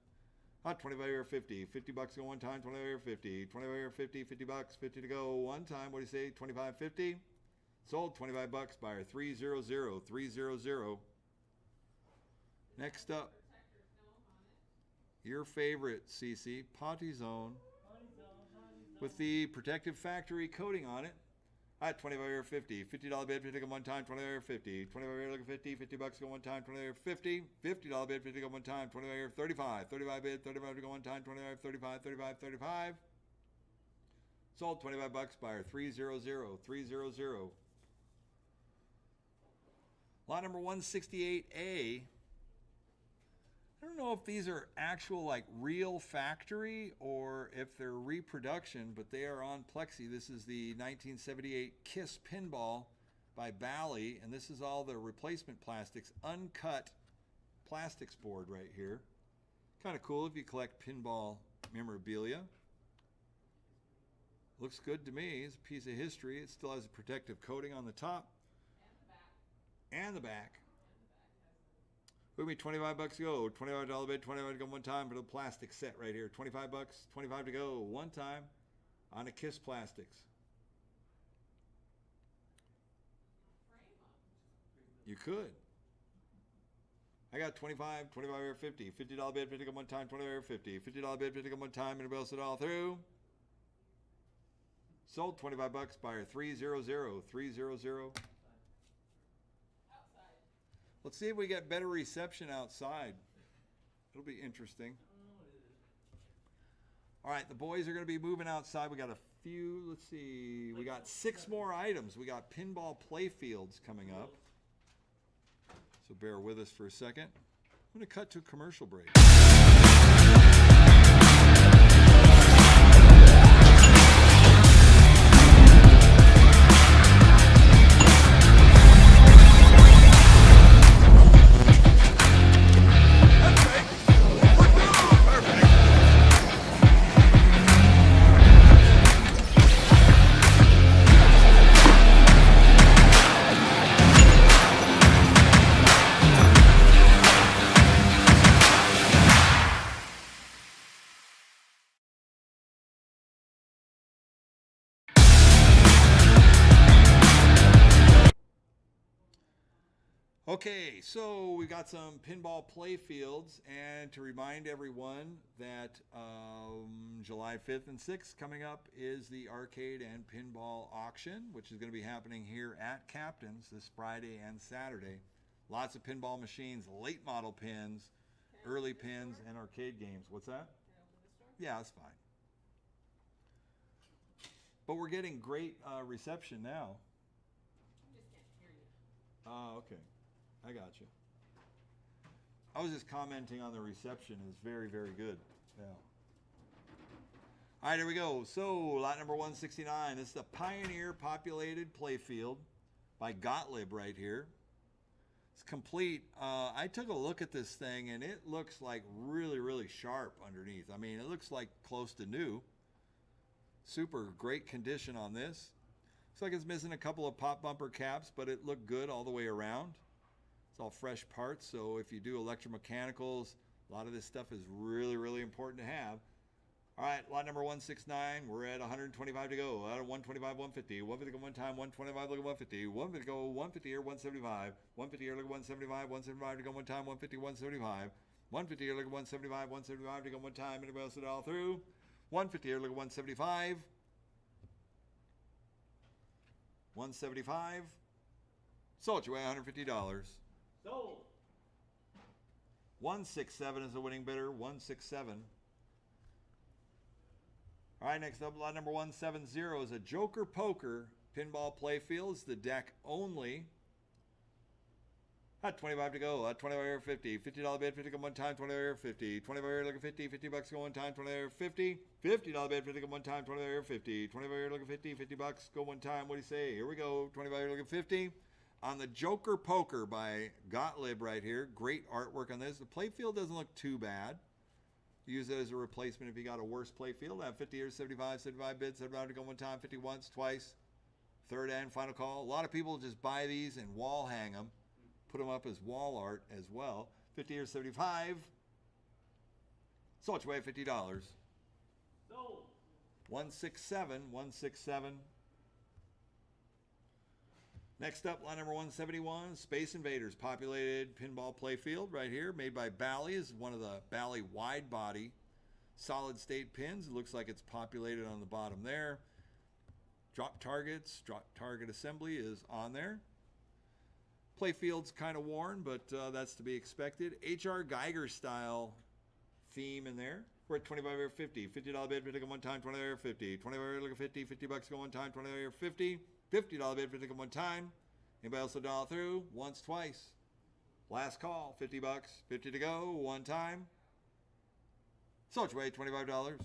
25 or 50. $50 go one time, 25 or 50. 25 or 50, $50, 50 to go one time. What do you say? 25, 50. Sold $25 buyer. 300, 300. Next up, your favorite, CC, Potty Zone with the protective factory coating on it. 25 or 50. $50 bid, 50 go one time, 25 or 50. 25 or look at 50, $50 go one time, 25 or 50. $50 bid, 50 go one time, 25 or 35. 35 bid, 35 to go one time, 25, 35, 35, 35. Sold $25 buyer. 300, 300. Lot number 168A. I don't know if these are actual like real factory or if they're reproduction, but they are on plexi. This is the 1978 Kiss Pinball by Bally, and this is all the replacement plastics, uncut plastics board right here. Kind of cool if you collect pinball memorabilia. Looks good to me. It's a piece of history. It still has a protective coating on the top and the back. Would be $25 to go. $25 bid, $25 to go one time for the plastic set right here. $25, $25 to go one time on a Kiss Plastics. You could. I got 25 or 50. $50 bid, 50 go one time, 25 or 50. $50 bid, 50 go one time, and else it all through. Sold $25 buyer. 300, 300. Let's see if we get better reception outside. It'll be interesting. All right, the boys are going to be moving outside. We got a few, let's see, we got 6 more items. We got pinball play fields coming up. So bear with us for a second. I'm going to cut to a commercial break. Okay, so we got some pinball play fields, and to remind everyone that July 5th and 6th coming up is the arcade and pinball auction, which is going to be happening here at Captain's this Friday and Saturday. Lots of pinball machines, late model pins, early pins, and arcade games. What's that? Yeah, that's fine. But we're getting great reception now. I just can't hear you. Oh, okay. I got you. I was just commenting on the reception is very, very good. Yeah. All right, here we go. So, lot number 169. This is the Pioneer Populated Playfield by Gottlieb right here. It's complete. I took a look at this thing, and it looks like really, really sharp underneath. I mean, it looks like close to new. Super great condition on this. Looks like it's missing a couple of pop bumper caps, but it looked good all the way around. It's all fresh parts, so if you do electromechanicals, a lot of this stuff is really, really important to have. All right, lot number 169, we're at 125 to go. Out of 125, 150. 150 go one time, 125 look at 150. 150 go 150 here, 175. 150 here, look at 175. 175 to go one time, 150, 175. 150 here, look at 175. 175 to go one time, anybody else it all through? 150 here, look at 175. 175. Sold you away $150. Sold. 167 is the winning bidder. 167. All right, next up, lot number 170 is a Joker Poker pinball playfield. It's the deck only. Hot 25 to go. Hot 25 here 50. $50 bid, 50 go one time, 25 here 50. 25 here looking 50. $50 go one time, 25 here 50. $50 bid, 50 go one time, 25 here 50. 25 here looking 50. $50 go one time. What do you say? Here we go. 25 here looking 50. On the Joker Poker by Gottlieb right here. Great artwork on this. The playfield doesn't look too bad. Use it as a replacement if you got a worse playfield. I have 50 here 75. 75 bids, 75 to go one time, 50 once, twice. Third and final call. A lot of people just buy these and wall hang them. Put them up as wall art as well. 50 or 75. Sold away $50. Sold. 167, 167. Next up, line number 171, Space Invaders, populated pinball playfield right here, made by Bally. Is one of the Bally wide body solid state pins. It looks like it's populated on the bottom there. Drop targets, drop target assembly is on there. Playfield's kind of worn, but that's to be expected. H.R. Geiger style theme in there. We're at 25 or 50. $50 bid, 50 one time, 25 or 50. 25 or look at 50, $50 go one time, 25 or 50. $50 bid, 50 one time. Anybody else a dollar through? Once, twice. Last call, $50. 50 to go, one time. Sold your way, $25.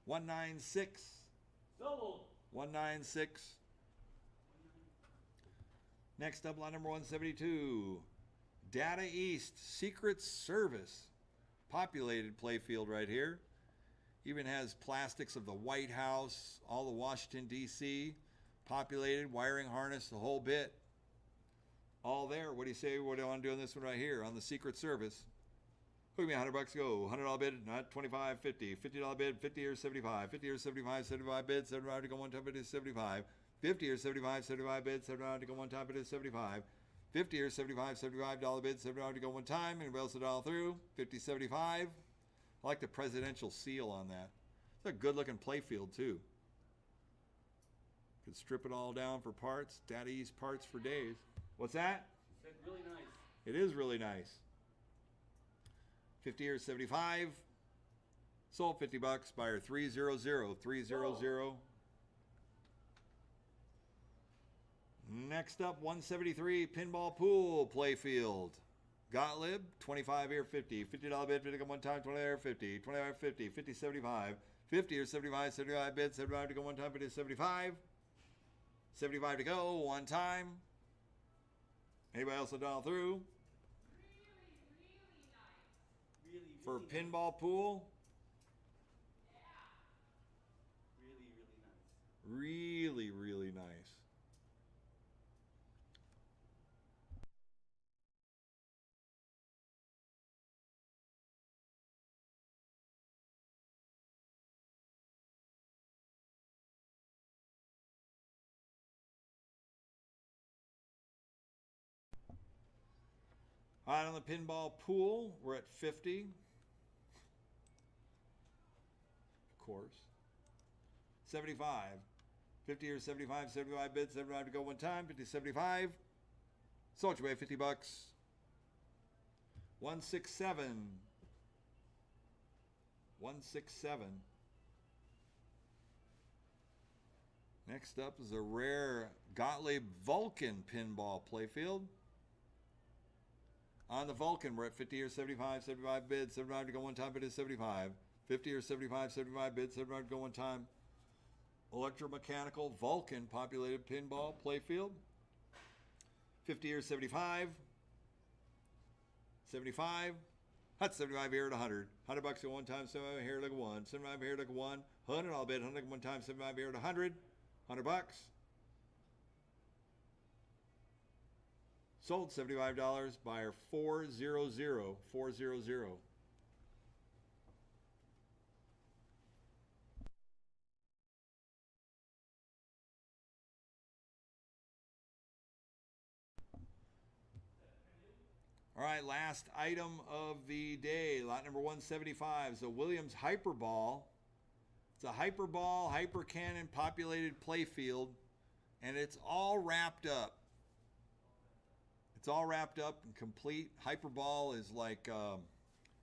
196. Sold. 196. Next up, line number 172. Data East Secret Service. Populated playfield right here. Even has plastics of the White House, all the Washington, D.C. Populated, wiring harness, the whole bit. All there. What do you say? What do I want to do on this one right here? On the Secret Service. Look at me, $100 go. $100 bid, not 25, 50. $50 bid, 50 or 75. 50 or 75, 75 bid, 75 to go one time, it is 75. 50 or 75, 75 bid, 75 to go one time, it is 75. 50 or 75, $75 bid, 75 to go one time. Anybody else a dollar through? 50, 75. I like the presidential seal on that. It's a good looking playfield too. Could strip it all down for parts. Data East parts for days. What's that? Said really nice. It is really nice. 50 or 75. Sold $50. Buyer 300. 300. Next up, 173 Pinball Pool Playfield. Gottlieb, 25 here, 50. $50 bid, 50 to go one time, 20 here, 50. 25, 50, 50, 75. 50 or 75, 75 bid, 75 to go one time, 50, 75. 75 to go, one time. Anybody else a dollar through? Really, For really pinball pool? nice. Really, really nice. Really, really nice. All right, on the pinball pool, we're at 50. Of course. 75. 50 or 75, 75 bids, 75 to go one time, 50, 75. Sold your way, $50. 167. 167. Next up is a rare Gottlieb Vulcan pinball playfield. On the Vulcan, we're at 50 or 75, 75 bids, 75 to go one time, bid is 75. 50 or 75, 75 bids, 75 to go one time. Electromechanical Vulcan populated pinball playfield. 50 or 75. 75. That's 75 here at 100. $100 at one time, 75 here like a 1. 75 here like a 1. 100, I'll bid 100 one time, 75 here at 100. $100. Sold $75. Buyer 400. 400. All right, last item of the day, lot number 175 is a Williams Hyperball. It's a Hyperball, Hyper Cannon populated playfield, and it's all wrapped up. It's all wrapped up and complete. Hyperball is like,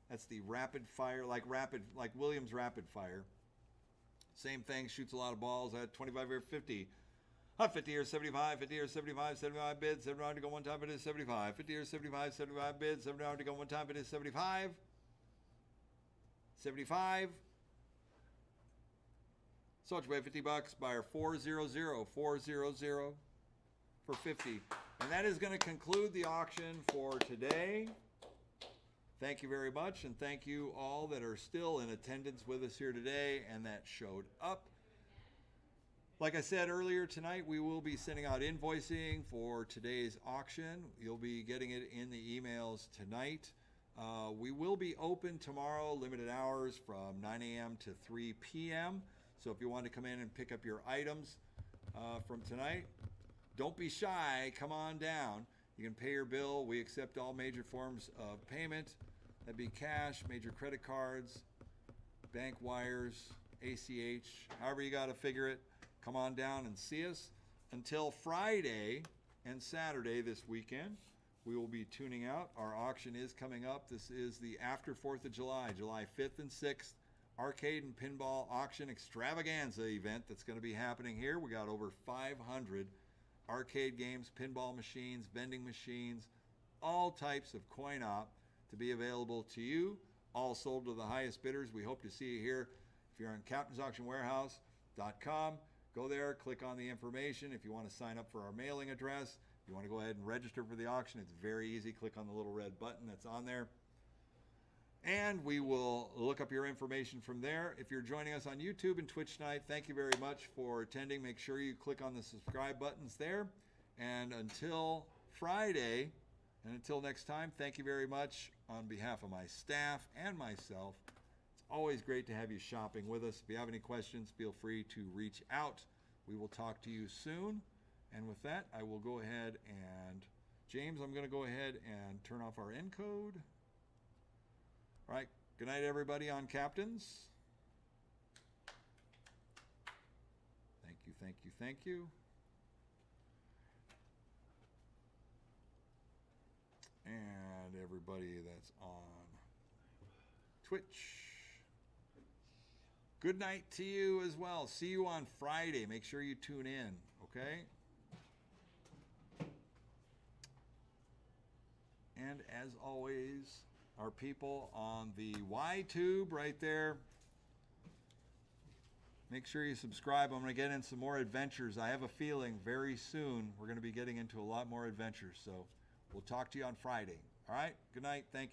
that's the rapid fire, like Williams rapid fire. Same thing, shoots a lot of balls at 25 or 50. 50 or 75, 50 or 75, 75 bids, 7 round to go one time, it is 75. 50 or 75, 75 bids, 7 round to go one time, it is 75. 75. Sold away $50. Buyer 400, 400 for 50. And that is going to conclude the auction for today. Thank you very much, and thank you all that are still in attendance with us here today and that showed up. Like I said earlier tonight, we will be sending out invoicing for today's auction. You'll be getting it in the emails tonight. We will be open tomorrow, limited hours from 9 a.m. to 3 p.m. So if you want to come in and pick up your items from tonight, don't be shy. Come on down. You can pay your bill. We accept all major forms of payment. That'd be cash, major credit cards, bank wires, ACH, however you got to figure it. Come on down and see us. Until Friday and Saturday this weekend, we will be tuning out. Our auction is coming up. This is the after 4th of July, July 5th and 6th, arcade and pinball auction extravaganza event that's going to be happening here. We got over 500 arcade games, pinball machines, vending machines, all types of coin op to be available to you, all sold to the highest bidders. We hope to see you here. If you're on captainsauctionwarehouse.com, go there, click on the information. If you want to sign up for our mailing address, if you want to go ahead and register for the auction, it's very easy. Click on the little red button that's on there. And we will look up your information from there. If you're joining us on YouTube and Twitch tonight, thank you very much for attending. Make sure you click on the subscribe buttons there. And until Friday, and until next time, thank you very much on behalf of my staff and myself. It's always great to have you shopping with us. If you have any questions, feel free to reach out. We will talk to you soon. And with that, I will go ahead and, James, I'm going to go ahead and turn off our encode. All right. Good night, everybody on Captains. Thank you, thank you, thank you. And everybody that's on Twitch. Good night to you as well. See you on Friday. Make sure you tune in, okay? And as always, our people on the YTube right there, make sure you subscribe. I'm going to get in some more adventures. I have a feeling very soon we're going to be getting into a lot more adventures. So we'll talk to you on Friday. All right? Good night. Thank you.